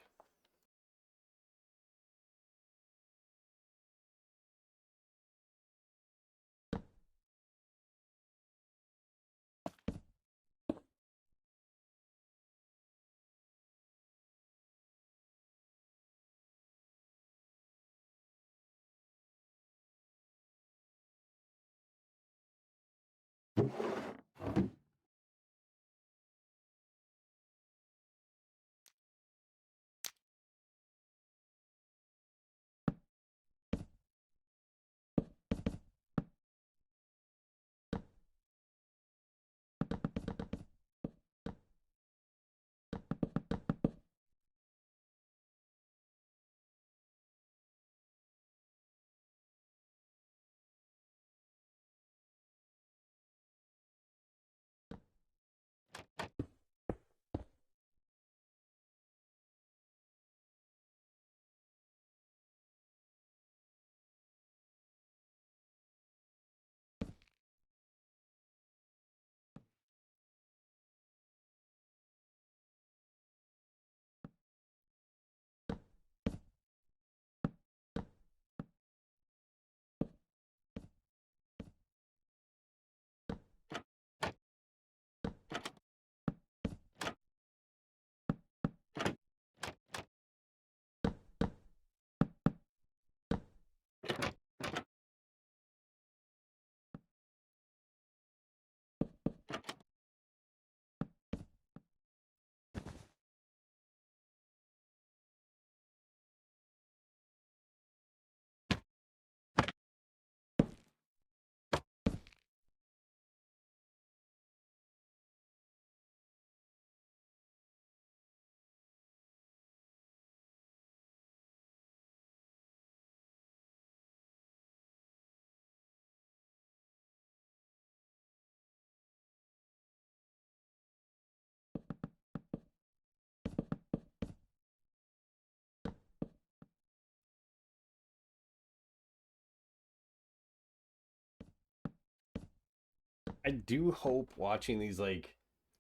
I do hope watching these like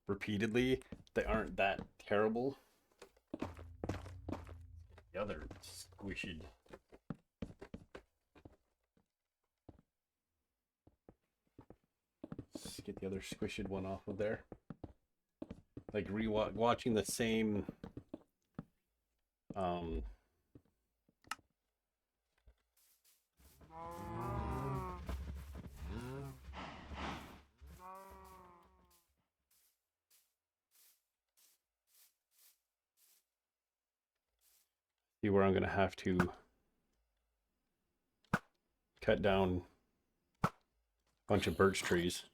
repeatedly, they aren't that terrible. The other squishy. Let's get the other squished one off of there. Like watching the same see where I'm gonna have to cut down a bunch of birch trees.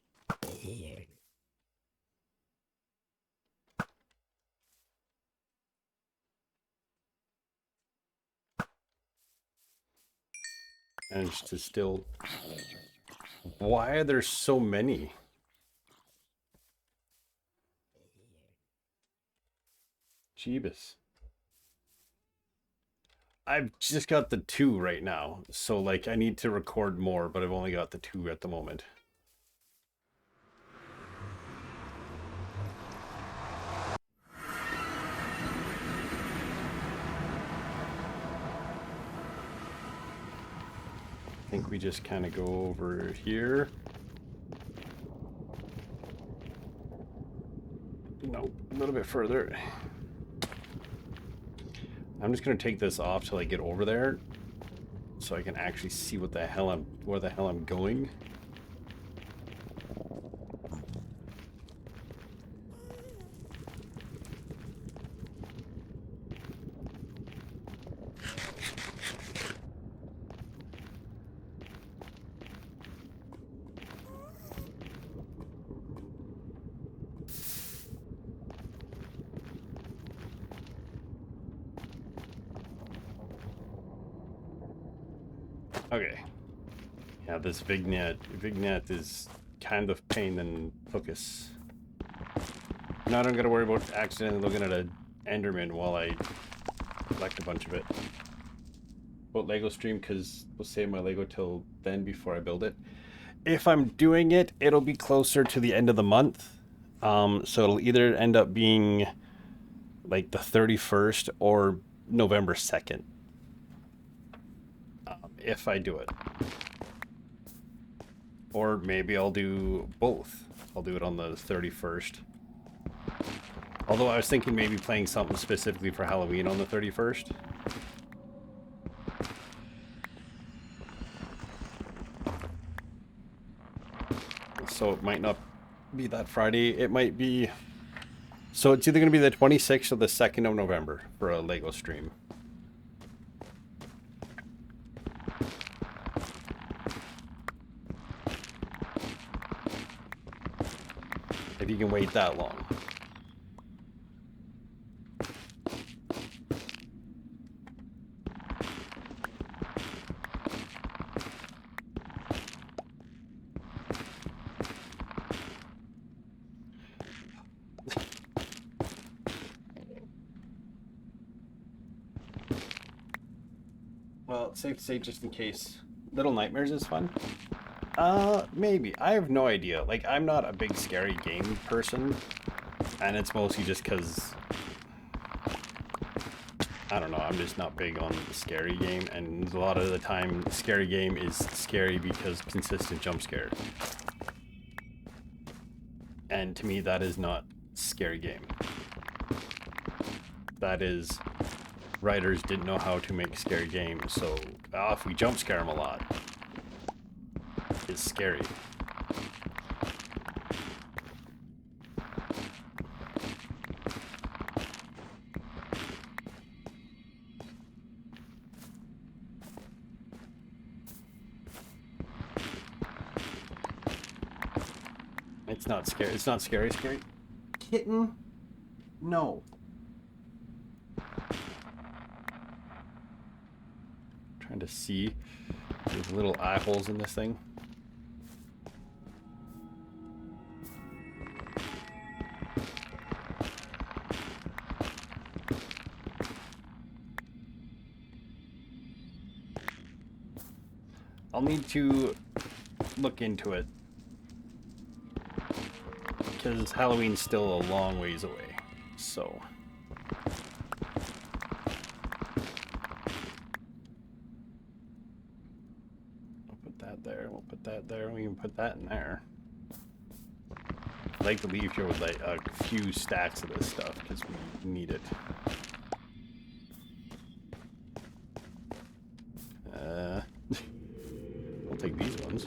And it's to still. Why are there so many? Jeebus. I've just got the 2 right now, so like I need to record more, but I've only got the 2 at the moment. I think we just kind of go over here. No, a little bit further. I'm just gonna take this off till I get over there, so I can actually see where the hell I'm going. Okay. Yeah, this Vignette is kind of pain in focus. Now I don't gotta worry about accidentally looking at an Enderman while I collect a bunch of it. About Lego stream, because we'll save my Lego till then before I build it. If I'm doing it, it'll be closer to the end of the month. So it'll either end up being like the 31st or November 2nd. If I do it. Or maybe I'll do both. I'll do it on the 31st. Although I was thinking maybe playing something specifically for Halloween on the 31st. So it might not be that Friday. It might be... So it's either going to be the 26th or the 2nd of November for a Lego stream. If you can wait that long. Well, it's safe to say, just in case, Little Nightmares is fun. Maybe. I have no idea. Like, I'm not a big scary game person, and it's mostly just because, I don't know, I'm just not big on the scary game, and a lot of the time, scary game is scary because consistent jump scare. And to me, that is not scary game. That is... Writers didn't know how to make scary games, so if we jump scare them a lot, it's scary. It's not scary. It's not scary. Scary. Kitten? No. Trying to see. There's little eye holes in this thing. I'll need to look into it. because Halloween's still a long ways away. So we'll put that there. We'll put that there. We can put that in there. I'd like to leave here with like a few stacks of this stuff because we need it. I'll take these ones.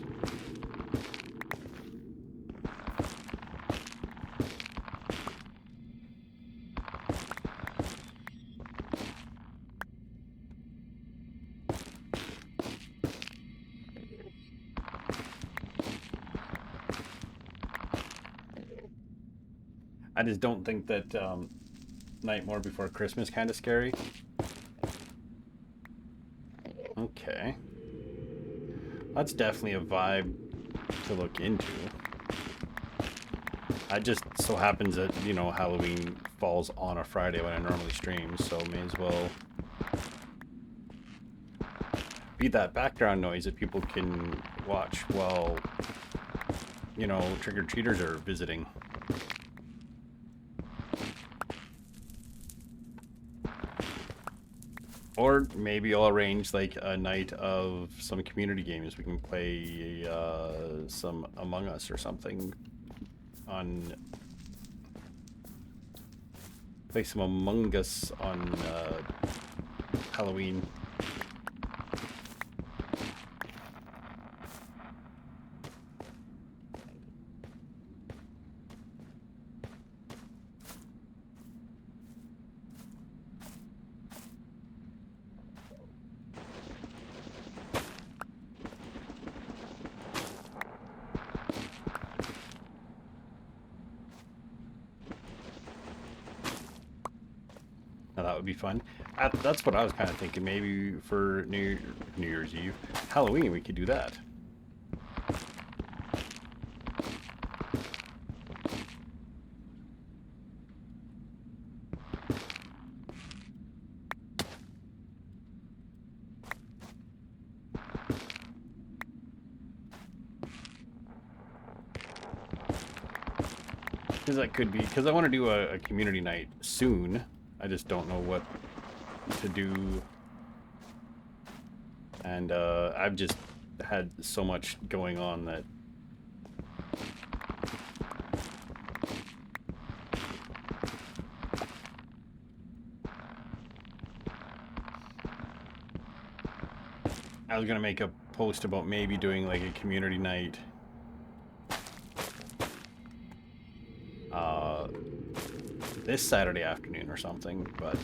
I just don't think that Nightmare Before Christmas kind of scary. Okay. That's definitely a vibe to look into. I just so happens that, you know, Halloween falls on a Friday when I normally stream, so may as well be that background noise that people can watch while, you know, trick-or-treaters are visiting. Or maybe I'll arrange like a night of some community games. We can play some Among Us or something on... Play some Among Us on Halloween. Now that would be fun. That's what I was kind of thinking. Maybe for New Year's Eve, Halloween, we could do that. Because that could be, because I want to do a community night soon. I just don't know what to do. And I've just had so much going on that I was going to make a post about maybe doing like a community night this Saturday afternoon or something, but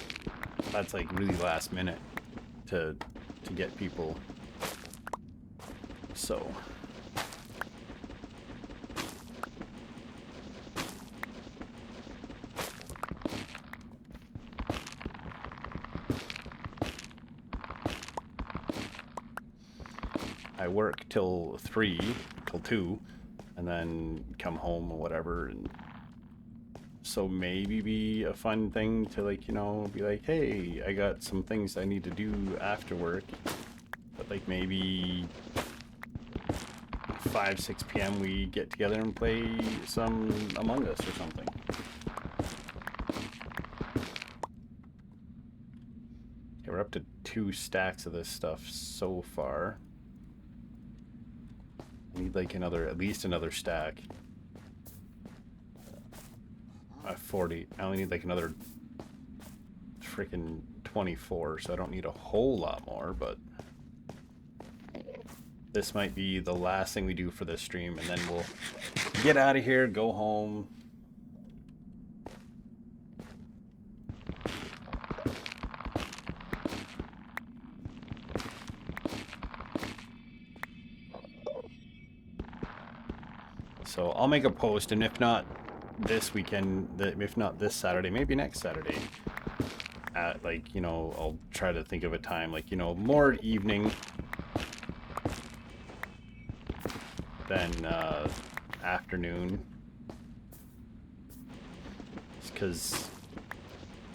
that's like really last minute to get people. So I work till 2, and then come home or whatever, and so maybe be a fun thing to, like, you know, be like, hey, I got some things I need to do after work, but like maybe 5-6 p.m. we get together and play some Among Us or something. Okay, we're up to 2 stacks of this stuff so far. I need like at least another stack. 40. I only need like another freaking 24, so I don't need a whole lot more, but this might be the last thing we do for this stream, and then we'll get out of here, go home. So I'll make a post, and if not this weekend, if not this Saturday, maybe next Saturday, at like, you know, I'll try to think of a time, like, you know, more evening than afternoon, because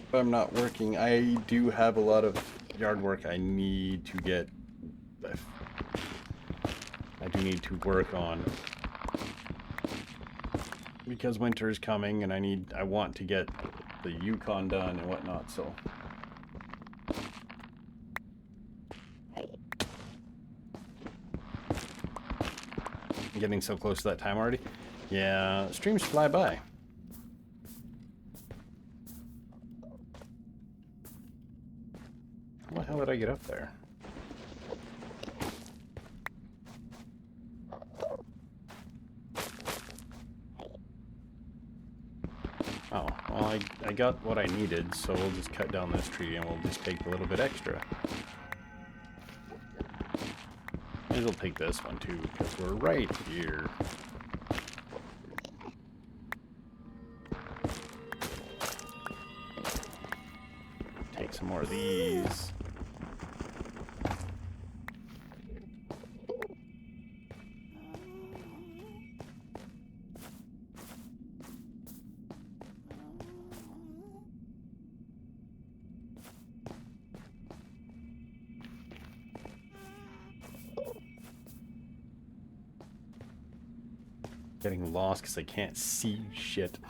if I'm not working, I do have a lot of yard work I need to get. I do need to work on. Because winter is coming and I want to get the Yukon done and whatnot, so. I'm getting so close to that time already. Yeah, streams fly by. How the hell did I get up there? Oh, well, I got what I needed, so we'll just cut down this tree and we'll just take a little bit extra. Maybe we'll take this one too, because we're right here. Take some more of these. Getting lost because I can't see shit.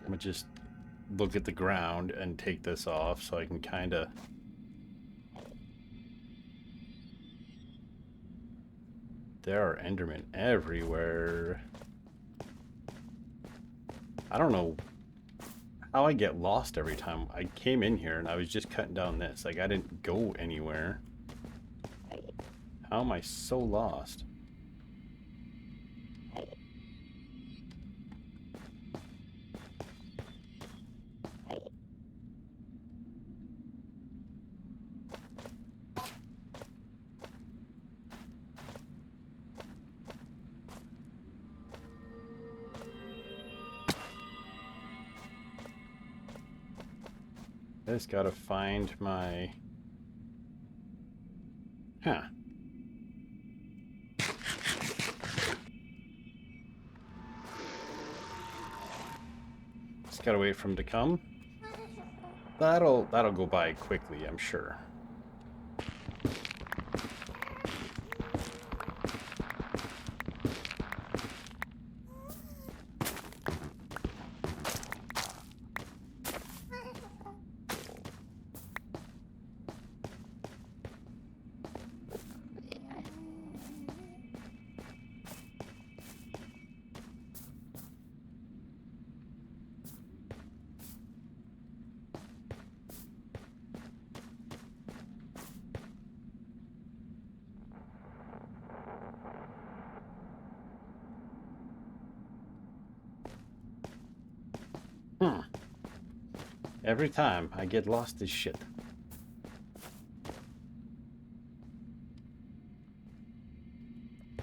I'm gonna just look at the ground and take this off so I can kind of... There are Endermen everywhere. I don't know how I get lost every time. I came in here and I was just cutting down this. Like, I didn't go anywhere. How am I so lost? I just gotta find my... Huh. Just gotta wait for him to come. That'll go by quickly, I'm sure. Every time I get lost as shit.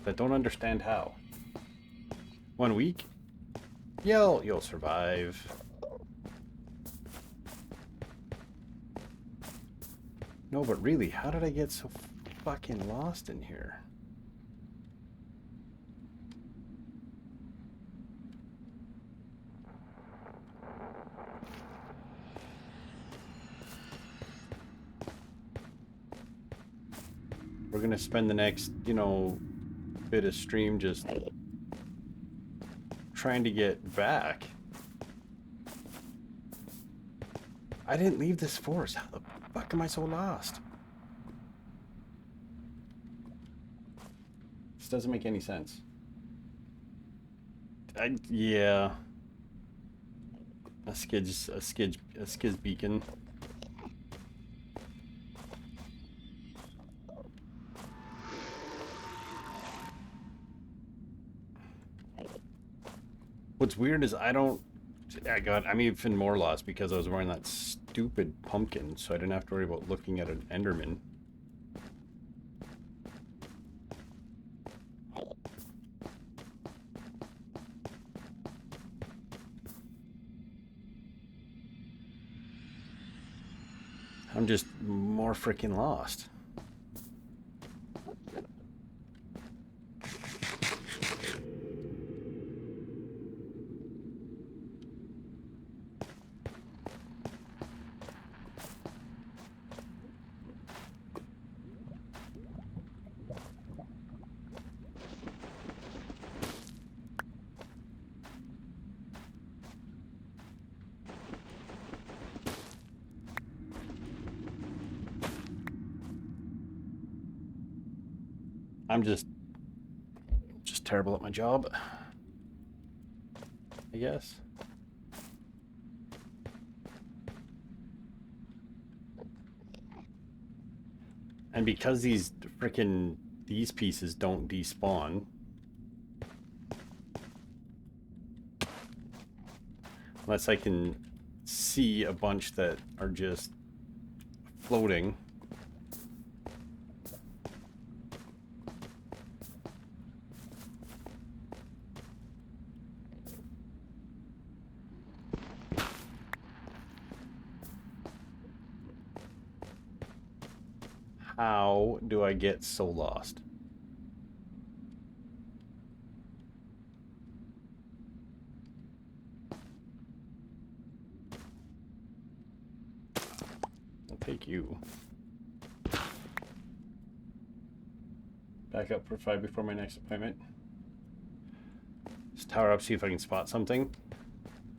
I don't understand how. 1 week? You'll survive. No, but really, how did I get so fucking lost in here? We're gonna spend the next, bit of stream just trying to get back. I didn't leave this forest. How the fuck am I so lost? This doesn't make any sense. Yeah. A skid's beacon. What's weird is I'm even more lost because I was wearing that stupid pumpkin, so I didn't have to worry about looking at an Enderman. I'm just more freaking lost. I'm just terrible at my job, I guess. And because these pieces don't despawn, unless I can see a bunch that are just floating. How do I get so lost? I'll take you. Back up for 5 before my next appointment. Just tower up, see if I can spot something.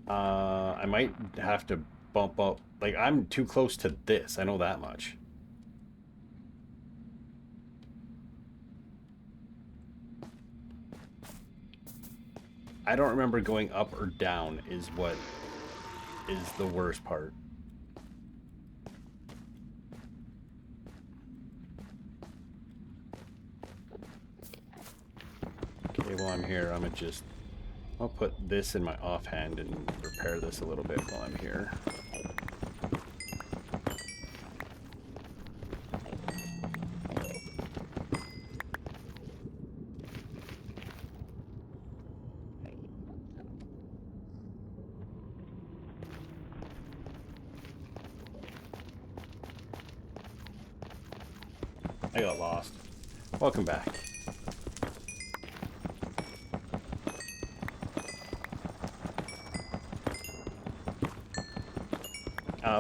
I might have to bump up. Like, I'm too close to this. I know that much. I don't remember going up or down is what is the worst part. Okay, while I'm here, I'll put this in my offhand and repair this a little bit while I'm here. I got lost. Welcome back.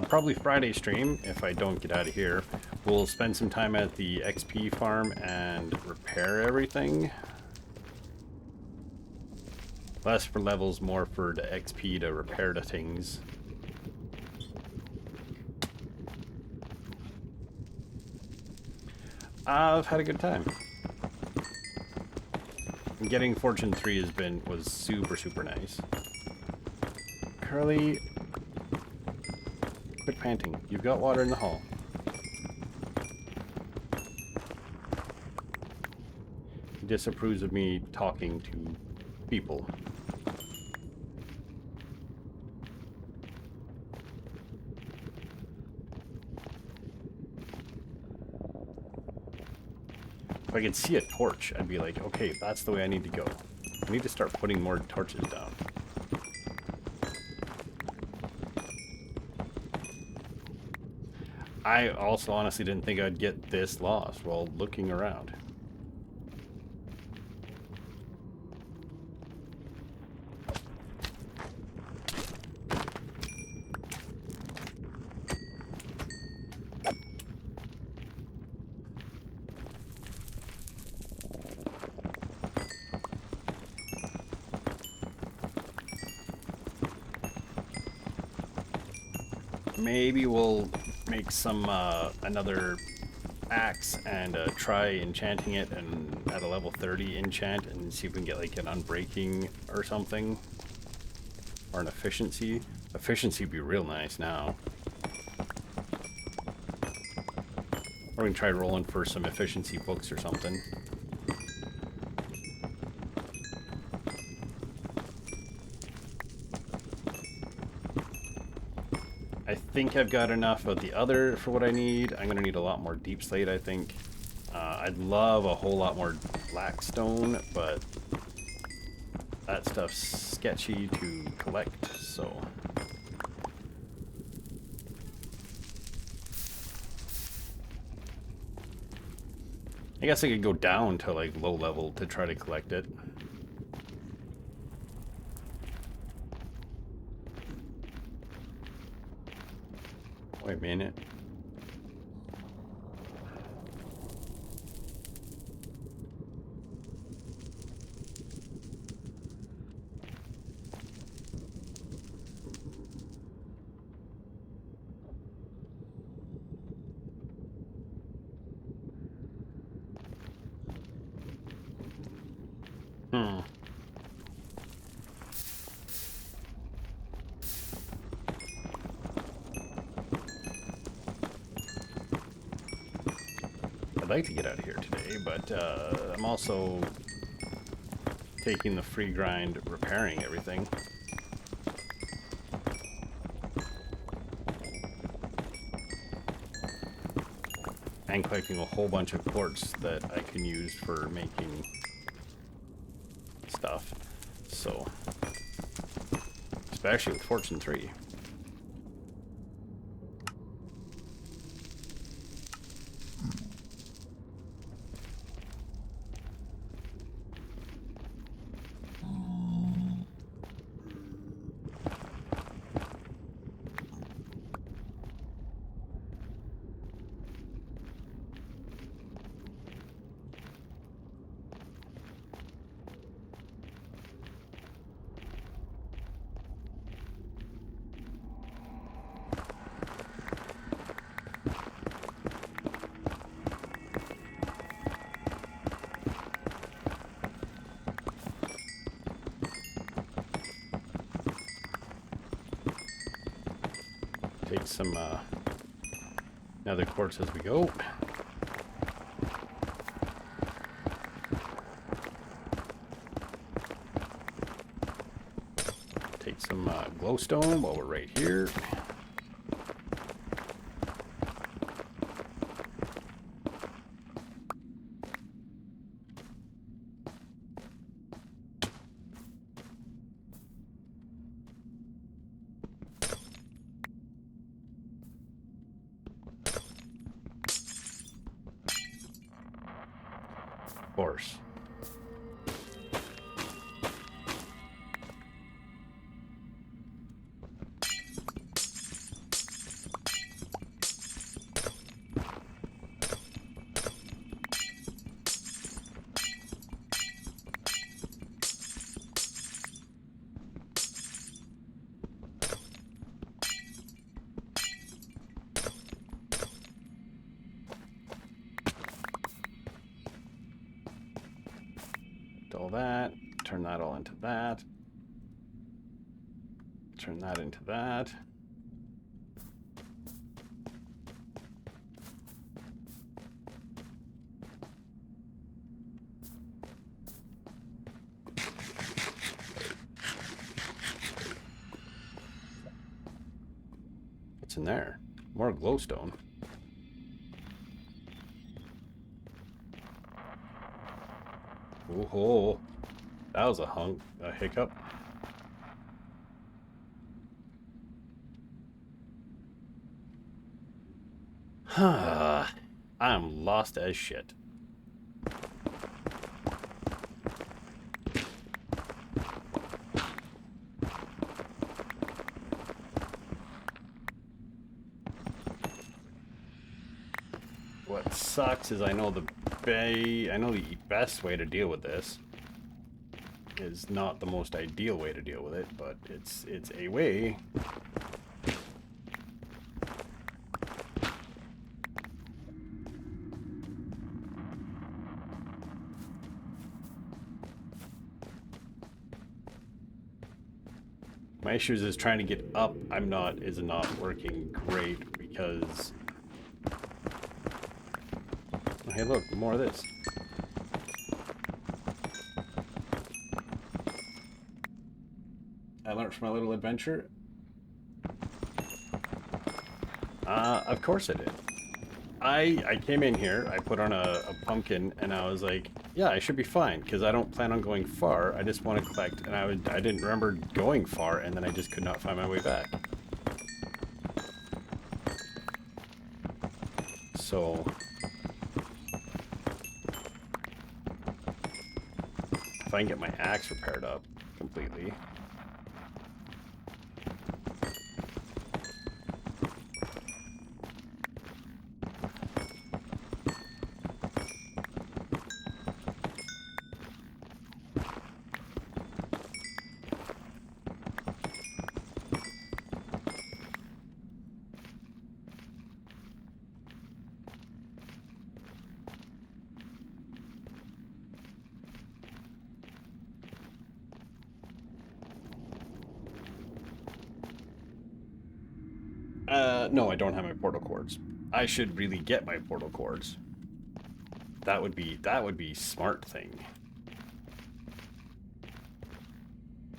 Probably Friday stream, if I don't get out of here. We'll spend some time at the XP farm and repair everything. Less for levels, more for the XP to repair the things. I've had a good time. Getting Fortune 3 was super nice. Curly, quit panting. You've got water in the hall. He disapproves of me talking to people. If I could see a torch, I'd be like, okay, that's the way I need to go. I need to start putting more torches down. I also honestly didn't think I'd get this lost while looking around. Maybe we'll make some another axe and try enchanting it and at a level 30 enchant and see if we can get like an unbreaking or something, or an efficiency. Efficiency would be real nice now. Or we can try rolling for some efficiency books or something. I think I've got enough of the other for what I need. I'm gonna need a lot more deep slate, I think. I'd love a whole lot more black stone, but that stuff's sketchy to collect, so. I guess I could go down to like low level to try to collect it. Wait a minute. Hmm. I'd like to get out of here today, but I'm also taking the free grind repairing everything. And collecting a whole bunch of quartz that I can use for making stuff. So, especially with Fortune 3. Take some nether quartz as we go. Take some glowstone while we're right here. Of course. All that, turn that all into that, turn that into that. What's in there? More glowstone. Oh, that was a hiccup. I'm lost as shit. What sucks is I know the best way to deal with this is not the most ideal way to deal with it, but it's a way. My issues is trying to get up. Is not working great because. Oh, hey, look, more of this. I learned from my little adventure. Of course I did. I came in here, I put on a pumpkin, and I was like, yeah, I should be fine, because I don't plan on going far. I just want to collect, and I didn't remember going far, and then I just could not find my way back. So, If I can get my axe repaired up completely. No, I don't have my portal cords. I should really get my portal cords. That would be smart thing.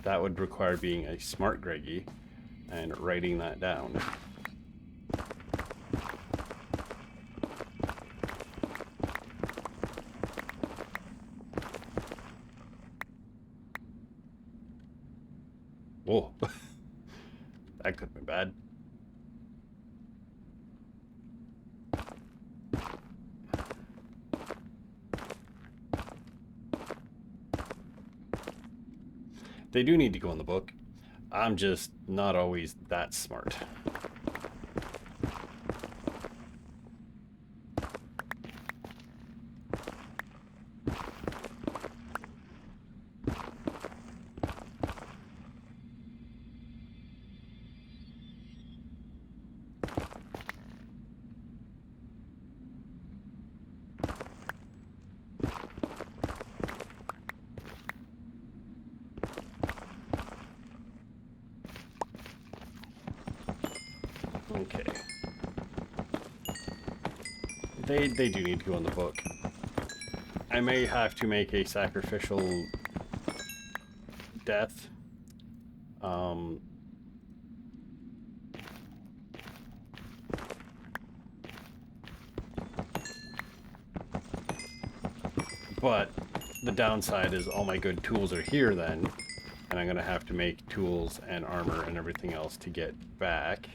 That would require being a smart Greggy and writing that down. Whoa. That could have been bad. They do need to go in the book. I'm just not always that smart. Okay. They do need to go in the book. I may have to make a sacrificial death. But the downside is all my good tools are here then, and I'm gonna have to make tools and armor and everything else to get back.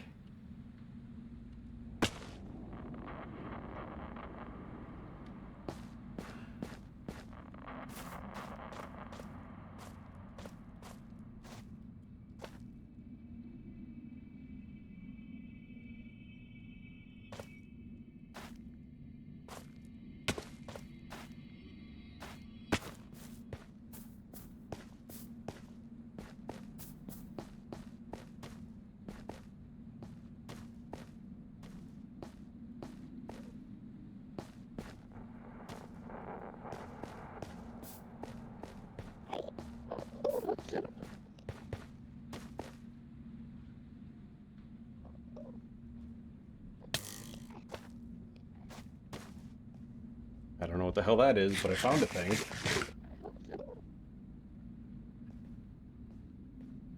I don't know what the hell that is, but I found a thing.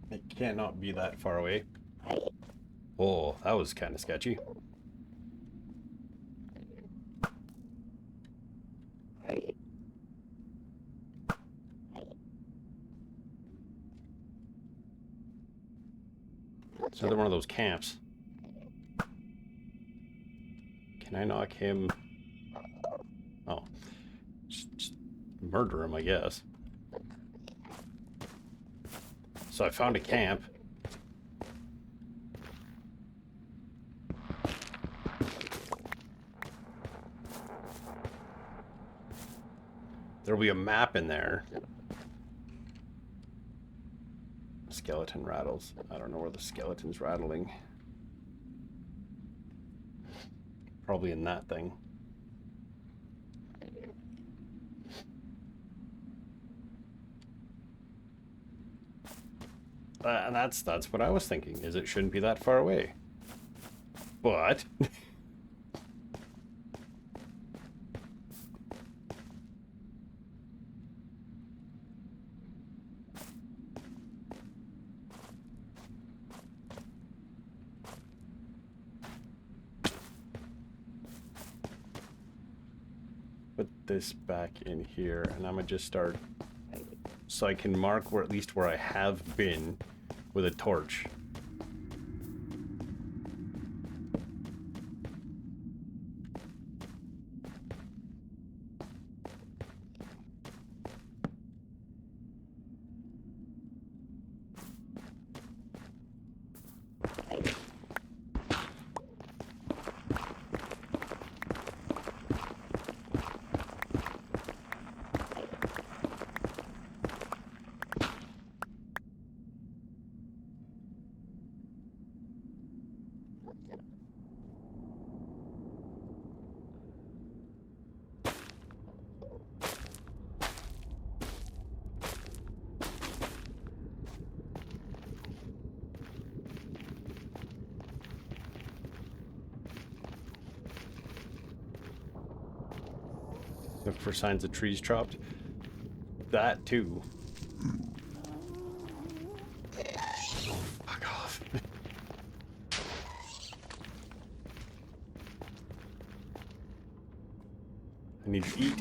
It cannot be that far away. Oh, that was kind of sketchy. It's another one of those camps. Can I knock him? Oh. Just murder him, I guess. So I found a camp. There'll be a map in there. Skeleton rattles. I don't know where the skeleton's rattling. Probably in that thing. And that's what I was thinking, is it shouldn't be that far away. But put this back in here, and I'm gonna just start so I can mark where, at least where I have been with a torch. Look for signs of trees chopped. That too. Fuck off. I need to eat.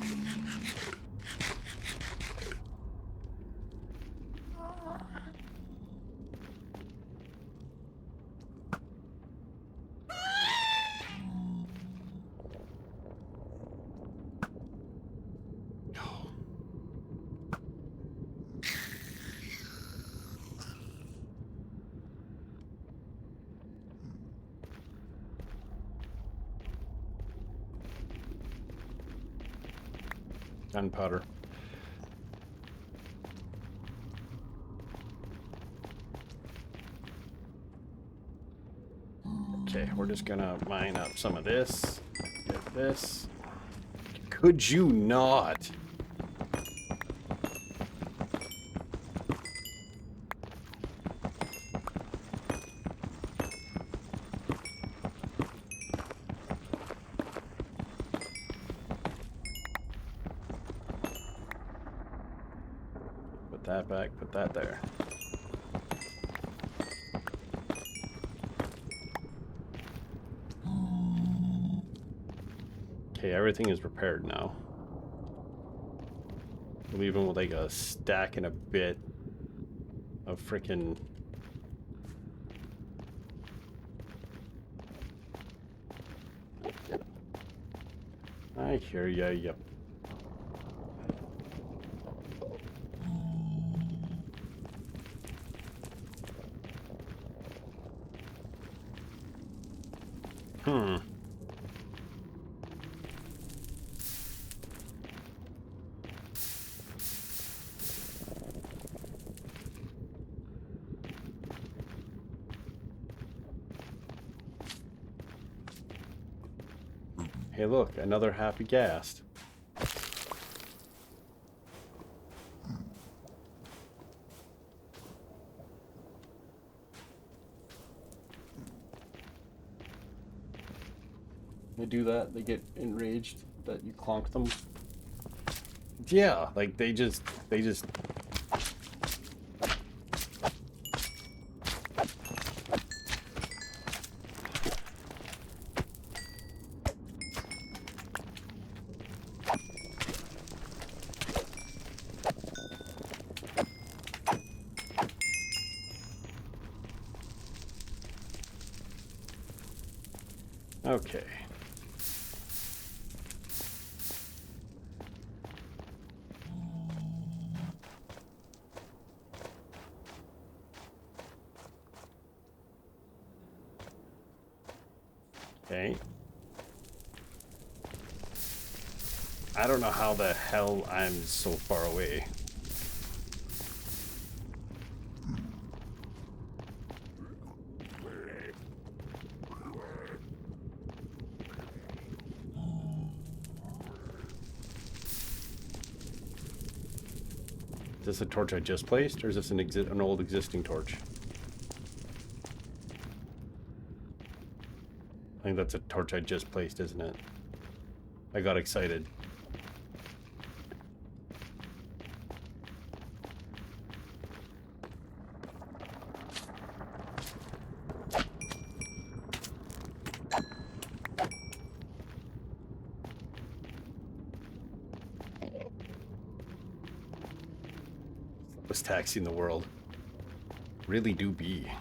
Gunpowder. Okay, we're just gonna mine up some of this. Get this. Could you not? Put that back, put that there. Okay, everything is repaired now. We're leaving with like a stack and a bit of freaking. I hear ya, yep. Hey look, another happy ghast. They do that, they get enraged that you clonk them. Yeah, like they just okay. Okay. I don't know how the hell I'm so far away. Is this a torch I just placed, or is this an old existing torch? I think that's a torch I just placed, isn't it? I got excited. Was taxing the world. Really do be.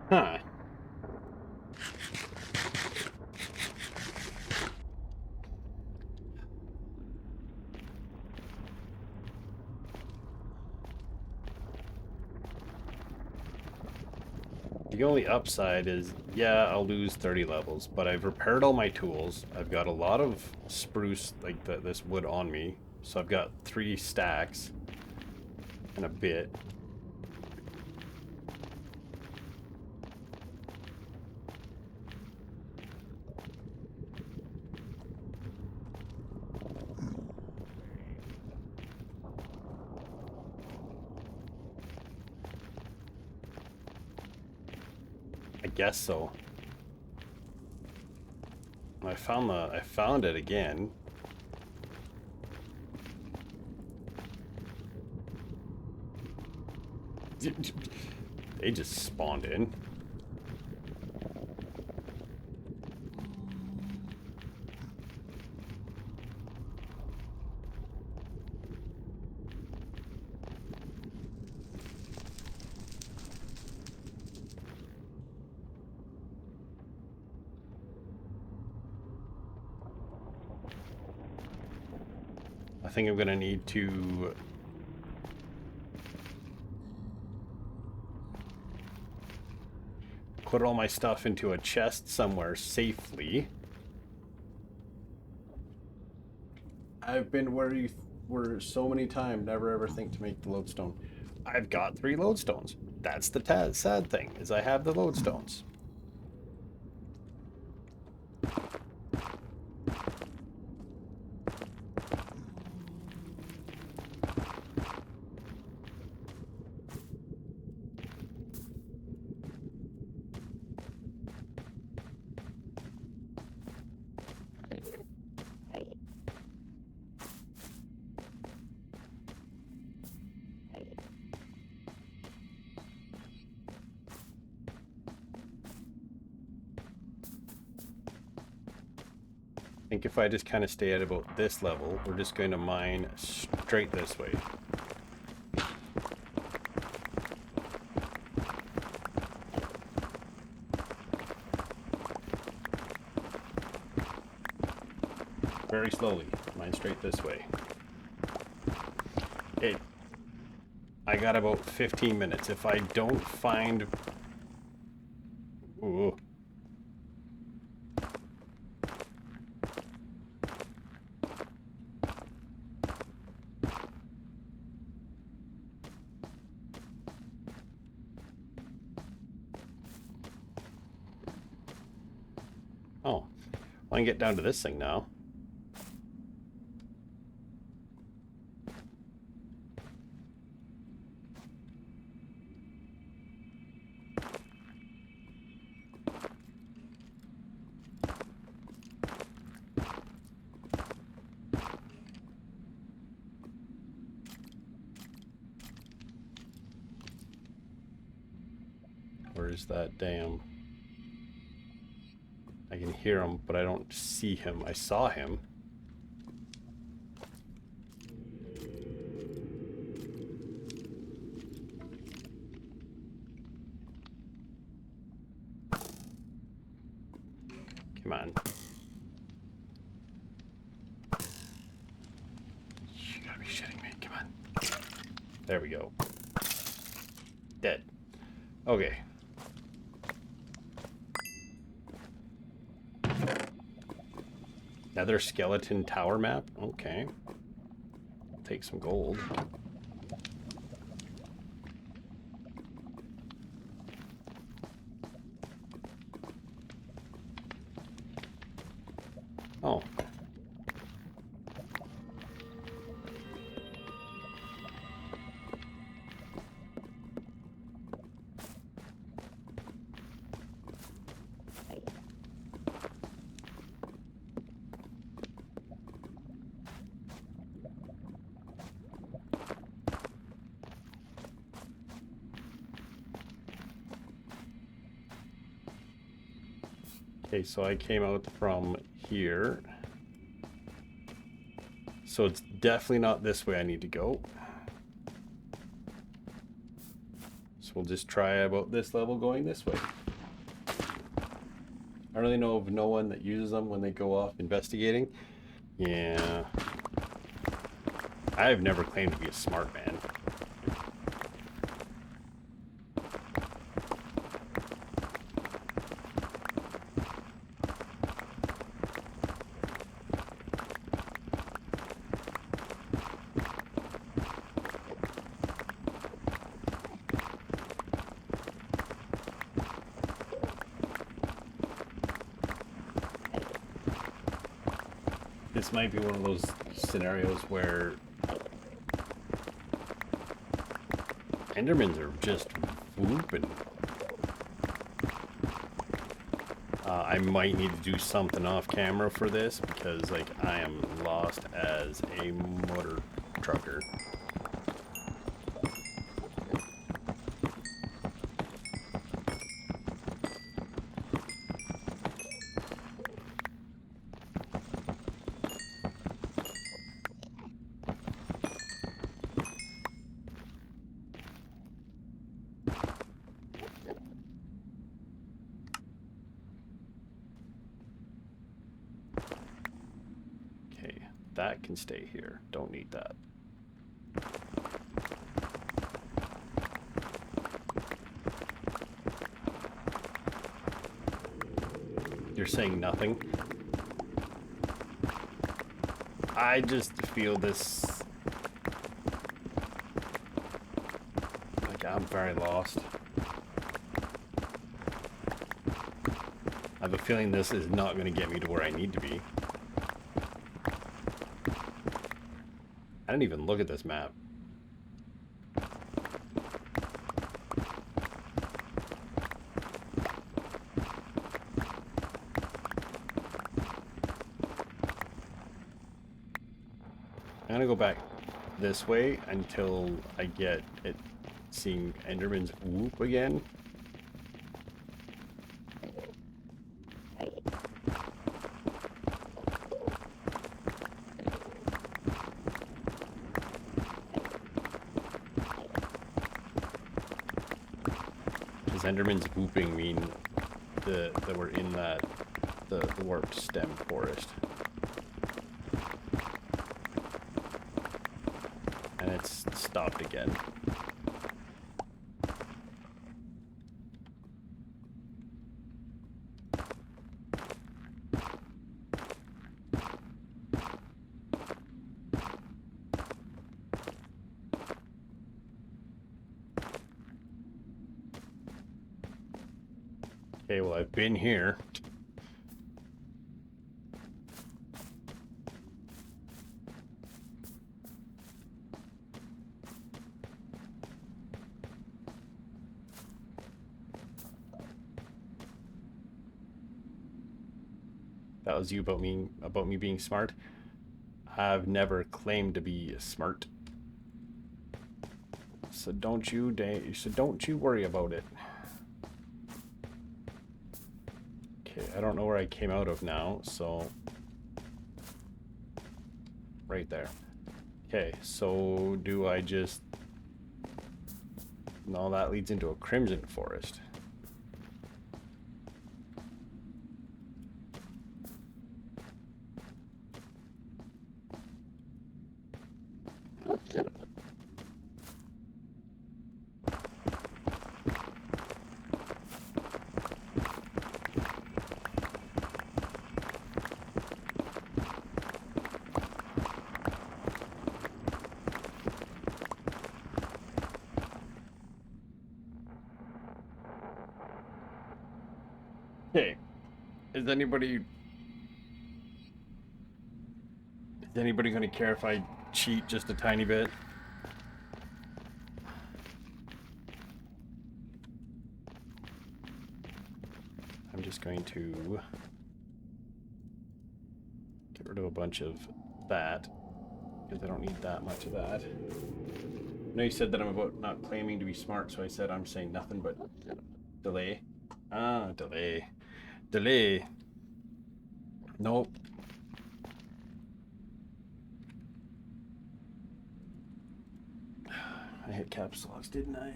Huh. The only upside is, yeah, I'll lose 30 levels, but I've repaired all my tools. I've got a lot of spruce, like this wood on me. So I've got 3 stacks and a bit. guess so. I found it again. They just spawned in. I think I'm gonna need to put all my stuff into a chest somewhere safely. I've been where you were so many times, never ever think to make the lodestone. I've got 3 lodestones. That's the sad thing, is I have the lodestones. I think if I just kind of stay at about this level, we're just going to mine straight this way. Very slowly, mine straight this way. I got about 15 minutes. If I don't find... Ooh. Oh, I can get down to this thing now. Where's that damn... I can hear him, but I don't see him. I saw him. Come on. You gotta be shitting me. Come on. There we go. Dead. Okay. Another skeleton tower map? Okay. Take some gold. Oh. Okay, so I came out from here. So it's definitely not this way I need to go. So we'll just try about this level going this way. I really know of no one that uses them when they go off investigating. Yeah. I've never claimed to be a smart man. This might be one of those scenarios where Endermans are just whooping. I might need to do something off camera for this because, like, I am lost as a motor trucker. That can stay here. Don't need that. You're saying nothing? I just feel this... like I'm very lost. I have a feeling this is not going to get me to where I need to be. I didn't even look at this map. I'm gonna go back this way until I get it seeing Enderman's whoop again. Enderman's whooping mean that we're in the warped stem forest. And it's stopped again. Okay, well, I've been here. That was you about me being smart. I've never claimed to be smart. So don't you worry about it. I don't know where I came out of now, so right there. Okay, so do I just... No, that leads into a crimson forest. Okay, is anybody going to care if I cheat just a tiny bit? I'm just going to get rid of a bunch of that because I don't need that much of that. I know you said that I'm about not claiming to be smart, so I said I'm saying nothing but delay. Ah, delay. Delay. Nope. I hit caps locks, didn't I?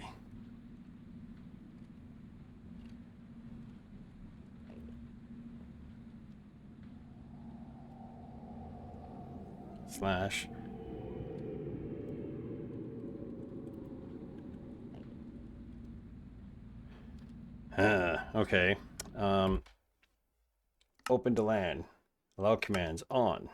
Slash. Okay. Open to land. Allow commands on.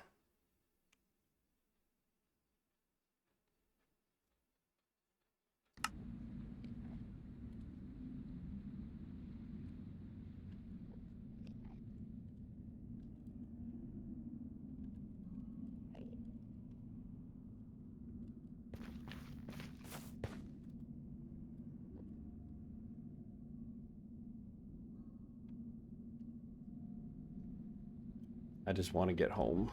I just want to get home.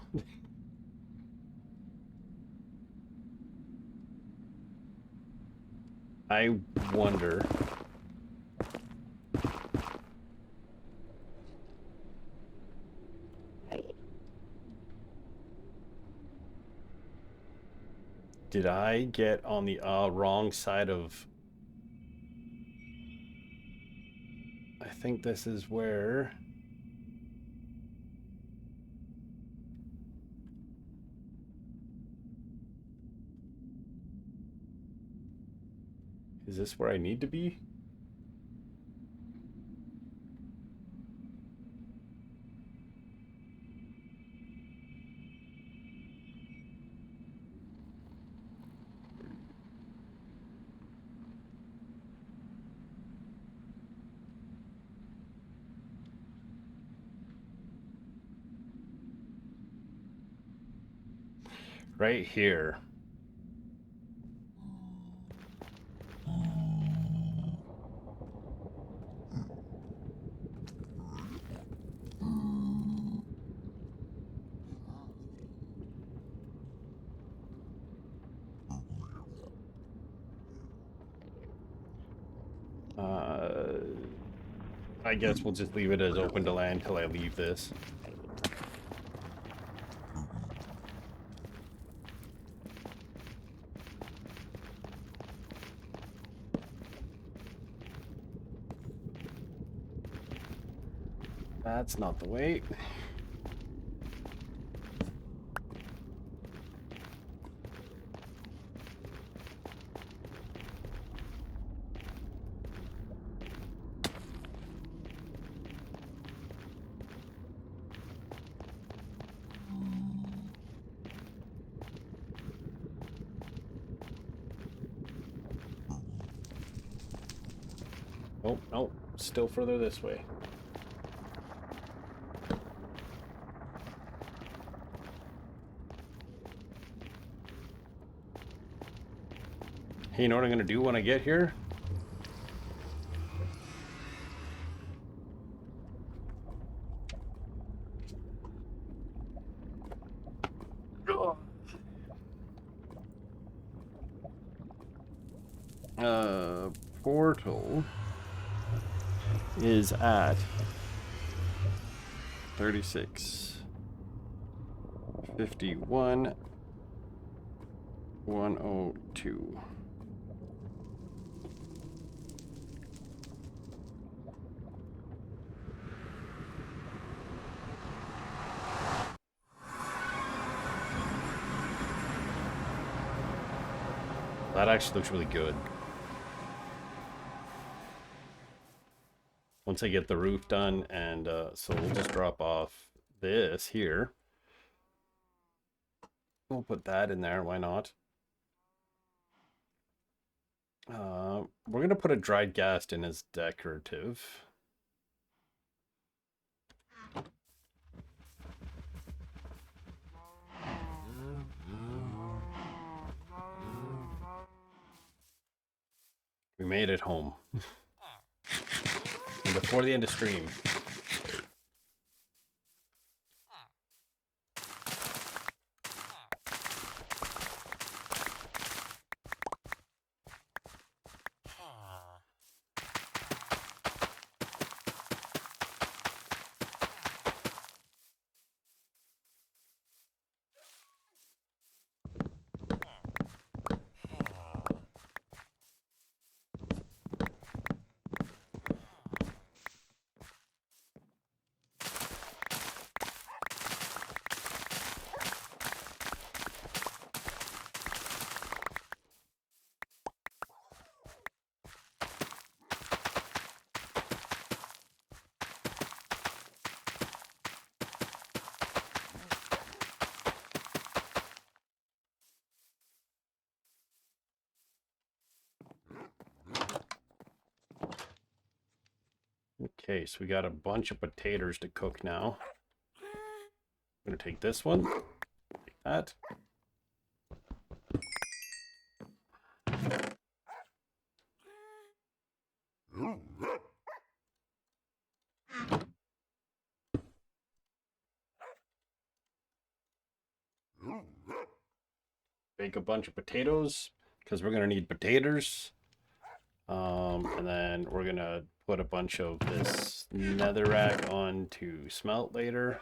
I wonder. Did I get on the wrong side of... I think this is where... Is this where I need to be? Right here. I guess we'll just leave it as open to land till I leave this. That's not the way. Oh, no, still further this way. Hey, you know what I'm gonna do when I get here? Portal is at 36, 51, 102. That actually looks really good. Once I get the roof done, and so we'll just drop off this here. We'll put that in there, why not? We're gonna put a dried ghast in as decorative. We made it home. And before the end of stream. Okay, so we got a bunch of potatoes to cook now. I'm gonna take this one, take that. make a bunch of potatoes because we're gonna need potatoes. And then we're gonna put a bunch of this netherrack on to smelt later.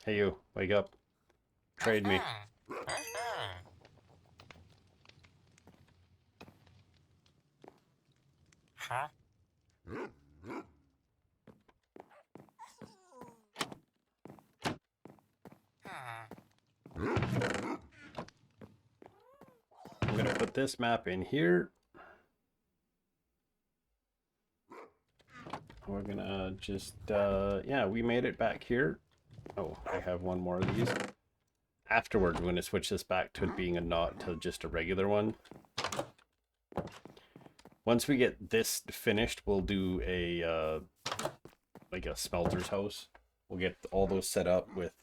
Hey you, wake up. Trade me. Huh? I'm gonna put this map in here. We're gonna just, yeah, we made it back here. Oh, I have one more of these. Afterward, we're gonna switch this back to it being a knot to just a regular one. Once we get this finished, we'll do a, like a smelter's house. We'll get all those set up with,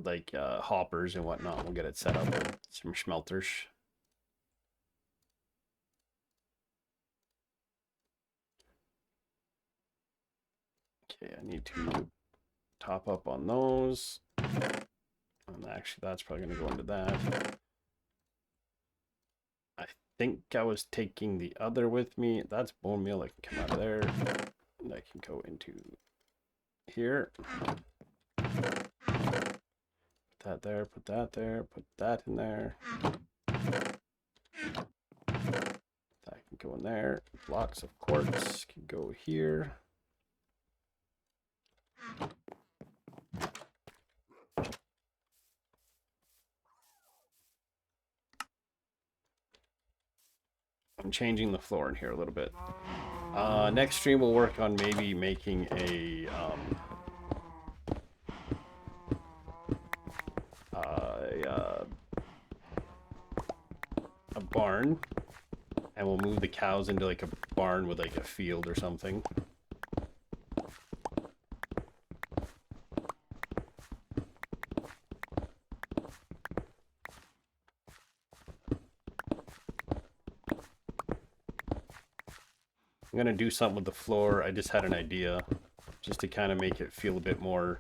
like hoppers and whatnot. We'll get it set up with some smelters. Okay, I need to top up on those. And actually, that's probably going to go into that. I think I was taking the other with me. That's bone meal. That can come out of there. And that can go into here. Put that there, put that there, put that in there. That can go in there. Blocks of quartz can go here. I'm changing the floor in here a little bit. Next stream we'll work on maybe making a barn, and we'll move the cows into like a barn with like a field or something. I'm gonna do something with the floor. I just had an idea just to kind of make it feel a bit more.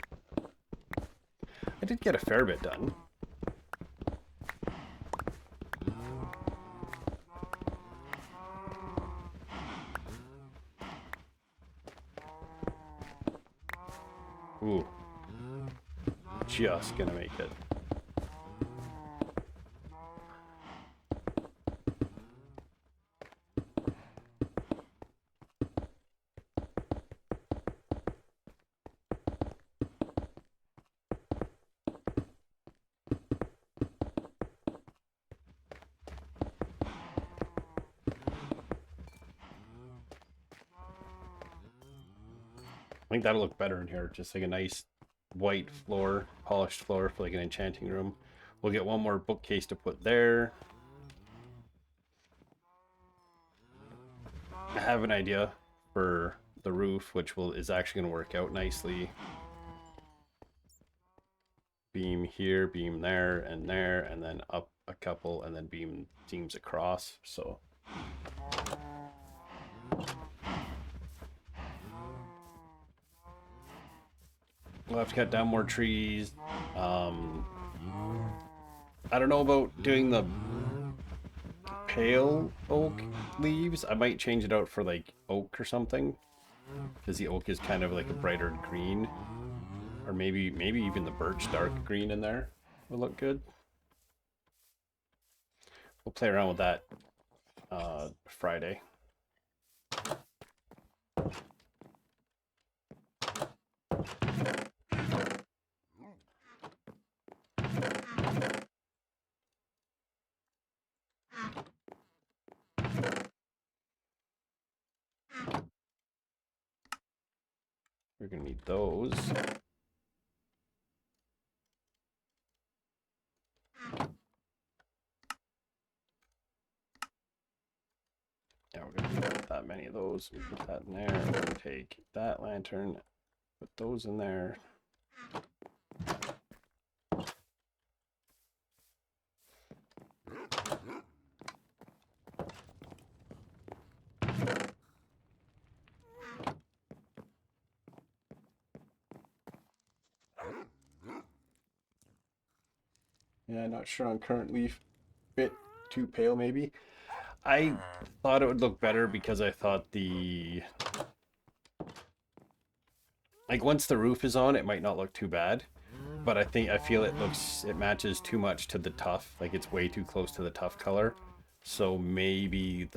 I did get a fair bit done. Ooh. Just gonna make it. I think that'll look better in here. Just like a nice white floor, polished floor for like an enchanting room. We'll get one more bookcase to put there. I have an idea for the roof, which is actually going to work out nicely. Beam here, beam there, and then up a couple, and then beam seams across. So we'll have to cut down more trees. I don't know about doing the pale oak leaves. I might change it out for like oak or something, because the oak is kind of like a brighter green, or maybe even the birch dark green in there will look good. We'll play around with that Friday. We're gonna need those. Yeah, we're gonna need that many of those. We put that in there. We're gonna take that lantern, put those in there. Yeah, not sure on current leaf. Bit too pale, maybe. I thought it would look better because I thought the... Like, once the roof is on, it might not look too bad. But I feel it matches too much to the tuff. Like, it's way too close to the tuff color. So maybe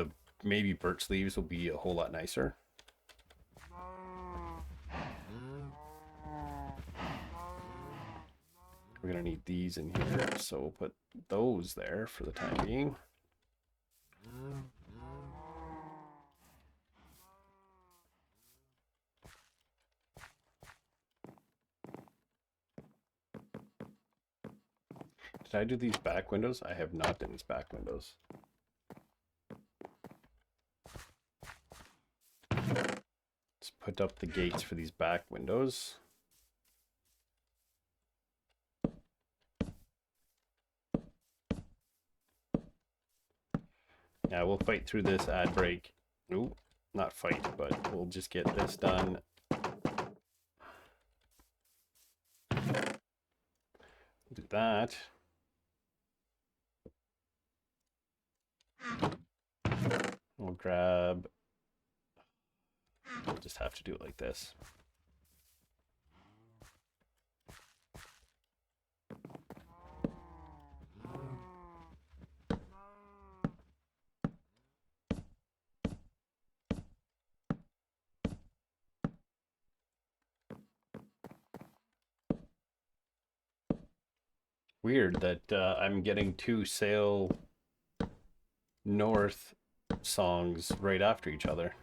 birch leaves will be a whole lot nicer. We're gonna need these in here, so we'll put those there for the time being. Did I do these back windows? I have not done these back windows. Let's put up the gates for these back windows. Yeah, we'll fight through this ad break. Ooh, not fight, but we'll just get this done. Do that. We'll grab... We'll just have to do it like this. Weird that I'm getting two Sail North songs right after each other.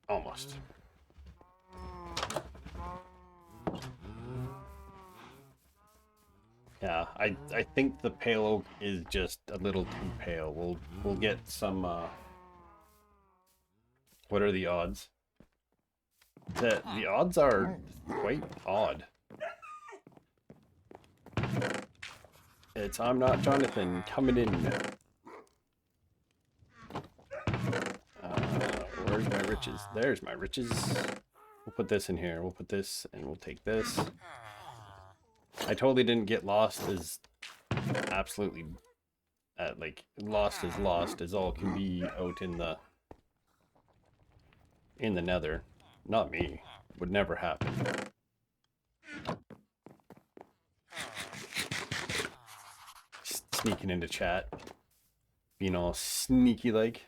Almost. Yeah, I think the pale oak is just a little too pale. We'll get some what are the odds? The odds are quite odd. It's I'm Not Jonathan coming in. Where's my riches? There's my riches. We'll put this in here. We'll put this and we'll take this. I totally didn't get lost as absolutely like lost as all can be out in the nether. Not me. Would never happen. Sneaking into chat. Being all sneaky like.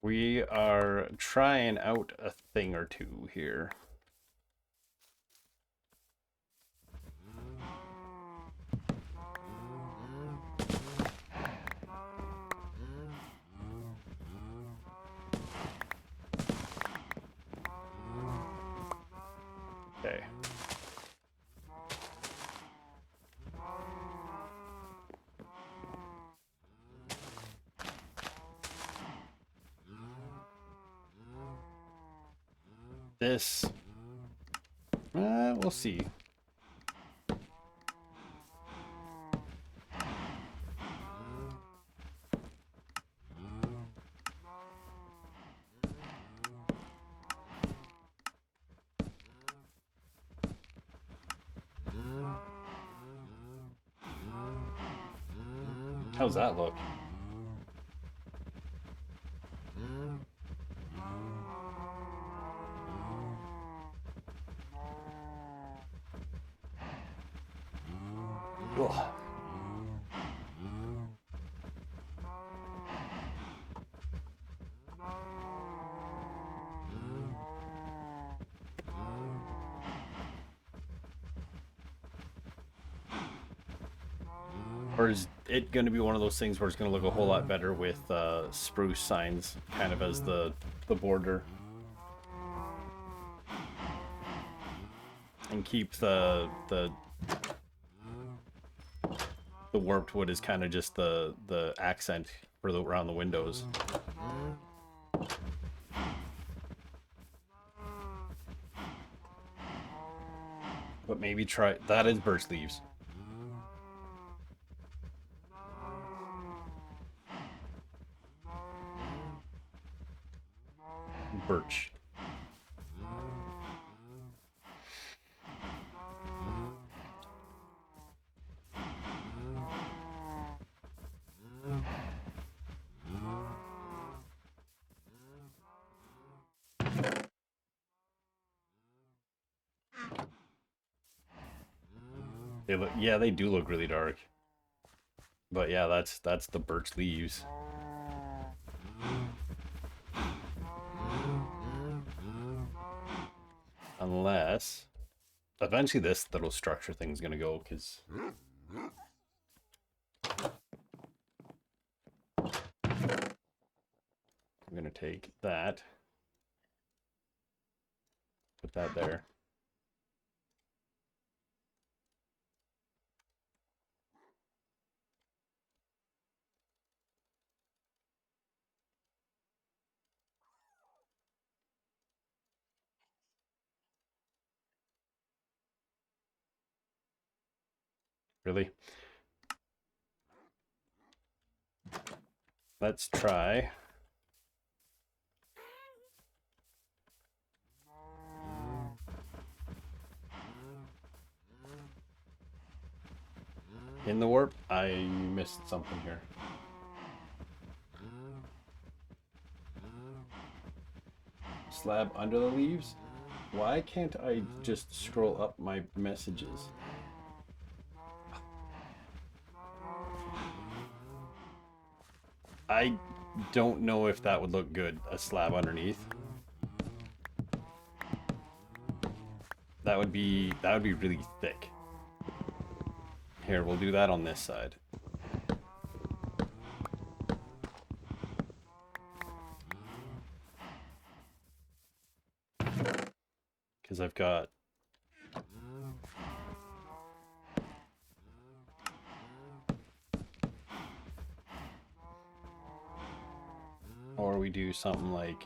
We are trying out a thing or two here. Okay. This, we'll see. How's that look? Ugh. Or is it going to be one of those things where it's going to look a whole lot better with spruce signs kind of as the border? And keep the warped wood as kind of just the accent for the around the windows. But maybe try that is birch leaves. Birch. They look, yeah, they do look really dark. But yeah, that's the birch leaves. Unless eventually this little structure thing's gonna go, because I'm gonna take that, put that there. Really? Let's try. In the warp, I missed something here. Slab under the leaves? Why can't I just scroll up my messages? I don't know if that would look good, a slab underneath. That would be really thick. Here, we'll do that on this side. Because I've got... Or we do something like...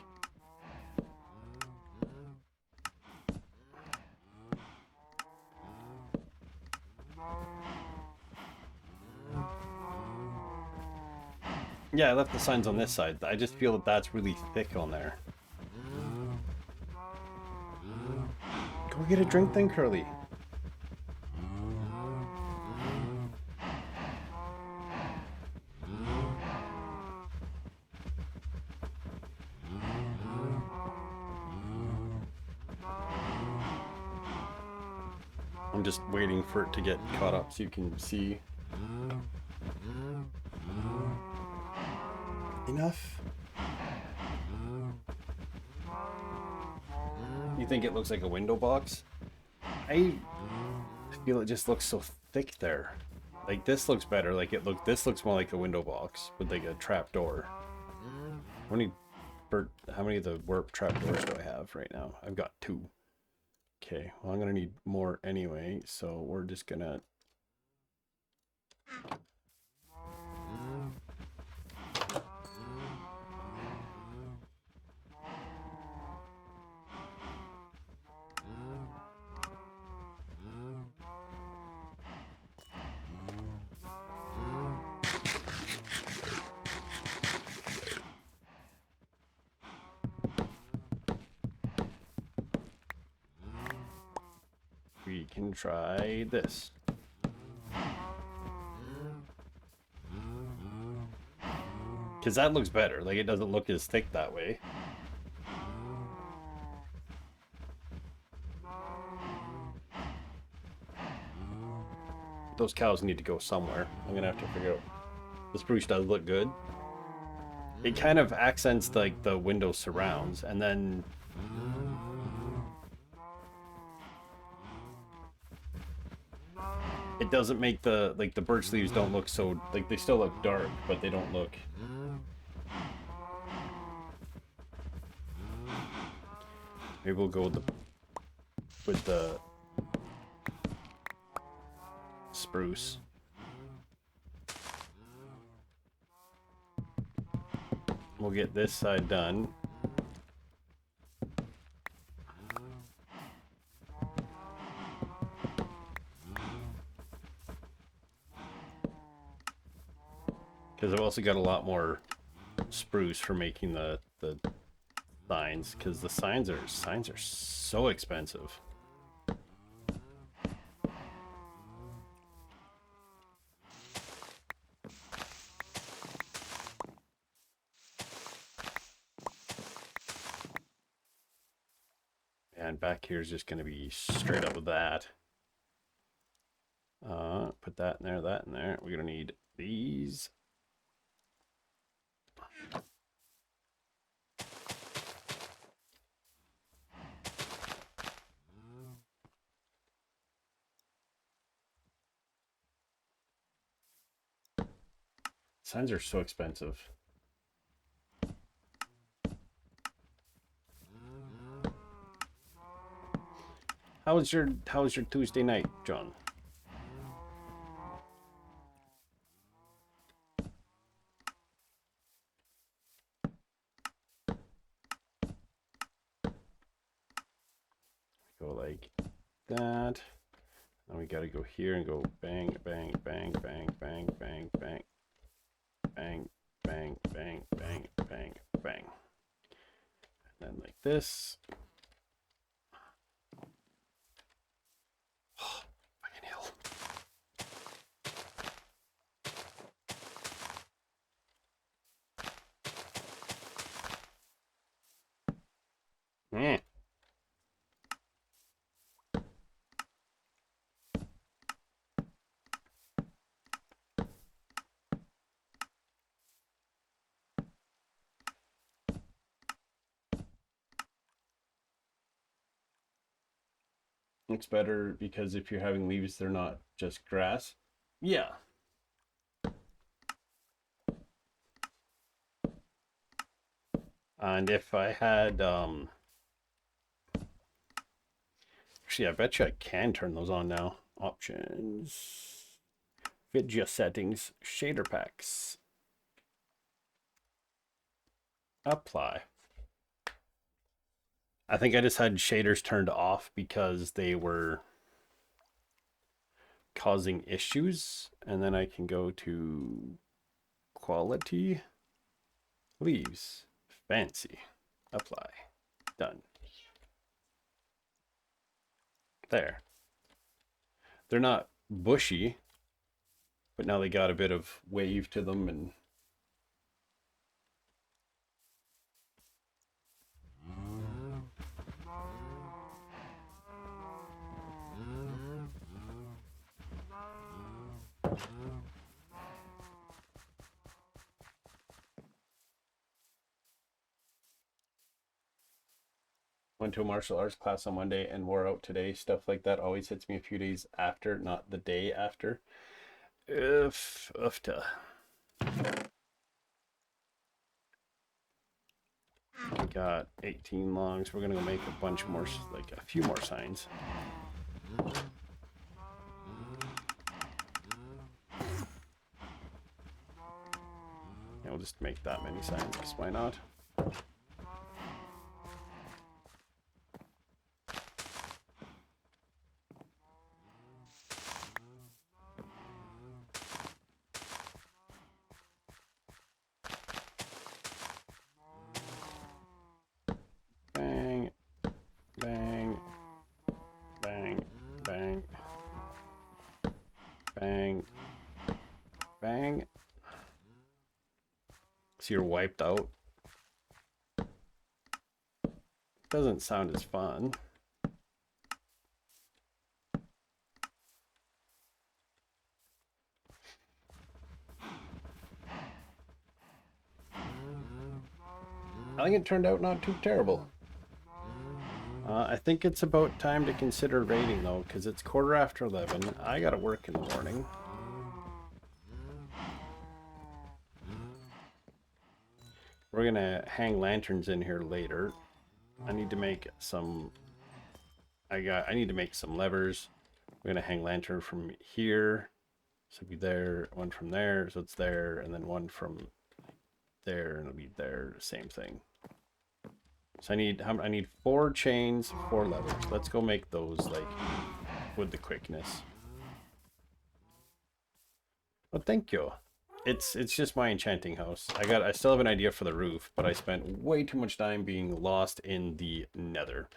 Yeah, I left the signs on this side. I just feel that that's really thick on there. Go get a drink then, Curly. I'm just waiting for it to get caught up so you can see. Enough? You think it looks like a window box? I feel it just looks so thick there. Like this looks better. Like this looks more like a window box with like a trap door. How many of the warp trap doors do I have right now? I've got 2. Okay, well I'm gonna need more anyway, so we're just gonna we can try this. Because that looks better. Like, it doesn't look as thick that way. those cows need to go somewhere. I'm gonna have to figure out. The spruce does look good. It kind of accents like the window surrounds, and then it doesn't make the birch leaves don't look so like they still look dark, but they don't look. Maybe we'll go with the spruce. We'll get this side done. Because I've also got a lot more spruce for making the signs, because the signs are so expensive. And back here is just going to be straight up with that. Put that in there, that in there. We're going to need these. Signs are so expensive. How was your Tuesday night, John? Go like that. Now we got to go here and go bang, bang, bang, bang, bang, bang, bang, bang, bang, bang, bang, bang, bang. And then like this. Oh, fucking hell. Eh. Looks better because if you're having leaves, they're not just grass. Yeah. And if I had, actually, I bet you I can turn those on now. Options, video settings, shader packs, apply. I think I just had shaders turned off because they were causing issues. And then I can go to quality, leaves, fancy, apply, done. There. They're not bushy, but now they got a bit of wave to them and went to a martial arts class on Monday and wore out today. Stuff like that always hits me a few days after, not the day after. Ufta. We got 18 longs. We're gonna go make a bunch more, like a few more signs. And we'll just make that many signs, because why not? Bang, bang, bang, bang, bang, bang. So you're wiped out. Doesn't sound as fun. I think it turned out not too terrible. I think it's about time to consider raiding though, because it's 11:15. I gotta work in the morning. We're gonna hang lanterns in here later. I need to make some. I need to make some levers. We're gonna hang lantern from here, so it'll be there. One from there, so it's there, and then one from there, and it'll be there. Same thing. So I need 4 chains, 4 levers. Let's go make those like with the quickness. Well, thank you. It's just my enchanting house. I still have an idea for the roof, but I spent way too much time being lost in the nether.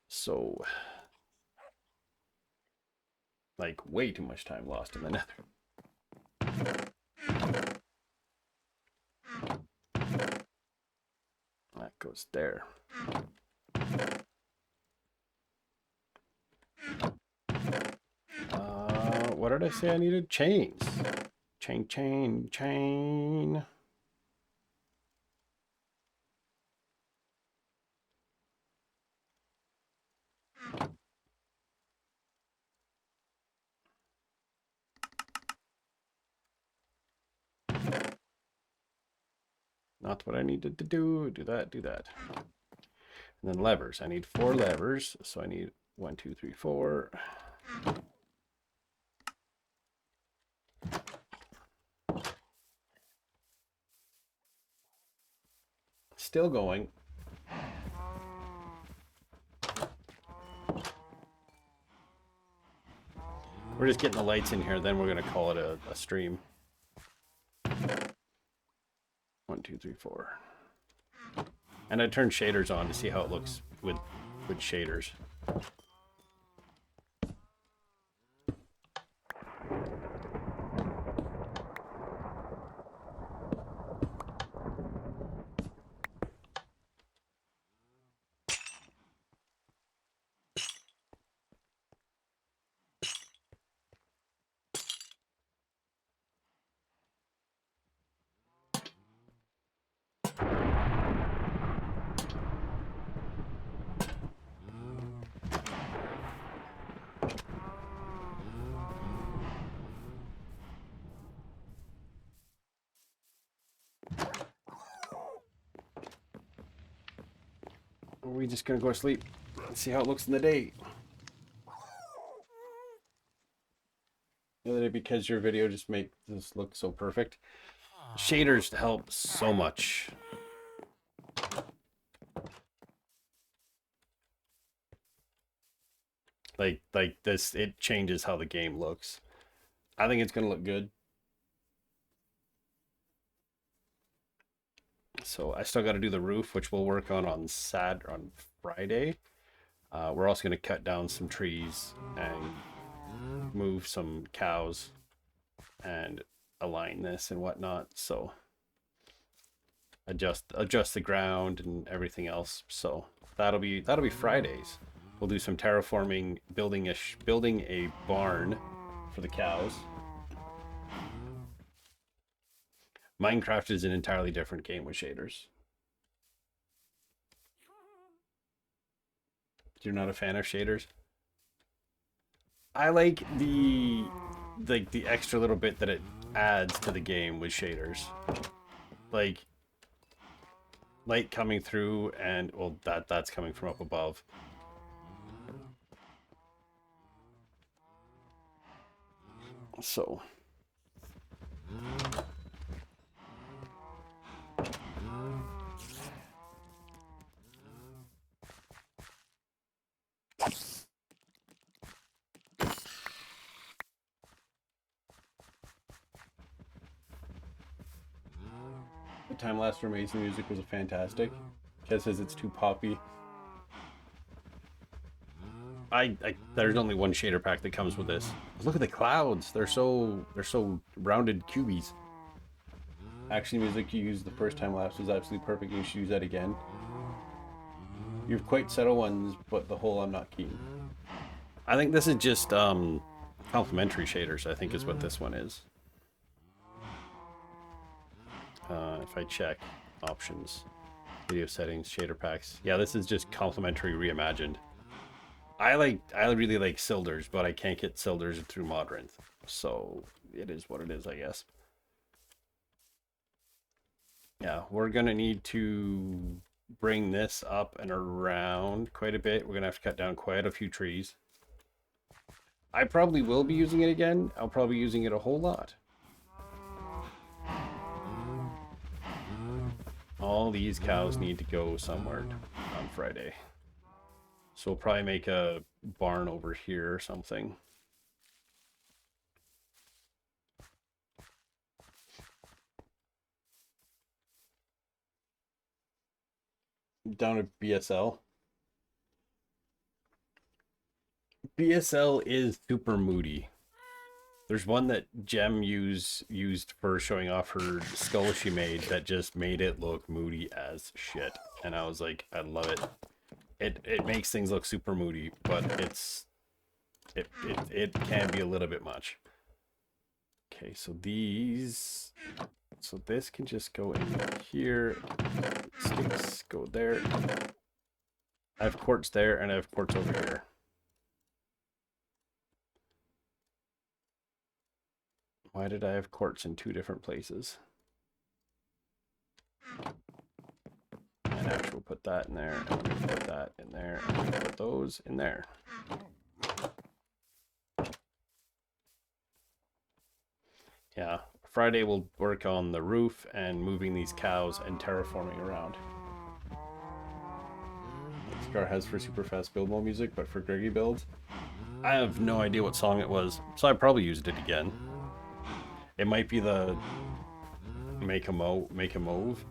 So like way too much time lost in the nether. That goes there. What did I say I needed? Chains. Chain. Not what I needed to do. Do that. And then levers. I need 4 levers. So I need 1, 2, 3, 4. Still going. We're just getting the lights in here, then we're going to call it a stream. 1, 2, 3, 4. And I turned shaders on to see how it looks with shaders. Are we just gonna go to sleep and see how it looks in the day? The other day, because your video just make this look so perfect. Shaders help so much. Like this, it changes how the game looks. I think it's gonna look good. So I still got to do the roof, which we'll work on Friday. We're also going to cut down some trees and move some cows and align this and whatnot. So adjust the ground and everything else. So that'll be Fridays. We'll do some terraforming, building a barn for the cows. Minecraft is an entirely different game with shaders. You're not a fan of shaders? I like the extra little bit that it adds to the game with shaders. Like light coming through, and well, that's coming from up above. So the time lapse for Amazing Music was fantastic. Kez says it's too poppy. There's only one shader pack that comes with this. Look at the clouds. They're so rounded cubies. Action music you used the first time lapse was absolutely perfect. You should use that again. You have quite subtle ones, but the whole I'm not keen. I think this is just complementary shaders, I think is what this one is. If I check options. Video settings, shader packs. Yeah, this is just complimentary reimagined. I really like Silders, but I can't get Silders through Modrinth. So it is what it is, I guess. Yeah, we're gonna need to bring this up and around quite a bit. We're gonna have to cut down quite a few trees. I probably will be using it again. I'll probably be using it a whole lot. All these cows need to go somewhere on Friday. So we'll probably make a barn over here or something. Down at BSL. BSL is super moody. There's one that Gem used for showing off her skull she made that just made it look moody as shit. And I was like, I love it. It makes things look super moody, but it can be a little bit much. Okay, so this can just go in here. Sticks go there. I have quartz there and I have quartz over here. Why did I have quartz in two different places? And actually we'll put that in there, and we'll put that in there, and we'll put those in there. Yeah, Friday we'll work on the roof and moving these cows and terraforming around. Scar has for super fast build mode music, but for Greggy builds, I have no idea what song it was, so I probably used it again. It might be the make a move.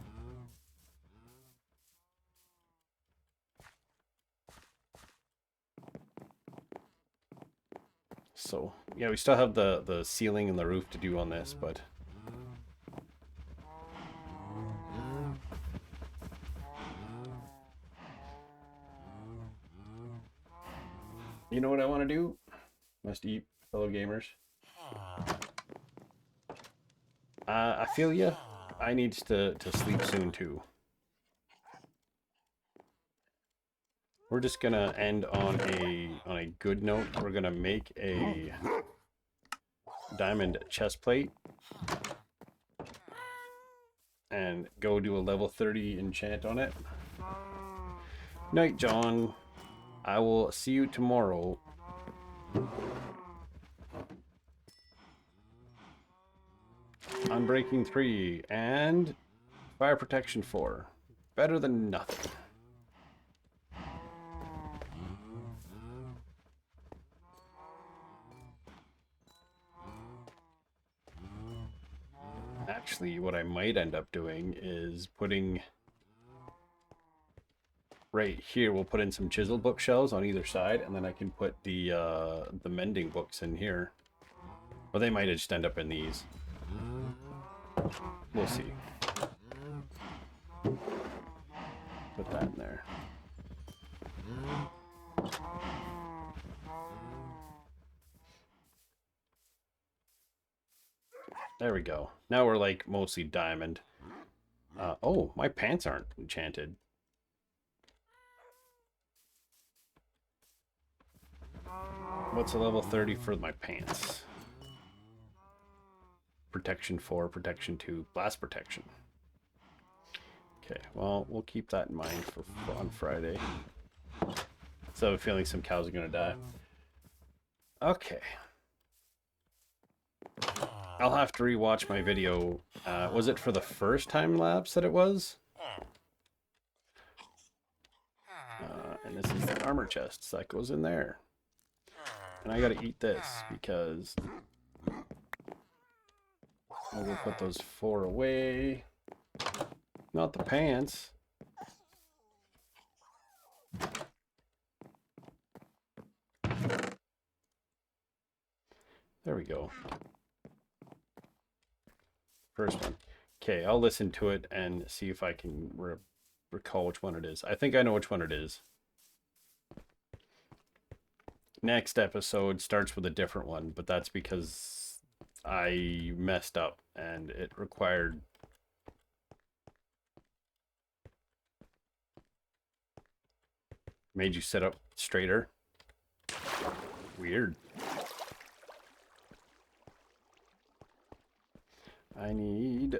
So yeah, we still have the ceiling and the roof to do on this, but you know what I want to do? Must eat, fellow gamers. I feel ya. I need to sleep soon too. We're just gonna end on a good note. We're gonna make a diamond chest plate and go do a level 30 enchant on it. Night, John. I will see you tomorrow. Unbreaking 3 and fire protection 4. Better than nothing. Actually, what I might end up doing is putting right here, we'll put in some chisel bookshelves on either side, and then I can put the mending books in here. Or they might just end up in these. We'll see. Put that in there. There we go. Now we're like mostly diamond. Oh, my pants aren't enchanted. What's a level 30 for my pants? Protection 4, protection 2, blast protection. Okay, well, we'll keep that in mind for on Friday. So I have a feeling some cows are going to die. Okay. I'll have to rewatch my video. Was it for the first time lapse that it was? And this is the armor chest, so that goes in there. And I gotta eat this because I will put those 4 away. Not the pants. There we go. First one. Okay, I'll listen to it and see if I can recall which one it is. I think I know which one it is. Next episode starts with a different one, but that's because I messed up and it required Made you sit up straighter. Weird. I need...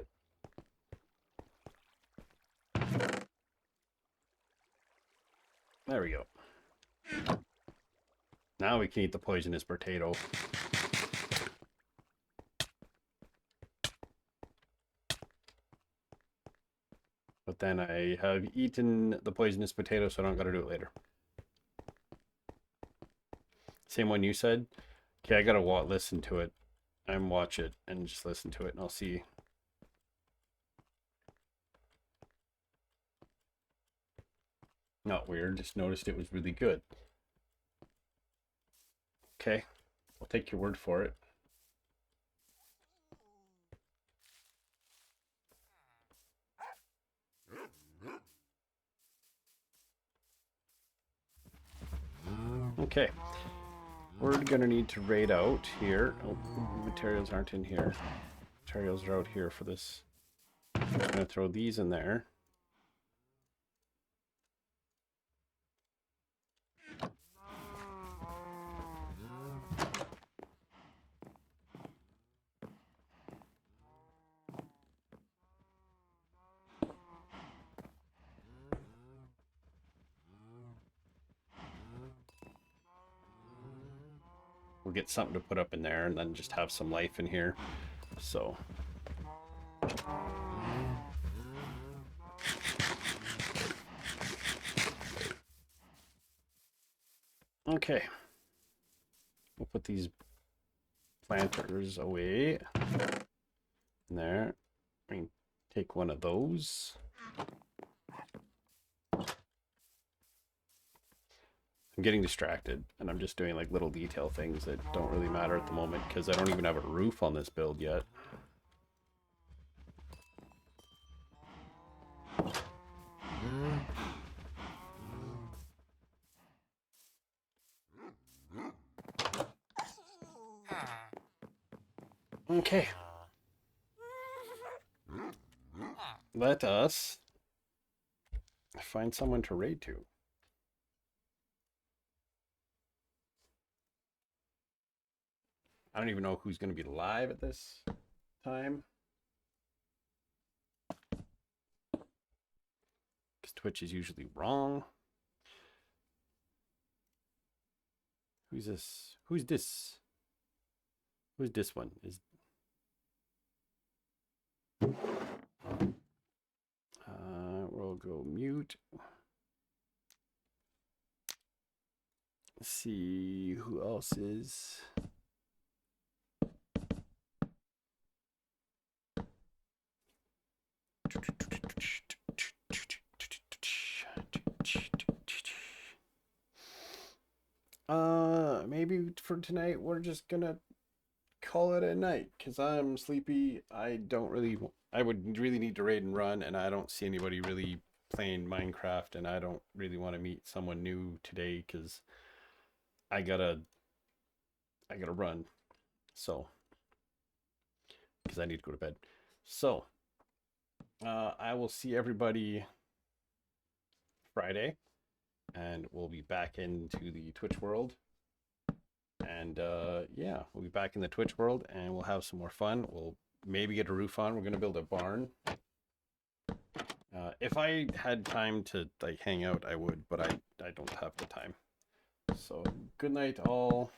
There we go. Now we can eat the poisonous potato. But then I have eaten the poisonous potato, so I don't gotta do it later. Same one you said? Okay, I gotta listen to it. I'm watch it and just listen to it and I'll see. Not weird, just noticed it was really good. Okay, I'll take your word for it. Okay, we're gonna need to raid out here. Oh, materials aren't in here. Materials are out here for this. I'm just gonna throw these in there. We'll get something to put up in there and then just have some life in here. So. Okay. We'll put these planters away. In there. I can take one of those. I'm getting distracted and I'm just doing like little detail things that don't really matter at the moment because I don't even have a roof on this build yet. Okay. Let us find someone to raid to. I don't even know who's going to be live at this time. Because Twitch is usually wrong. Who's this? Who's this? Who's this one? Is we'll go mute. Let's see who else is. Maybe for tonight we're just gonna call it a night because I'm sleepy. I would really need to raid and run, and I don't see anybody really playing Minecraft, and I don't really want to meet someone new today because I gotta run. So, because I need to go to bed. So, I will see everybody Friday, and we'll be back into the Twitch world. And yeah, we'll be back in the Twitch world and we'll have some more fun. We'll maybe get a roof on. We're going to build a barn. If I had time to like hang out, I would, but I don't have the time. So good night all.